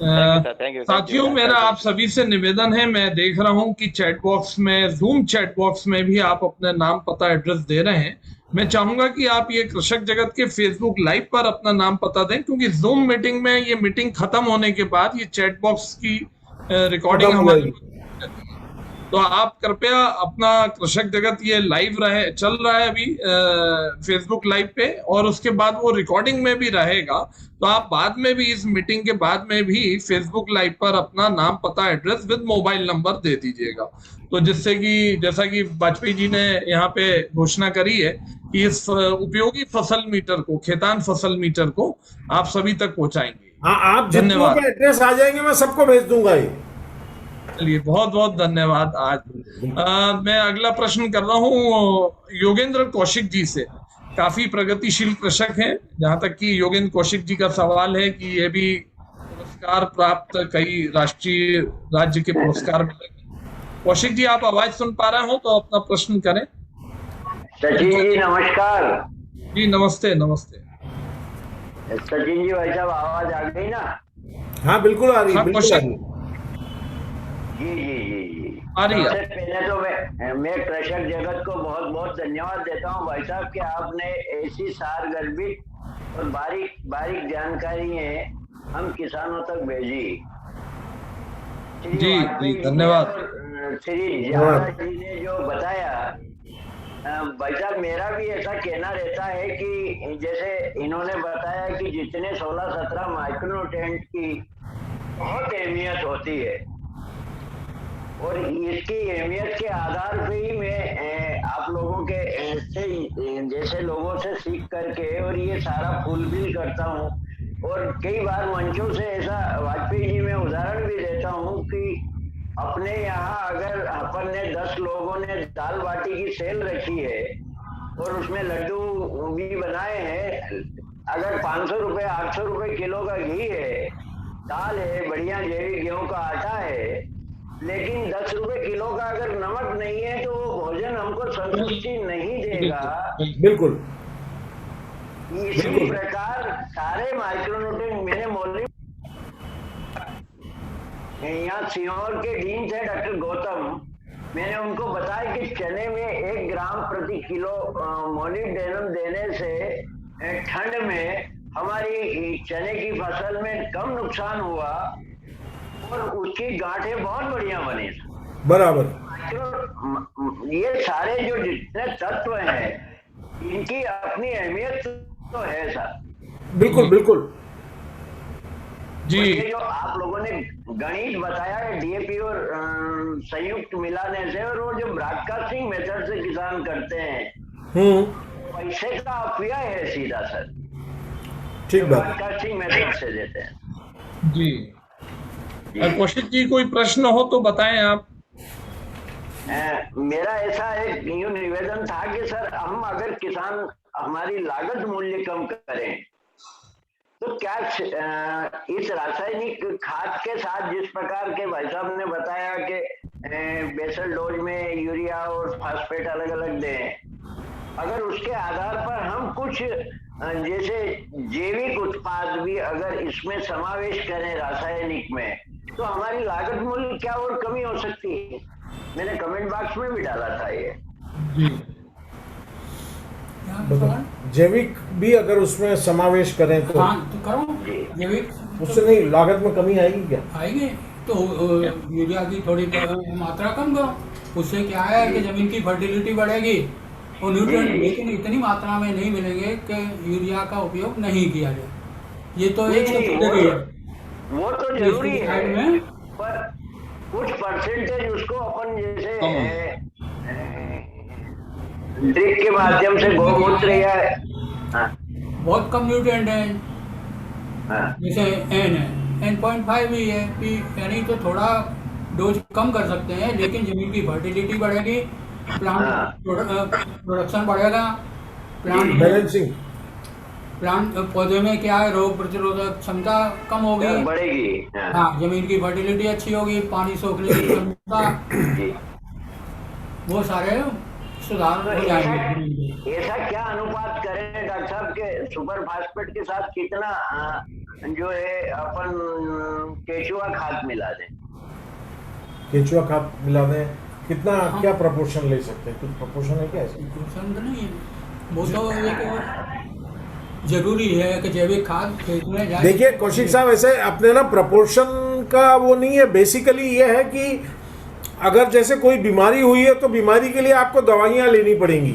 साथियों, मेरा आप सभी से निवेदन है, मैं देख रहा हूं कि चैट बॉक्स में, जूम चैट बॉक्स में भी आप अपने नाम, पता, एड्रेस दे रहे हैं। मैं चाहूंगा कि आप ये कृषक जगत के फेसबुक लाइव पर अपना नाम, पता दें, क्योंकि जूम मीटिंग में, ये मीटिंग खत्म होने के बाद ये चैट बॉक्स की रिकॉर्डिंग हमारी, तो आप कृपया अपना कृषक जगत, ये लाइव चल रहा है अभी फेसबुक लाइव पे, और उसके बाद वो रिकॉर्डिंग में भी रहेगा, तो आप बाद में भी, इस मीटिंग के बाद में भी फेसबुक लाइव पर अपना नाम, पता, एड्रेस विद मोबाइल नंबर दे दीजिएगा, तो जिससे कि, जैसा कि वाजपेयी जी ने यहाँ पे घोषणा करी है कि इस उपयोगी फसल मीटर को, खेतान फसल मीटर को आप सभी तक पहुंचाएंगे। आप जितनों के एड्रेस आ जाएंगे मैं सबको भेज दूंगा ये। चलिए, बहुत बहुत धन्यवाद। आज मैं अगला प्रश्न कर रहा हूँ योगेंद्र कौशिक जी से। काफी प्रगतिशील कृषक हैं, जहां तक कि योगेंद्र कौशिक जी का सवाल है कि ये भी पुरस्कार प्राप्त, कई राष्ट्रीय, राज्य के पुरस्कार मिले। कौशिक जी, आप आवाज सुन पा रहे हो तो अपना प्रश्न करें। सचिन जी नमस्कार। जी नमस्ते। सचिन जी, भाई साहब आवाज आ गई ना? हाँ, बिल्कुल आ रही है। जी। आ रही है। सबसे पहले तो मैं कृषक जगत को बहुत बहुत धन्यवाद देता हूँ भाई साहब कि आपने ऐसी सारगर्भित और बारीक जानकारियां हम किसानों तक भेजी। जी, धन्यवाद। श्री ज्यादा जी ने जो बताया, भाई साहब मेरा भी ऐसा कहना रहता है कि जैसे इन्होंने बताया कि जितने 16-17 माइक्रोन्यूट्रिएंट की बहुत अहमियत होती है, और इसकी अहमियत के आधार पे ही मैं आप लोगों के जैसे लोगों से सीख करके और ये सारा फुलफिल करता हूँ। और कई बार मंचों से ऐसा वाजपेयी जी में उदाहरण भी देता हूँ कि अपने यहाँ अगर अपन ने 10 लोगों ने दाल बाटी की सेल रखी है और उसमें लड्डू भी बनाए हैं, अगर 500 रुपए 800 रुपए किलो का घी है, दाल है, बढ़िया जैविक गेहूं का आटा है, लेकिन 10 रुपए किलो का अगर नमक नहीं है तो वो भोजन हमको संतुष्टि नहीं देगा। बिल्कुल। इसी प्रकार सारे माइक्रोन्यूट्रिएंट, मैंने मौलिक यहाँ सीहोर के डीन थे डॉक्टर गौतम, मैंने उनको बताया कि चने में 1 ग्राम प्रति किलो मोलिब्डेनम देने से ठंड में हमारी चने की फसल में कम नुकसान हुआ और उसकी गांठें बहुत बढ़िया बनी। बराबर। तो ये सारे जो जितने तत्व हैं इनकी अपनी अहमियत तो है सर। बिल्कुल बिल्कुल जी। ये जो आप लोगों ने गणित बताया है डीएपी और संयुक्त मिलाने से, और वो जो ब्रॉडकास्टिंग मेथड से किसान करते हैं पैसे का अपव्यय है सीधा सर। ठीक बात है। ब्रॉडकास्टिंग मेथड से देते हैं जी। कौशिक जी कोई प्रश्न हो तो बताएं आप। मेरा ऐसा एक यूं निवेदन था कि सर हम अगर किसान हमारी लागत मूल्य कम करें तो क्या इस रासायनिक खाद के साथ जिस प्रकार के भाई साहब ने बताया कि बेसल डोज में यूरिया और फास्फेट अलग अलग दें, अगर उसके आधार पर हम कुछ जैसे जैविक उत्पाद भी अगर इसमें समावेश करें रासायनिक में, तो हमारी लागत मूल्य क्या और कमी हो सकती है। मैंने कमेंट बॉक्स में भी डाला था ये। जैविक भी अगर उसमें समावेश करें तो हाँ तो करो जैविक, उससे नहीं लागत में कमी आएगी क्या? आएगी तो यूरिया की थोड़ी मात्रा कम करो, उससे क्या है कि जमीन की फर्टिलिटी बढ़ेगी और न्यूट्रिएंट लेकिन इतनी मात्रा में नहीं मिलेंगे कि यूरिया का उपयोग नहीं किया जाए। ये तो एक वो तो जरूरी है, पर कुछ परसेंटेज उसको अपन जैसे ड्रिप के माध्यम से गौमूत्र या बहुत कम न्यूट्रिएंट है, जैसे एन है N.5 ही है पी, यानी तो थोड़ा डोज कम कर सकते हैं, लेकिन जमीन की फर्टिलिटी बढ़ेगी, प्लांट प्रोडक्शन बढ़ेगा, प्लांट पौधे में क्या है रोग प्रतिरोधक क्षमता कम होगी, बढ़ेगी। हाँ जमीन की फर्टिलिटी अच्छी होगी, पानी सोखने की क्षमता, वो सारे सुधार हो जाएंगे। ऐसा क्या अनुपात करें डॉक्टर साहब के सुपर फास्फेट के साथ कितना जो है अपन केचुआ खाद मिला दें? केचुआ खाद मिला दें कितना? क्या प्रोपोर्शन ले सकते हैं? कुछ प्रोपोर्शन है क्या? प्रोपोर्शन तो नहीं है, वो तो एक जरूरी है कि जैविक खाद खेत में जाए। देखिए कौशिक साहब, ऐसे अपने ना प्रोपोर्शन का वो नहीं है, बेसिकली ये है कि अगर जैसे कोई बीमारी हुई है तो बीमारी के लिए आपको दवाइयाँ लेनी पड़ेंगी,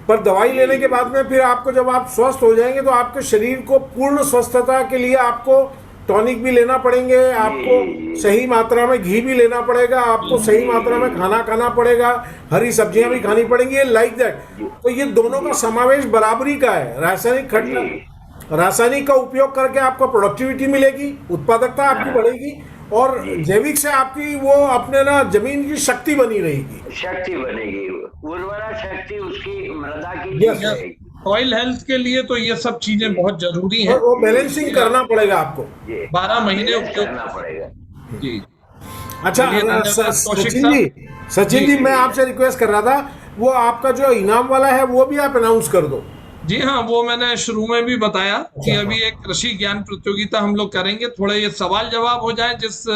पर दवाई लेने के बाद में फिर आपको जब आप स्वस्थ हो जाएंगे तो आपके शरीर को पूर्ण स्वस्थता के लिए आपको टॉनिक भी लेना पड़ेंगे, आपको सही मात्रा में घी भी लेना पड़ेगा, आपको सही मात्रा में खाना खाना पड़ेगा, हरी सब्जियां भी खानी पड़ेंगी, लाइक दैट। तो ये दोनों का समावेश बराबरी का है। रासायनिक का उपयोग करके आपको प्रोडक्टिविटी मिलेगी, उत्पादकता आपकी बढ़ेगी, और जैविक से आपकी वो अपने ना जमीन की शक्ति बनी रहेगी, शक्ति बनेगी, उर्वरा शक्ति उसकी मृदा की। सॉइल हेल्थ के लिए तो ये सब चीजें बहुत जरूरी हैं, वो बैलेंसिंग करना पड़ेगा आपको, 12 महीने करना पड़ेगा जी। अच्छा सचिन जी मैं आपसे रिक्वेस्ट कर रहा था, वो आपका जो इनाम वाला है वो भी आप अनाउंस कर दो। जी हाँ, वो मैंने शुरू में भी बताया कि अभी एक कृषि ज्ञान प्रतियोगिता हम लोग करेंगे, थोड़े ये सवाल जवाब हो जाए, जिस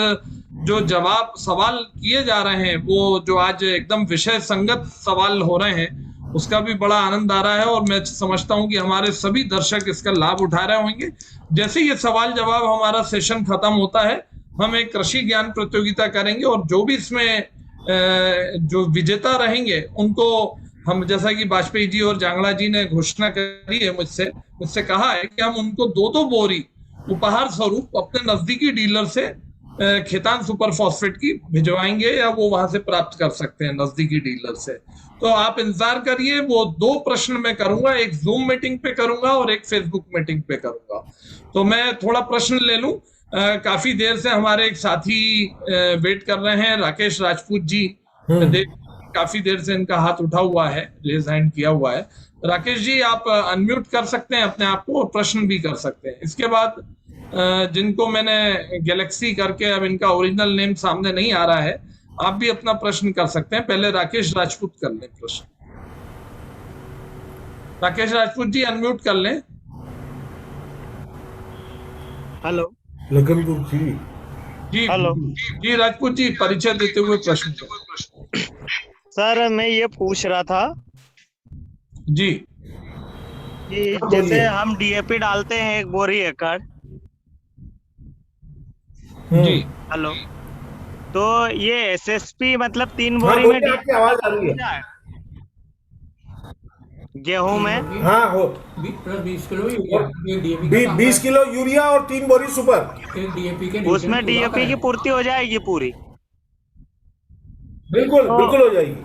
जो जवाब सवाल किए जा रहे हैं वो जो आज एकदम विषय संगत सवाल हो रहे हैं उसका भी बड़ा आनंद आ रहा है, और मैं समझता हूं कि हमारे सभी दर्शक इसका लाभ उठा रहे होंगे। जैसे ये सवाल जवाब हमारा सेशन खत्म होता है, हम एक कृषि ज्ञान प्रतियोगिता करेंगे, और जो भी इसमें जो विजेता रहेंगे उनको हम, जैसा कि वाजपेयी जी और जांगड़ा जी ने घोषणा करी है, मुझसे कहा है कि हम उनको 2-2 बोरी उपहार स्वरूप अपने नजदीकी डीलर से खेतान सुपर फॉस्फेट की भिजवाएंगे, या वो वहां से प्राप्त कर सकते हैं नजदीकी डीलर से। तो आप इंतजार करिए, वो 2 प्रश्न मैं करूंगा, एक जूम मीटिंग पे करूंगा और एक फेसबुक मीटिंग पे करूंगा। तो मैं थोड़ा प्रश्न ले लूं, काफी देर से हमारे एक साथी वेट कर रहे हैं, राकेश राजपूत जी, काफी देर से इनका हाथ उठा हुआ है, रेज हैंड किया हुआ है। राकेश जी आप अनम्यूट कर सकते हैं अपने आप को और प्रश्न भी कर सकते हैं। इसके बाद जिनको मैंने गैलेक्सी करके, अब इनका ओरिजिनल नेम सामने नहीं आ रहा है, आप भी अपना प्रश्न कर सकते हैं। पहले राकेश राजपूत कर लें प्रश्न। राकेश राजपूत जी अनम्यूट कर लें। हेलो लखनपुर जी। जी हेलो जी राजपूत जी, परिचय देते हुए प्रश्न। सर मैं ये पूछ रहा था जी कि जैसे हम डीएपी डालते हैं 1 बोरी एकड़, जी हेलो, तो ये एसएसपी मतलब 3 हाँ बोरी में बोलिए, आपकी आवाज आ रही है। गेहूं में हाँ हो प्लस 20 किलो यूरिया, एक डीएपी का काम 20 किलो यूरिया और 3 बोरी सुपर। एक डीएपी के उसमें डीएपी की पूर्ति हो जाएगी पूरी? बिल्कुल बिल्कुल हो जाएगी।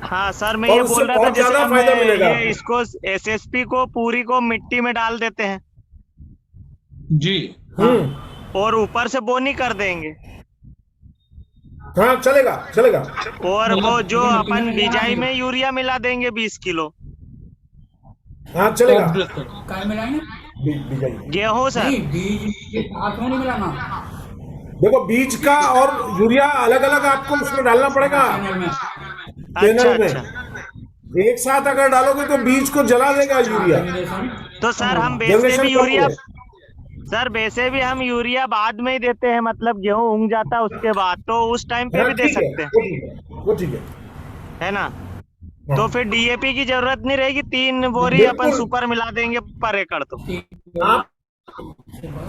हाँ सर, मैं और ये उससे बोल रहा था बहुत जैसे ज्यादा हम फायदा मिलेगा ये आपको। इसको एसएसपी को पूरी को मिट्टी में डाल देते हैं जी और ऊपर से बोनी कर देंगे, हाँ चलेगा चलेगा। और वो जो मतलब अपन मिट्टी में बिजाई मिलाएंगे। में यूरिया मिला देंगे 20 किलो हाँ चलेगा। काय मिलाएंगे? बिजाई। गेहूं सर। नहीं, बीज के साथ में नहीं मिलाना, देखो बीज का और यूरिया अलग अलग आपको उसमें डालना पड़ेगा चैनल में। अच्छा चैनल में। अच्छा। एक साथ अगर डालोगे तो बीज को जला देगा यूरिया। तो सर हम वैसे जनरेशन भी कम यूरिया, है। सर वैसे भी हम यूरिया बाद में ही देते हैं, मतलब गेहूं उग जाता है उसके बाद, तो उस टाइम पे हाँ भी दे ठीक है, सकते हैं, वो ठीक है, वो ठीक है है ना? हाँ। तो फिर डीएपी की जरूरत नहीं रहेगी, 3 बोरी अपन बिल्कुल। सुपर मिला देंगे पर एकड़। तो आप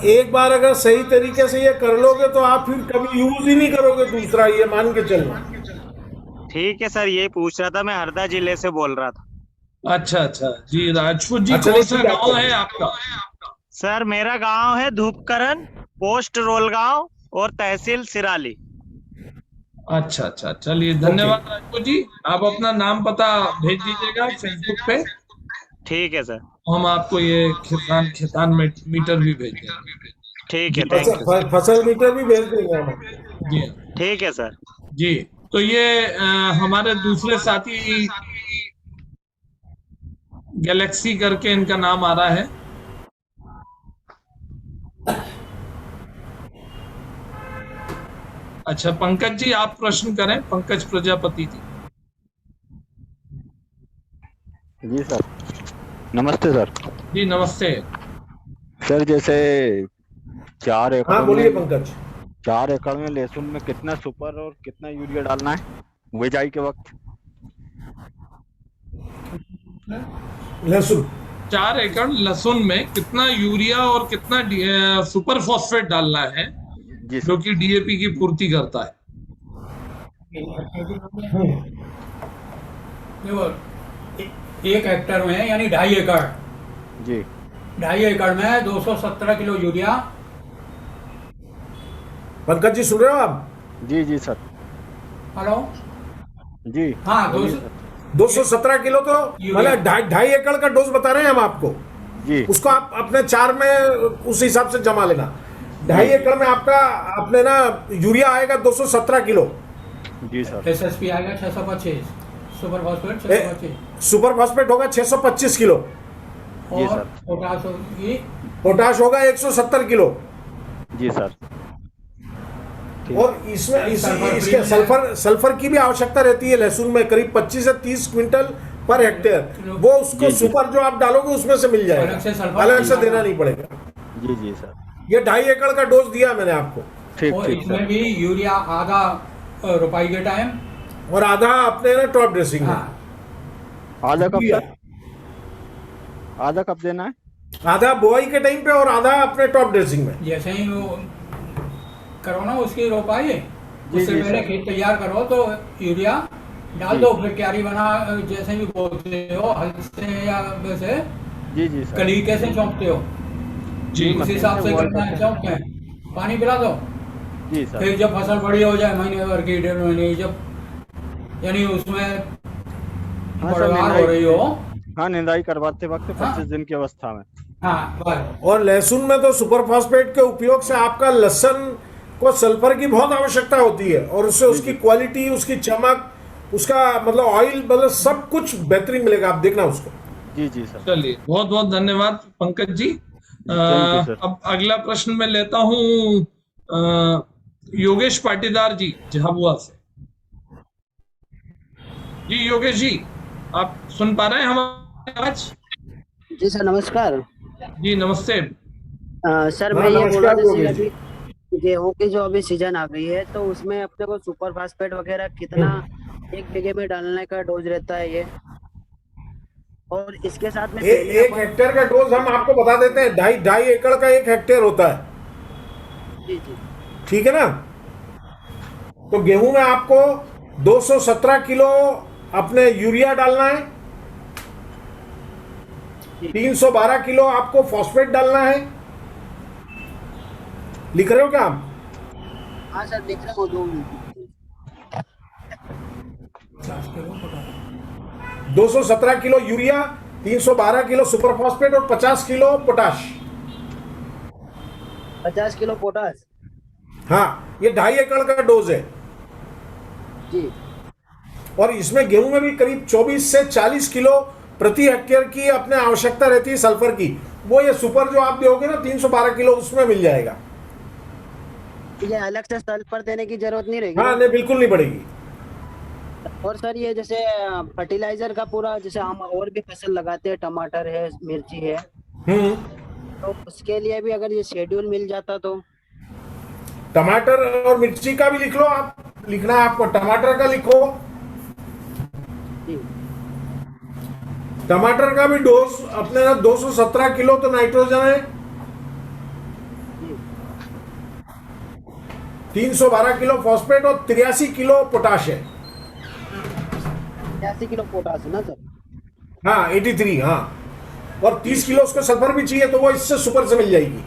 एक बार अगर सही तरीके से ये कर लोगे तो आप फिर कभी यूज ही नहीं करोगे दूसरा, ये मान के चलना। ठीक है सर, यही पूछ रहा था, मैं हरदा जिले से बोल रहा था। अच्छा अच्छा जी राजपूत जी, अच्छा, कौन नहीं, सा ठीक है, गांव आपको- है आपका? सर मेरा गांव है धूपकरण, पोस्ट रोलगांव और तहसील सिराली। अच्छा अच्छा, चलिए धन्यवाद राजपूत जी। आप अपना नाम पता भेज दीजिएगा फेसबुक पे, ठीक है सर। हम आपको ये खेतान मीटर भी भेज देंगे। ठीक है, जी थैंक यू। फसल मीटर भी भेज देंगे हम आपको। जी ठीक है सर। जी। तो ये हमारे दूसरे साथी गैलेक्सी करके इनका नाम आ रहा है। अच्छा पंकज जी, आप प्रश्न करें, पंकज प्रजापति जी। जी सर, नमस्ते सर। जी नमस्ते। सर जैसे 4 एकड़ हाँ बोलिए में पंकज। 4 एकड़ में लहसुन में कितना सुपर और कितना यूरिया डालना है बिजाई के वक्त? लहसुन 4 एकड़ लहसुन में कितना यूरिया और कितना सुपर फॉस्फेट डालना है जी जो सर। कि डीएपी की पूर्ति करता है? देखो, 1 हेक्टर में यानी 2.5 एकड़, जी 2.5 एकड़ में 217 किलो यूरिया। पंकज जी सुन रहे हो आप? जी जी सर। हेलो, जी हाँ, बोलिए 200 सर। 217 किलो तो मतलब 2.5 एकड़ का डोज बता रहे हैं हम आपको। जी उसको आप अपने 4 में उस हिसाब से जमा लेना। 2.5 एकड़ में आपका अपने ना यूरिया आएगा 217 किलो। जी सर। एसएसपी आएगा 625, सुपर फॉस्फेट 625 सुपर फॉस्फेट होगा 625 किलो जी और सर। पोटाश होगी पोटाश होगा 170 किलो। जी सर। ठीक। और इसमें इसके सल्फर की भी आवश्यकता रहती है लहसुन में, करीब 25 से 30 क्विंटल पर हेक्टेयर। वो उसको सुपर जो आप डालोगे उसमें से मिल जाएगा, अलग से सल्फर अलग से नहीं देना डालना। नहीं पड़ेगा। जी जी सर। ये 2.5 एकड़ का डोज दिया मैंने आपको, ठीक और ठीक इसमें सर। भी यूरिया आधा रोपाई के टाइम। और आधा अपने ना टॉप ड्रेसिंग में। हाँ, आधा कब यूरिया। सर? आधा कब देना है? आधा बुआई के टाइम पे और आधा अपने टॉप ड्रेसिंग में। जैसे ही वो करो ना उसकी रोपाई, जी, उससे जी, पहले सर। खेत तैयार करो तो यूरिया डाल जी। दो, फिर क्यारी बना, जैसे भी बोलते हो हल से या वैसे जी जी सर। कली कैसे चौंकते हो जी उस हिसाब से बोल करना है, सकते हैं। चौंक के पानी पिला दो। जी सर। फिर जब फसल बड़ी हो जाए, महीने भर की 1.5 महीने, जब यानी उसमें हाँ सर, बढ़वार हो निंदाई- रही हो, हाँ निंदाई करवाते वक्त हाँ। 25 दिन की अवस्था में। हाँ बस। और लहसुन में तो सुपर फॉस्फेट के उपयोग से आपका लहसुन को सल्फर की बहुत आवश्यकता होती है, और उससे उसकी क्वालिटी, उसकी चमक, उसका मतलब ऑयल, मतलब सब कुछ बेहतरीन मिलेगा, आप देखना उसको। जी जी सर। चलिए बहुत बहुत धन्यवाद Pankaj ji. Thank you sir. अब अगला प्रश्न मैं लेता हूँ योगेश पाटीदार जी झाबुआ से। जी योगेश जी, आप सुन पा रहे हैं हमारी आवाज? जी सर नमस्कार। जी नमस्ते। सर हाँ, मैं ये बोल रहा नमस्कार था, योगेश जैसे जी। अभी गेहूं की जो अभी सीजन आ गई है तो उसमें अपने को सुपर फास्फेट वगैरह कितना एक बीघे में डालने का डोज रहता है ये, और इसके साथ में पहले एक हेक्टेयर का डोज हम आपको बता देते हैं, 2.5 एकड़ का 1 हेक्टेयर होता है। जी जी ठीक है ना। तो गेहूं में आपको 217 किलो अपने यूरिया डालना है, 312 किलो आपको फॉस्फेट डालना है। लिख रहे हो क्या आप? हाँ सर लिख रहा हूँ, 2 minute. 217 kilo urea, 312 kilo super phosphate और 50 किलो पोटाश। 50 kilo potash. हाँ, ये 2.5 एकड़ का डोज है। जी। और इसमें गेहूं में भी करीब 24 से 40 किलो प्रति हेक्टेयर की अपने आवश्यकता रहती है सल्फर की। वो ये सुपर जो आप दोगे ना 312 किलो, उसमें मिल जाएगा। ये अलग से सल्फर देने की जरूरत नहीं रहेगी? हाँ नहीं, बिल्कुल नहीं पड़ेगी। और सर ये जैसे फर्टिलाइजर का पूरा, जैसे हम और भी फसल लगाते हैं, टमाटर है, मिर्ची है, तो उसके लिए भी अगर ये शेड्यूल मिल जाता तो? टमाटर और मिर्ची का भी लिख लो आप। लिखना है आपको, टमाटर का लिखो। टमाटर का भी डोज अपने ना 217 किलो तो नाइट्रोजन है, 312 किलो फॉस्फेट और 83 किलो पोटाश है। 83 किलो पोटाश है ना सर? हाँ 83, हाँ। और 30 किलो उसको सल्फर भी चाहिए, तो वो इससे सुपर से मिल जाएगी।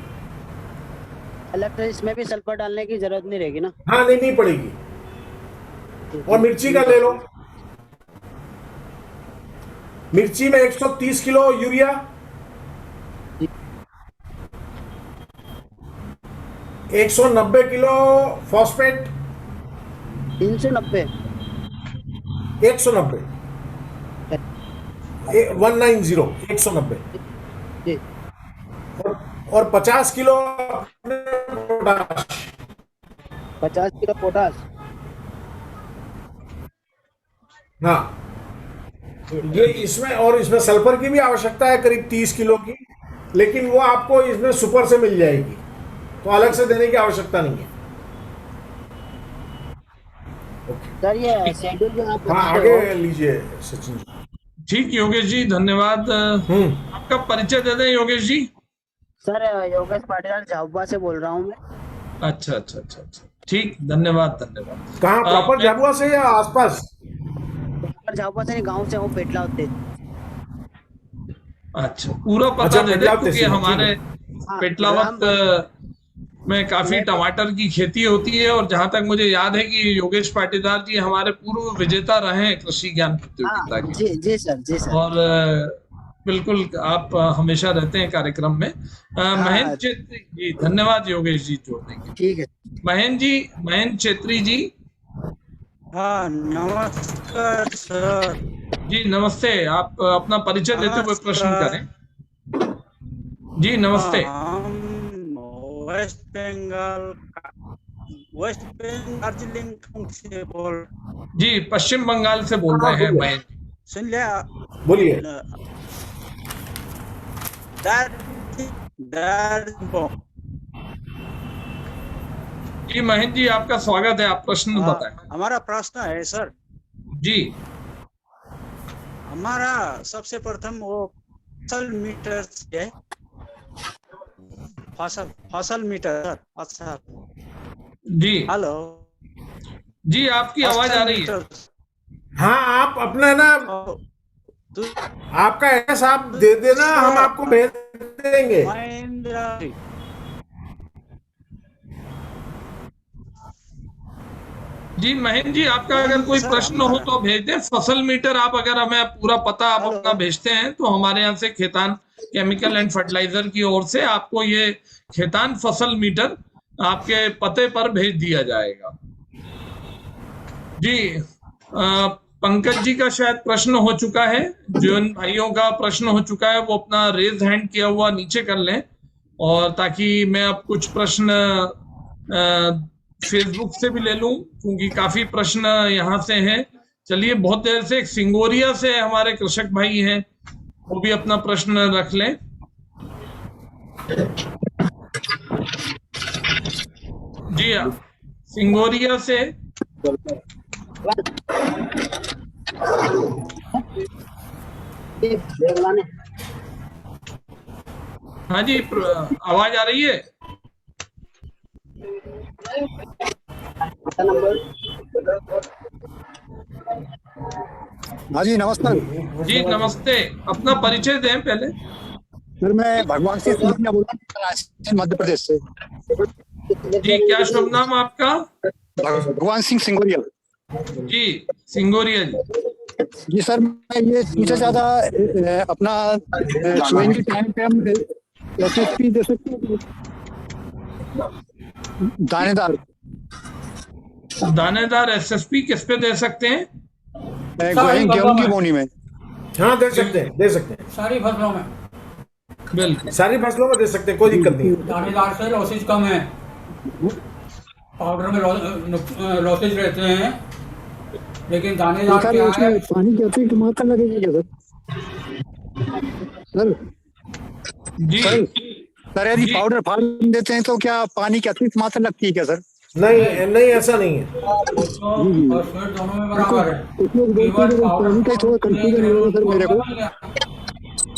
अलग से इसमें भी सल्फर डालने की जरूरत नहीं रहेगी ना? हाँ नहीं पड़ेगी। और मिर्ची का ले लो। मिर्ची में 130 किलो यूरिया, 190 किलो फॉस्फेट। 390? 190 190 190 जी। और 50 किलो पोटाश। 50 kilo potash. हाँ, ये इसमें, और इसमें सल्फर की भी आवश्यकता है करीब 30 किलो की, लेकिन वो आपको इसमें सुपर से मिल जाएगी, तो अलग से देने की आवश्यकता नहीं है। सर ये शेड्यूल जो आप हाँ आगे लीजिए सचिन जी। ठीक योगेश जी, धन्यवाद। आपका परिचय दे दें योगेश जी। सर योगेश पाटीदार झाबुआ से बोल रहा हूँ मैं। अच्छा अच्छा अच्छा अच्छा, ठीक, धन्यवाद धन्यवाद। कहाँ प्रॉपर झाबुआ से या आसपास? झाबुआ से, गांव से हूँ, पेटलावत से। अच्छा, पूरा पता अच्छा, दे दे, पेटलावत क्योंकि तहसील, हमारे हाँ, पेटलावत में काफी टमाटर की खेती होती है, और जहां तक मुझे याद है कि योगेश पाटीदार जी हमारे पूर्व विजेता रहे हैं कृषि ज्ञान प्रतियोगिता के। जी जी सर, जी सर। और बिल्कुल आप हमेशा रहते हैं कार्यक्रम में। महेंद्र छेत्री जी, धन्यवाद योगेश जी जोड़ने के लिए। ठीक है। महेंद्र छेत्री जी। हाँ नमस्कार सर। जी नमस्ते, आप अपना परिचय देते हुए प्रश्न करें। जी नमस्ते। वेस्ट बंगाल दार्जिलिंग से बोल। जी पश्चिम बंगाल से बोल रहे हैं महेंद्र। सुन लिया? बोलिए। जी महेंद्र जी, आपका स्वागत है, आप प्रश्न बताएं। हमारा प्रश्न है सर जी। हमारा सबसे प्रथम वो फसल मीटर है, फसल मीटर। अच्छा जी हेलो जी, आपकी आवाज आ रही है। हाँ आप अपना ना, आपका एड्रेस आप दे देना, हम आपको भेज देंगे। जी महेंद्र जी, आपका अगर कोई प्रश्न हो तो भेज दें। फसल मीटर आप अगर हमें पूरा पता आप अपना भेजते हैं तो हमारे यहाँ से खेतान केमिकल एंड फर्टिलाइजर की ओर से आपको ये खेतान फसल मीटर आपके पते पर भेज दिया जाएगा। जी पंकज जी का शायद प्रश्न हो चुका है, जिन भाइयों का प्रश्न हो चुका है वो अपना रेज हैंड किया हुआ नीचे कर लें, और ताकि मैं अब कुछ प्रश्न फेसबुक से भी ले लूं, क्योंकि काफी प्रश्न यहाँ से हैं। चलिए, बहुत देर से एक सिंगोरिया से हमारे कृषक भाई हैं, वो भी अपना प्रश्न रख लें। जी हाँ, सिंगोरिया से। हाँ जी, आवाज आ रही है? हाँ जी नमस्कार। जी नमस्ते, अपना परिचय दें पहले। सर मैं भगवान सिंह सिंघोरिया बोल रहा हूँ, मध्य प्रदेश से। जी क्या शुभ नाम आपका? भगवान सिंह सिंघोरिया। जी सिंगोरिया जी। जी सर मैं ये पूछना चाहता अपना सोइंग के टाइम पे हम एसएसपी दे सकते हैं? दानेदार एसएसपी किस पे दे सकते हैं? गेहूं की बोनी में। हाँ दे सकते हैं, दे सकते हैं। सारी फसलों में, बिल्कुल सारी फसलों में दे सकते हैं, कोई दिक्कत नहीं है। दानेदार से लॉसेज कम है, पाउडर में लॉसेज रहते हैं, लेकिन दानेदार क्या है? पानी कितनी मात्रा लगेगी क्या सर? जी सर यदि पाउडर फार्म देते हैं तो क्या पानी की अतिरिक्त मात्रा लगती है क्या सर? नहीं नहीं, ऐसा नहीं है। फॉस्फेट दोनों में बराबर है। कुछ लोग बोलते हैं पानी का थोड़ा कंफ्यूजन हो रहा है सर मेरे को,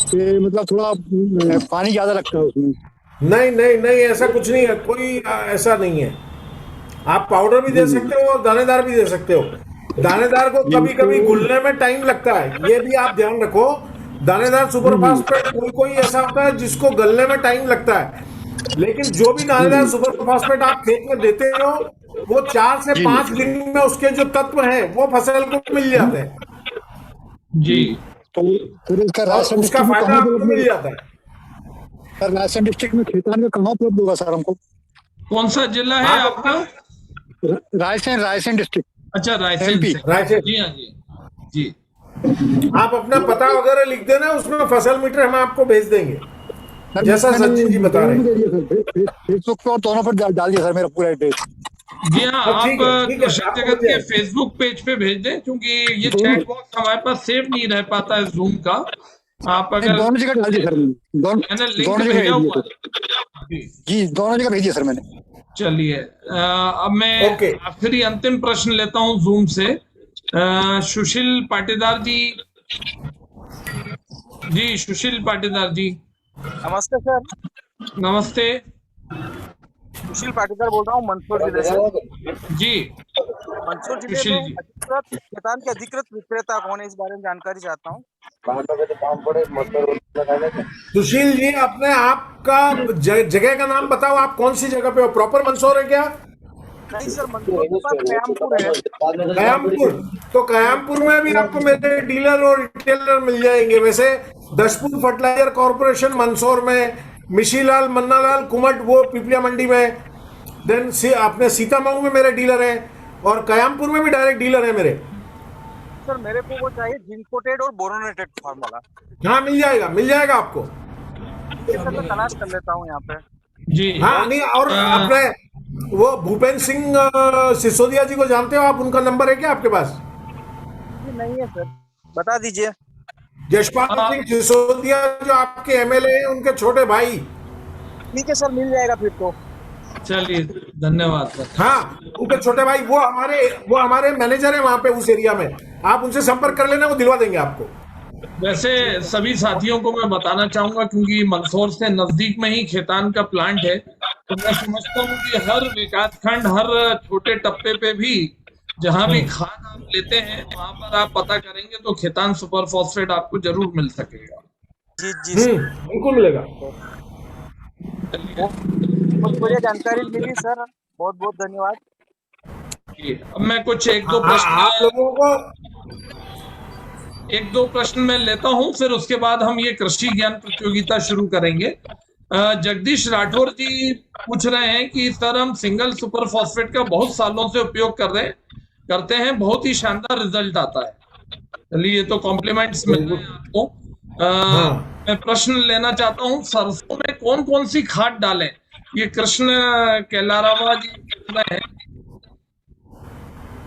कि मतलब थोड़ा पानी ज्यादा लगता है उसमें। नहीं नहीं नहीं, ऐसा कुछ नहीं है, कोई ऐसा नहीं है। आप पाउडर भी दे सकते हो और दानेदार भी दे सकते हो। दानेदार को कभी कभी घुलने में टाइम लगता है, ये भी आप ध्यान रखो। दानेदार सुपर फास्फेट कोई ऐसा होता है जिसको गलने में टाइम लगता है, लेकिन जो भी दानेदार सुपर फास्फेट आप खेत में देते हो वो 4 से 5 दिन में उसके जो तत्व हैं वो फसल को मिल जाते हैं। जी तो फिर उसका फायदा आपको मिल जाता है। सर रायसेन डिस्ट्रिक्ट में खेतान में कहाँ उपलब्ध होगा सर हमको? कौन सा जिला है आपका? रायसेन डिस्ट्रिक्ट। अच्छा रायसेन। जी हाँ जी जी। आप अपना पता वगैरह लिख देना, उसमें फसल मीटर हम आपको भेज देंगे, जैसा सचिन जी बता रहे हैं। फेसबुक पे और दोनों पर डाल दिया सर मेरा पूरा एड्रेस। जी हाँ, आप कृषक जगत के फेसबुक पेज पे भेज दें, क्योंकि ये चैट बॉक्स हमारे पास सेव नहीं रह पाता है जूम का। आप अगर दोनों जगह डाल दिया सर मैंने लिंक भेजा हुआ जी, दोनों जगह भेजिए सर मैंने। चलिए अब मैं आखिरी अंतिम प्रश्न लेता हूँ जूम से। सुशील पाटीदार जी। जी सुशील पाटीदार जी। नमस्ते सर। नमस्ते, सुशील पाटीदार बोल रहा हूँ मंदसौर जिले से। जी मंदसौर जिले में खेतान के अधिकृत विक्रेता कौन है, इस बारे में जानकारी चाहता हूँ। सुशील जी अपने आपका जगह का नाम बताओ, आप कौन सी जगह पे हो? प्रॉपर मंदसौर है क्या? नहीं सर, मंदसौर के पास कयामपुर है। कयामपुर, तो कयामपुर में भी आपको मेरे डीलर और रिटेलर मिल जाएंगे। वैसे दशपुर फर्टिलाइजर कॉर्पोरेशन मंदसौर में, मिशीलाल मन्नालाल कुमट वो पिपलिया मंडी में, देन अपने सीतामऊ में मेरे डीलर हैं, और कयामपुर में भी डायरेक्ट डीलर है मेरे। सर मेरे को वो चाहिए जिंकोटेड और बोरोनेटेड फॉर्म वाला। हाँ मिल जाएगा आपको। सर मैं तलाश कर लेता हूँ यहाँ पे। जी हाँ नहीं, और अपने वो भूपेंद्र सिंह सिसोदिया जी को जानते हो आप? उनका नंबर है क्या आपके पास? नहीं है सर, बता दीजिए। यशपाल सिंह सिसोदिया जो आपके एमएलए हैं, उनके छोटे भाई। ठीक है सर, मिल जाएगा फिर तो। चलिए धन्यवाद सर। हाँ उनके छोटे भाई वो हमारे मैनेजर है वहां पे उस एरिया में, आप उनसे संपर्क कर लेना, वो दिलवा देंगे आपको। वैसे सभी साथियों को मैं बताना चाहूंगा, क्योंकि मंदसौर से नजदीक में ही खेतान का प्लांट है, तो मैं समझता हूँ कि हर विकास खंड, हर छोटे टप्पे पे भी जहां भी खाद आप लेते हैं वहां पर आप पता करेंगे तो खेतान सुपर फॉस्फेट आपको जरूर मिल सकेगा। जी जी बिल्कुल मिलेगा। बहुत बढ़िया जानकारी मिली सर, बहुत बहुत धन्यवाद। अब मैं कुछ एक दो प्रश्न मैं लेता हूं, फिर उसके बाद हम ये कृषि ज्ञान प्रतियोगिता शुरू करेंगे। जगदीश राठौर जी पूछ रहे हैं कि सर हम सिंगल सुपर फॉस्फेट का बहुत सालों से उपयोग करते हैं, बहुत ही शानदार रिजल्ट आता है। चलिए ये तो कॉम्प्लीमेंट्स मिल रहे हैं आपको। मैं प्रश्न लेना चाहता हूँ, सरसों में कौन कौन सी खाद डालें? ये कृष्ण कैलारावा जी पूछ रहे हैं,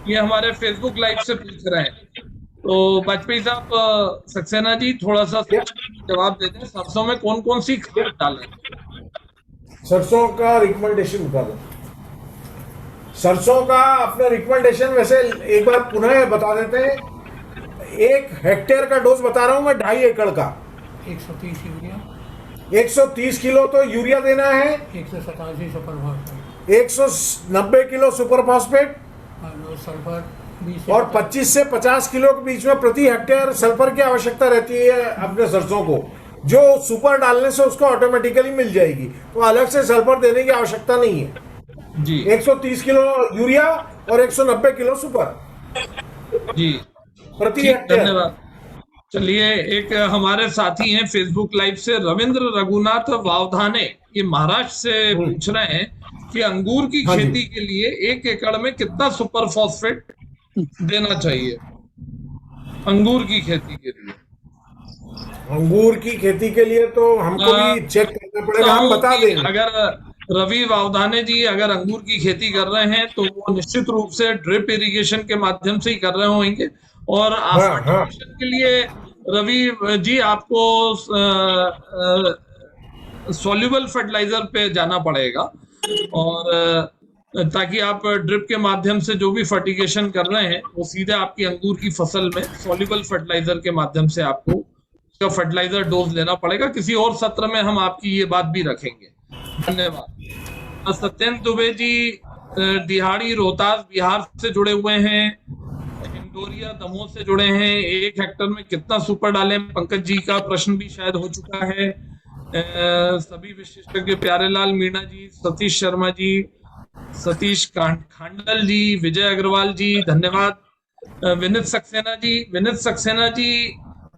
ये हमारे फेसबुक लाइव से पूछ रहे हैं। तो वाजपेयी साहब, सक्सेना जी थोड़ा सा जवाब दे दें, सरसों में कौन कौन सी खाद डालें? सरसों का रिकमेंडेशन बता दो। सरसों का अपना रिकमेंडेशन वैसे एक बार पुनः बता देते हैं। 1 हेक्टेयर का डोज बता रहा हूं मैं, 2.5 एकड़ का 130 यूरिया, 130 किलो तो यूरिया देना है, 187 super phosphate, 190 kilo super phosphate और सल्फर 20 और 25 से 50 किलो के बीच में प्रति हेक्टेयर सल्फर की आवश्यकता रहती है अपने सरसों को, जो सुपर डालने से उसको ऑटोमेटिकली मिल जाएगी, तो अलग से सल्फर देने की आवश्यकता नहीं है जी। 130 किलो यूरिया और 190 किलो सुपर जी, प्रति ठीक, हेक्टेयर। धन्यवाद। चलिए, एक हमारे साथी हैं फेसबुक लाइव से, रविंद्र रघुनाथ वावधाने, ये महाराष्ट्र से पूछ रहे हैं कि अंगूर की हाँ जी। खेती के लिए 1 एकड़ में कितना सुपर फॉस्फेट देना चाहिए अंगूर की खेती के लिए? अंगूर की खेती के लिए तो हमको भी चेक करना पड़ेगा, हम बता कि देंगे। अगर रवि वावधाने जी अगर अंगूर की खेती कर रहे हैं तो वो निश्चित रूप से ड्रिप इरिगेशन के माध्यम से ही कर रहे होंगे, और फर्टिलाइजेशन के लिए रवि जी आपको सॉल्युबल फर्टिलाइजर पे जाना पड़ेगा, और ताकि आप ड्रिप के माध्यम से जो भी फर्टिगेशन कर रहे हैं वो सीधे आपकी अंगूर की फसल में सॉल्युबल फर्टिलाइजर के माध्यम से आपको उसका फर्टिलाइजर डोज लेना पड़ेगा। किसी और सत्र में हम आपकी ये बात भी रखेंगे। धन्यवाद। सत्येंद्र दुबे जी दिहाड़ी रोहतास बिहार से जुड़े हुए हैं, इंडोरिया दमोह से जुड़े हैं। 1 हेक्टर में कितना सुपर डालें? पंकज जी का प्रश्न भी शायद हो चुका है। सभी विशिष्टज्ञ प्यारेलाल मीणा जी, सतीश शर्मा जी, सतीश खांडल जी, विजय अग्रवाल जी, धन्यवाद। विनीत सक्सेना जी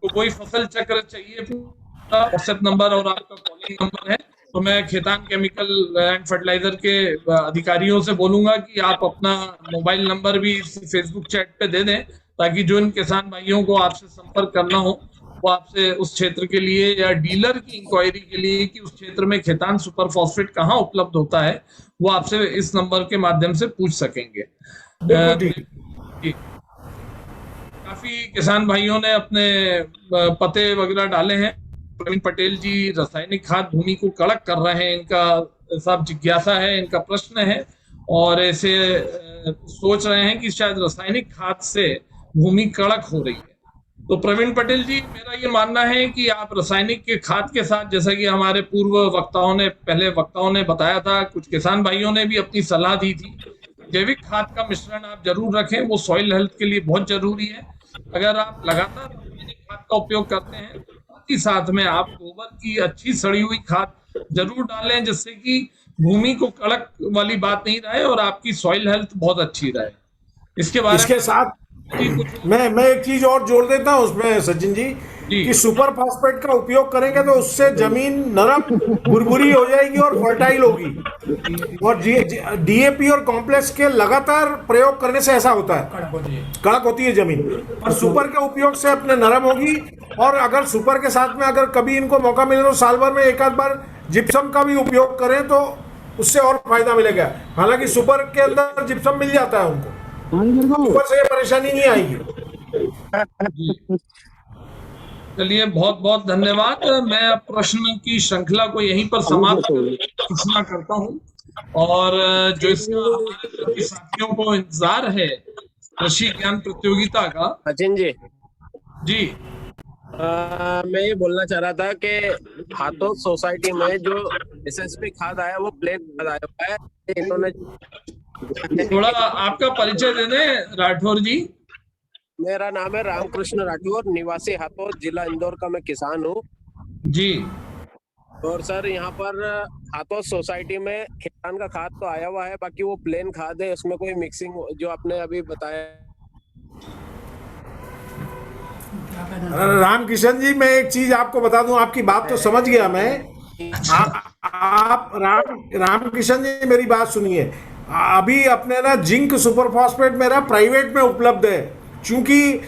को कोई फसल चक्र चाहिए, व्हाट्सएप नंबर और आपका कॉलिंग नंबर है, तो मैं खेतान केमिकल एंड फर्टिलाइजर के अधिकारियों से बोलूंगा कि आप अपना मोबाइल नंबर भी फेसबुक चैट पे दे दें, ताकि जो इन किसान भाइयों को आपसे संपर्क करना हो वो आपसे उस क्षेत्र के लिए या डीलर की इंक्वायरी के लिए कि उस क्षेत्र में खेतान सुपर फॉस्फेट कहाँ उपलब्ध होता है, वो आपसे इस नंबर के माध्यम से पूछ सकेंगे। काफी किसान भाइयों ने अपने पते वगैरह डाले हैं। प्रवीण पटेल जी रासायनिक खाद भूमि को कड़क कर रहे हैं, इनका सब जिज्ञासा है, इनका प्रश्न है, और ऐसे सोच रहे हैं कि शायद रासायनिक खाद से भूमि कड़क हो रही है। तो प्रवीण पटेल जी, मेरा ये मानना है कि आप रासायनिक के खाद के साथ, जैसा कि हमारे पहले वक्ताओं ने बताया था, कुछ किसान भाइयों ने भी अपनी सलाह दी थी, जैविक खाद का मिश्रण आप जरूर रखें, वो सॉइल हेल्थ के लिए बहुत जरूरी है। अगर आप लगातार रासायनिक खाद का उपयोग करते हैं तो ही साथ में आप गोबर की अच्छी सड़ी हुई खाद जरूर डालें, जिससे कि भूमि को कड़क वाली बात नहीं रहे और आपकी सॉइल हेल्थ बहुत अच्छी रहे। इसके साथ मैं एक चीज और जोड़ देता हूं उसमें सचिन जी, कि सुपर फॉस्फेट का उपयोग करेंगे तो उससे जमीन नरम बुरबुरी हो जाएगी और फर्टाइल होगी, और डीएपी और कॉम्प्लेक्स के लगातार प्रयोग करने से ऐसा होता है, कड़क होती है जमीन, और सुपर के उपयोग से अपने नरम होगी। और अगर सुपर के साथ में अगर कभी इनको मौका मिले तो साल भर में एक आध बार जिप्सम का भी उपयोग करें तो उससे और फायदा मिलेगा। हालांकि सुपर के अंदर जिप्सम मिल जाता है उनको, ऊपर से ये परेशानी नहीं आएगी। चलिए, बहुत बहुत धन्यवाद। मैं प्रश्न की श्रृंखला को यहीं पर समाप्त घोषणा करता हूं, और जो इसका हमारे साथियों को इंतजार है कृषि ज्ञान प्रतियोगिता का। सचिन जी जी, मैं ये बोलना चाह रहा था कि हाथोस सोसाइटी में जो एसएसपी खाद आया वो प्लेन खाद आया हुआ है, इन्होंने थोड़ा आपका परिचय दे दें राठौर जी। मेरा नाम है रामकृष्ण राठौर, निवासी हाथोस, जिला इंदौर का मैं किसान हूँ जी। और सर यहाँ पर हाथोस सोसाइटी में खेतान का खाद तो आया हुआ है, बाकी वो प्लेन खाद है, उसमें कोई मिक्सिंग जो आपने अभी बताया। रामकिशन जी, मैं एक चीज आपको बता दूं, आपकी बात तो समझ गया मैं। आप रामकिशन जी मेरी बात सुनिए। अभी अपने ना जिंक सुपर फॉस्फेट मेरा प्राइवेट में उपलब्ध है, क्योंकि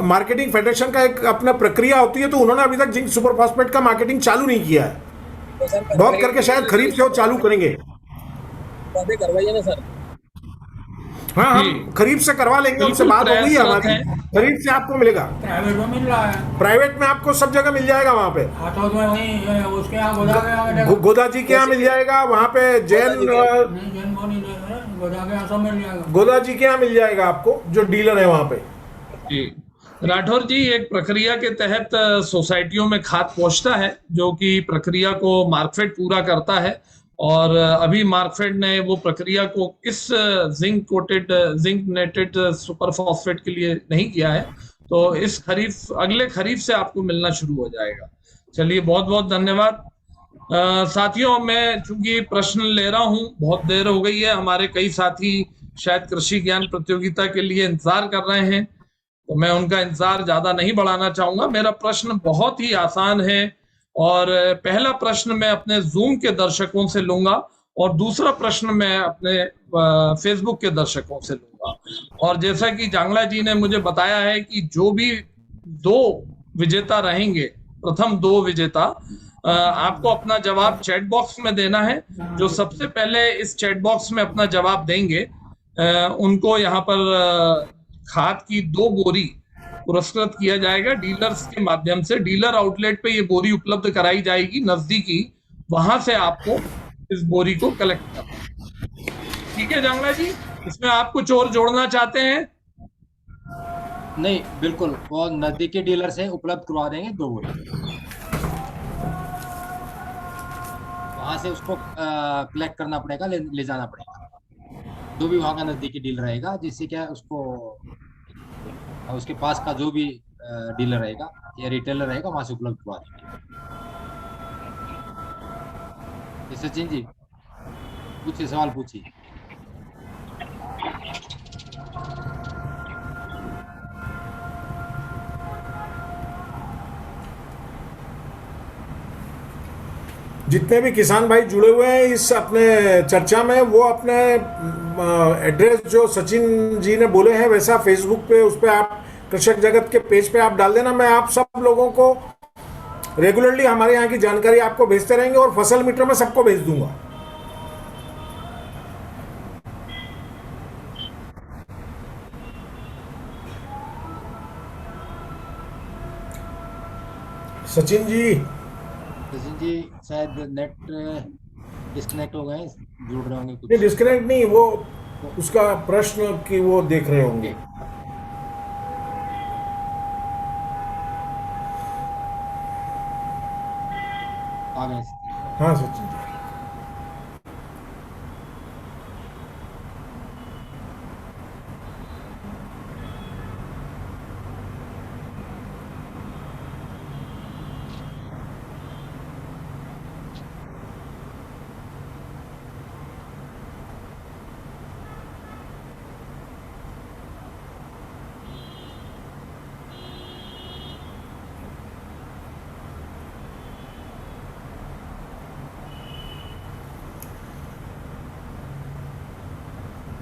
मार्केटिंग फेडरेशन का एक अपना प्रक्रिया होती है, तो उन्होंने अभी तक जिंक सुपर फॉस्फेट का मार्केटिंग चालू नहीं किया है। बहुत करके शायद खरीफ से वो चालू करेंगे। करवाइए ना सर। हाँ, हम खरीफ से करवा लेंगे, उनसे बात हो गई है हमारी, खरीफ से आपको मिलेगा। प्राइवेट में मिल रहा है, प्राइवेट में आपको सब जगह मिल जाएगा। वहाँ पे हाथोस में वहीं उसके यहाँ गोदा जी के यहाँ मिल जाएगा, वहाँ पे जैन गोदा के यहाँ सब मिल जाएगा। गोदा जी के यहाँ मिल जाएगा आपको, जो डीलर है वहां पे। जी राठौर जी, एक प्रक्रिया के तहत सोसाइटियों में खाद पहुंचता है, जो कि प्रक्रिया को मार्कफेड पूरा करता है। और अभी मार्कफेड ने वो प्रक्रिया को इस जिंक नेटेड सुपर फॉस्फेट के लिए नहीं किया है, तो इस खरीफ, अगले खरीफ से आपको मिलना शुरू हो जाएगा। चलिए, बहुत बहुत धन्यवाद। साथियों, मैं चूंकि प्रश्न ले रहा हूं, बहुत देर हो गई है, हमारे कई साथी शायद कृषि ज्ञान प्रतियोगिता के लिए इंतजार कर रहे हैं, तो मैं उनका इंतजार ज्यादा नहीं बढ़ाना चाहूंगा। मेरा प्रश्न बहुत ही आसान है, और पहला प्रश्न मैं अपने जूम के दर्शकों से लूंगा, और दूसरा प्रश्न मैं अपने फेसबुक के दर्शकों से लूंगा। और जैसा कि जांगला जी ने मुझे बताया है कि जो भी 2 विजेता रहेंगे, प्रथम 2 विजेता, आपको अपना जवाब चैट बॉक्स में देना है। जो सबसे पहले इस चैट बॉक्स में अपना जवाब देंगे, उनको यहाँ पर खाद की 2 बोरी पुरस्कृत किया जाएगा डीलर्स के माध्यम से। डीलर आउटलेट पे ये बोरी उपलब्ध कराई जाएगी नजदीकी, वहां से आपको इस बोरी को कलेक्ट करना। ठीक है जांगला जी, इसमें आप कुछ और जोड़ना चाहते हैं? नहीं, बिल्कुल, वो नजदीकी डीलर से उपलब्ध करवा देंगे 2 बोरी, वहां से उसको कलेक्ट करना पड़ेगा, ले जाना पड़ेगा। जो भी वहाँ का नजदीकी डीलर रहेगा, जिससे क्या उसको उसके पास का जो भी डीलर रहेगा या रिटेलर रहेगा, वहां से उपलब्ध करवा देंगे। सचिन जी पूछिए, सवाल पूछिए। जितने भी किसान भाई जुड़े हुए हैं इस अपने चर्चा में, वो अपने एड्रेस जो सचिन जी ने बोले हैं वैसा फेसबुक पे, उस पे आप कृषक जगत के पेज पे आप डाल देना। मैं आप सब लोगों को रेगुलरली हमारे यहाँ की जानकारी आपको भेजते रहेंगे, और फसल मीटर में सबको भेज दूंगा। सचिन जी शायद नेट डिस्कनेक्ट हो गए, जुड़ रहे होंगे कुछ। नहीं, डिस्कनेक्ट नहीं, वो उसका प्रश्न कि वो देख रहे होंगे। आ गए। हाँ सचिन जी।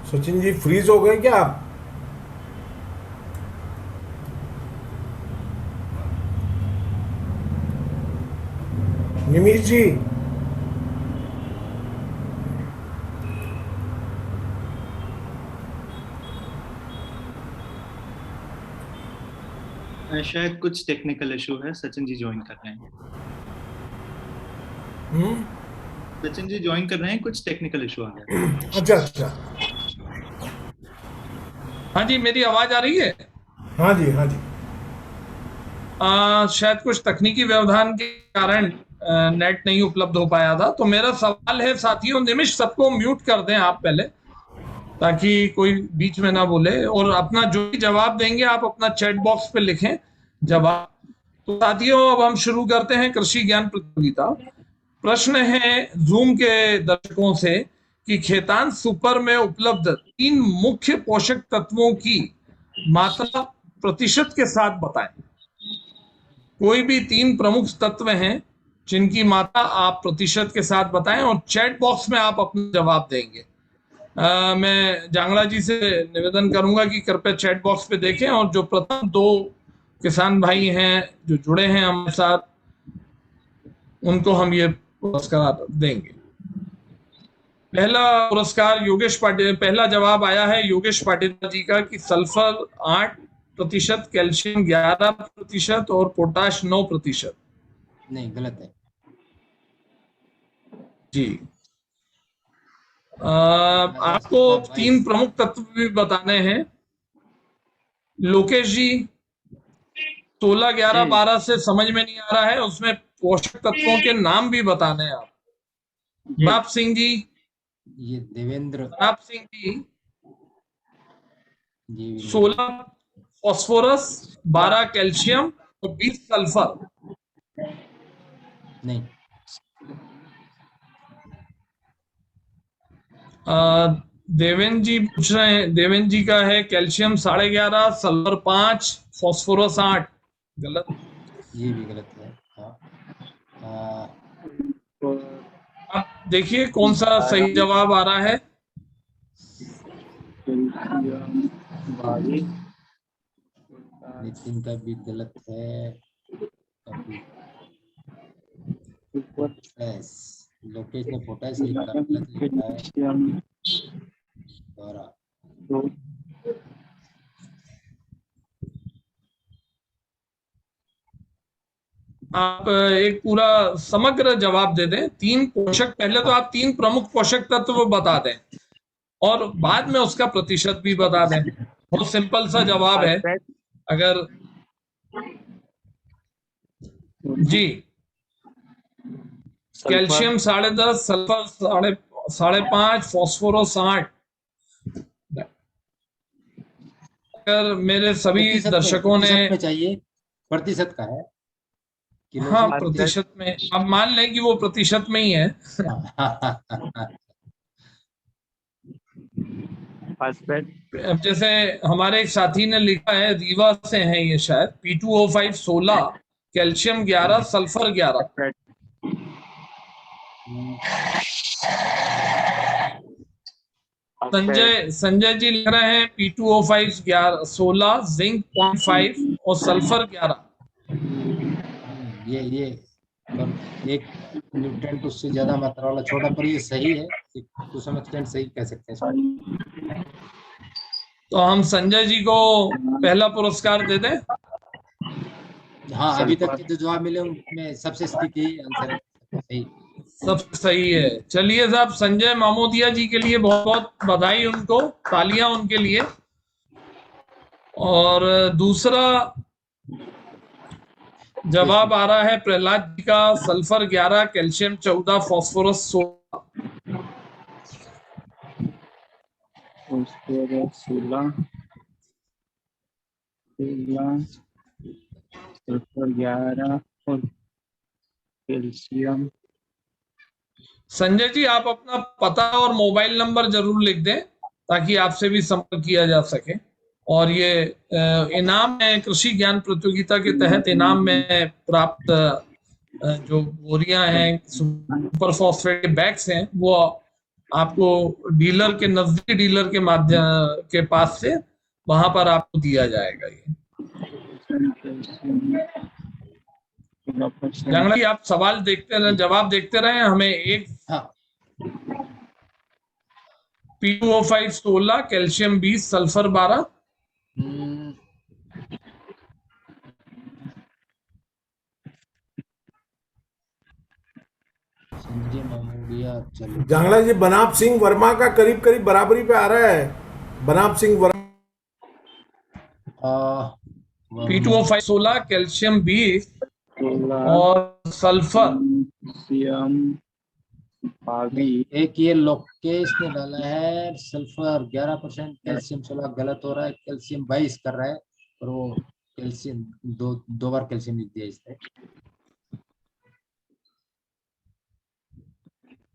सचिन जी फ्रीज हो गए क्या आप? निमिष जी, शायद कुछ टेक्निकल इशू है। सचिन जी ज्वाइन कर रहे हैं। सचिन जी ज्वाइन कर रहे हैं, कुछ टेक्निकल इशू आ गया। अच्छा। हाँ जी, मेरी आवाज आ रही है? हाँ जी। शायद कुछ तकनीकी व्यवधान के कारण नेट नहीं उपलब्ध हो पाया था। तो मेरा सवाल है साथियों, निमिष सबको म्यूट कर दें आप पहले, ताकि कोई बीच में ना बोले, और अपना जो भी जवाब देंगे आप अपना चैट बॉक्स पे लिखें जवाब। तो साथियों, अब हम शुरू करते हैं कृषि ज्ञान प्रतियोगिता। प्रश्न है जूम के दर्शकों से कि खेतान सुपर में उपलब्ध 3 मुख्य पोषक तत्वों की मात्रा प्रतिशत के साथ बताएं। कोई भी 3 प्रमुख तत्व हैं जिनकी मात्रा आप प्रतिशत के साथ बताएं, और चैट बॉक्स में आप अपना जवाब देंगे। मैं जांगला जी से निवेदन करूंगा कि कृपया चैट बॉक्स पे देखें, और जो प्रथम 2 किसान भाई हैं जो जुड़े हैं हमारे साथ, उनको हम ये पुरस्कार देंगे। पहला पुरस्कार योगेश पाटिल, पहला जवाब आया है योगेश पाटिल जी का कि सल्फर 8%, कैल्शियम 11% और पोटाश 9%। नहीं, गलत है जी। आपको 3 प्रमुख तत्व भी बताने हैं लोकेश जी। 16, 11, 12 से समझ में नहीं आ रहा है, उसमें पोषक तत्वों के नाम भी बताने हैं आप। प्रताप सिंह जी, ये देवेंद्र प्रताप सिंह जी, 16 फॉस्फोरस, 12 कैल्शियम और 20 सल्फर। नहीं, देवेंद्र जी पूछ रहे हैं, देवेंद्र जी का है कैल्शियम 11.5, सल्फर 5, फॉस्फोरस 8। गलत, ये भी गलत है। अब देखिए कौन सा सही जवाब आ रहा है। नितिन का भी गलत है। लोकेश ने पोटैश लिखा, गलत लिखा है। आप एक पूरा समग्र जवाब दे दें। 3 पोषक, पहले तो आप 3 प्रमुख पोषक तत्व बता दें और बाद में उसका प्रतिशत भी बता दें। बहुत सिंपल सा जवाब है। अगर जी, कैल्शियम 10.5, सल्फर 5.5, फॉस्फोरस 8। अगर मेरे सभी दर्शकों ने चाहिए, प्रतिशत का है। हाँ, प्रतिशत में अब मान लें कि वो प्रतिशत में ही है। अब जैसे हमारे एक साथी ने लिखा है, रीवा से है ये शायद, P2O5 16, calcium 11, sulphur 11। Sanjay ji लिख रहे हैं P2O5 16, जिंक 0.5 और सल्फर 11। ये एक न्यूट्रिएंट उससे ज्यादा मात्रा वाला छोटा, पर ये सही है, टू सम एक्सटेंट सही कह सकते हैं। तो हम संजय जी को पहला पुरस्कार दे दें। हाँ, अभी तक के जो जवाब मिले उनमें सबसे सही आंसर है, सही, सबसे सही है। चलिए साहब, संजय मामोदिया जी के लिए बहुत बहुत बधाई, उनको तालियां उनके लिए। और दूसरा जवाब आ रहा है प्रहलाद जी का, सल्फर 11, कैल्शियम 14, फॉस्फोरस 16। सल्फर 11 और कैल्शियम। संजय जी, आप अपना पता और मोबाइल नंबर जरूर लिख दें ताकि आपसे भी संपर्क किया जा सके। और ये इनाम है, कृषि ज्ञान प्रतियोगिता के तहत इनाम में प्राप्त जो बोरियां हैं, सुपर फॉस्फेट के बैग्स हैं, वो आपको डीलर के नजदीकी डीलर के माध्यम के पास से वहां पर आपको दिया जाएगा। ये जांगड़ा जी, आप सवाल देखते रहे, जवाब देखते रहे। हमें एक P2O5 16, कैल्शियम 20, सल्फर 12। जांगड़ा जी, बनाप सिंह वर्मा का करीब करीब बराबरी पे आ रहा है। बनाप सिंह वर्मा P2O5 16, कैल्शियम 20 और सल्फर। एक ये लोकेश ने डाला है सल्फर 11%, कैल्शियम 16 गलत हो रहा है, कैल्शियम 22 कर रहा है, और वो कैल्शियम दो बार कैल्शियम लिख दिया इसने।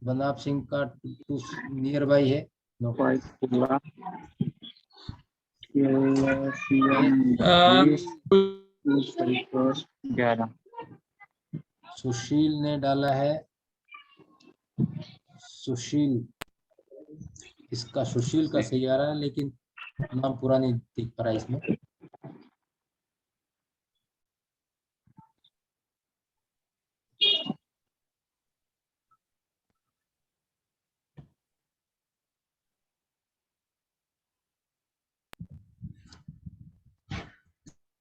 बनाप सिंह का नियर बाई है। सुशील ने डाला है, सुशील, इसका सुशील का सही आ रहा है, लेकिन नाम पूरा नहीं दिख पा रहा इसमें।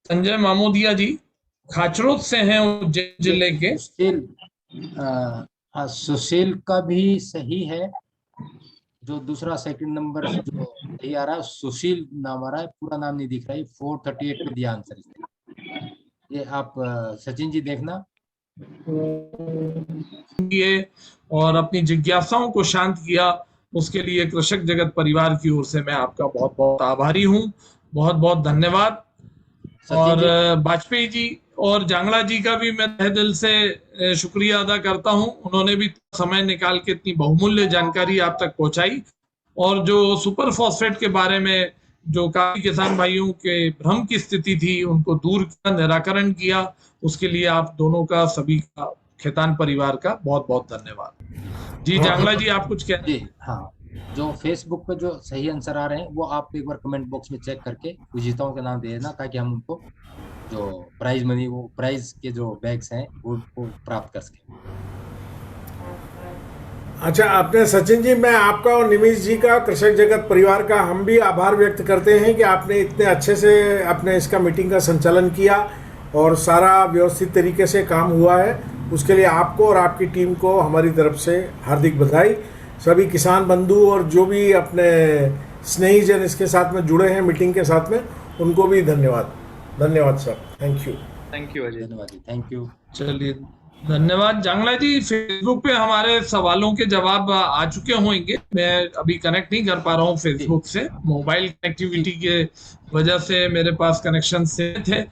संजय मामोदिया जी खाचरोद से हैं, उज्जैन जिले के। सुशील का भी सही है, जो दूसरा सेकंड नंबर जो यही आ रहा है, सुशील नाम आ रहा है, पूरा नाम नहीं दिख रहा है, 438 पे दिया आंसर इसने। ये आप सचिन जी देखना किए और अपनी जिज्ञासाओं को शांत किया, उसके लिए कृषक जगत परिवार की ओर से मैं आपका बहुत बहुत आभारी हूं। बहुत बहुत धन्यवाद। और वाजपेयी जी और जांगड़ा जी का भी मैं तहे दिल से शुक्रिया अदा करता हूं। उन्होंने भी समय निकाल के इतनी बहुमूल्य जानकारी आप तक पहुंचाई और जो सुपर फॉस्फेट के बारे में जो काफी किसान भाइयों के भ्रम की स्थिति थी उनको दूर किया, निराकरण किया, उसके लिए आप दोनों का, सभी का, खेतान परिवार का बहुत बहुत धन्यवाद। जी जांगला जी, आप कुछ कह रहे हैं? हाँ, जो फेसबुक पे जो सही आंसर आ रहे हैं वो आप एक बार कमेंट बॉक्स में चेक करके विजेताओं के नाम दे देना, ताकि हम उनको जो प्राइज मनी, वो प्राइज के जो बैग्स हैं वो प्राप्त कर सकें। अच्छा, आपने सचिन जी, मैं आपका और निमिष जी का, कृषक जगत परिवार का हम भी आभार व्यक्त करते हैं कि आपने इतने अच्छे से अपने इसका मीटिंग का संचालन किया और सारा व्यवस्थित तरीके से काम हुआ है। उसके लिए आपको और आपकी टीम को हमारी तरफ से हार्दिक बधाई। सभी किसान बंधु और जो भी अपने स्नेहीजन इसके साथ में जुड़े हैं मीटिंग के साथ में, उनको भी धन्यवाद। धन्यवाद sir, thank you. Thank you Ajay. धन्यवाद जी, थैंक यू। चलिए, धन्यवाद जांगला जी। फेसबुक पे हमारे सवालों के जवाब आ चुके होंगे। मैं अभी कनेक्ट नहीं कर पा रहा हूँ फेसबुक से, मोबाइल कनेक्टिविटी के वजह से मेरे पास कनेक्शन से थे।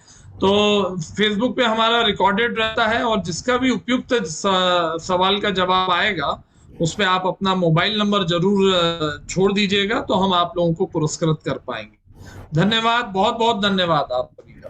तो फेसबुक पे हमारा रिकॉर्डेड रहता है और जिसका भी उपयुक्त सवाल का जवाब आएगा उस पे आप अपना मोबाइल नंबर जरूर छोड़ दीजिएगा, तो हम आप लोगों को पुरस्कृत कर पाएंगे। धन्यवाद, बहुत बहुत धन्यवाद आप सभी का।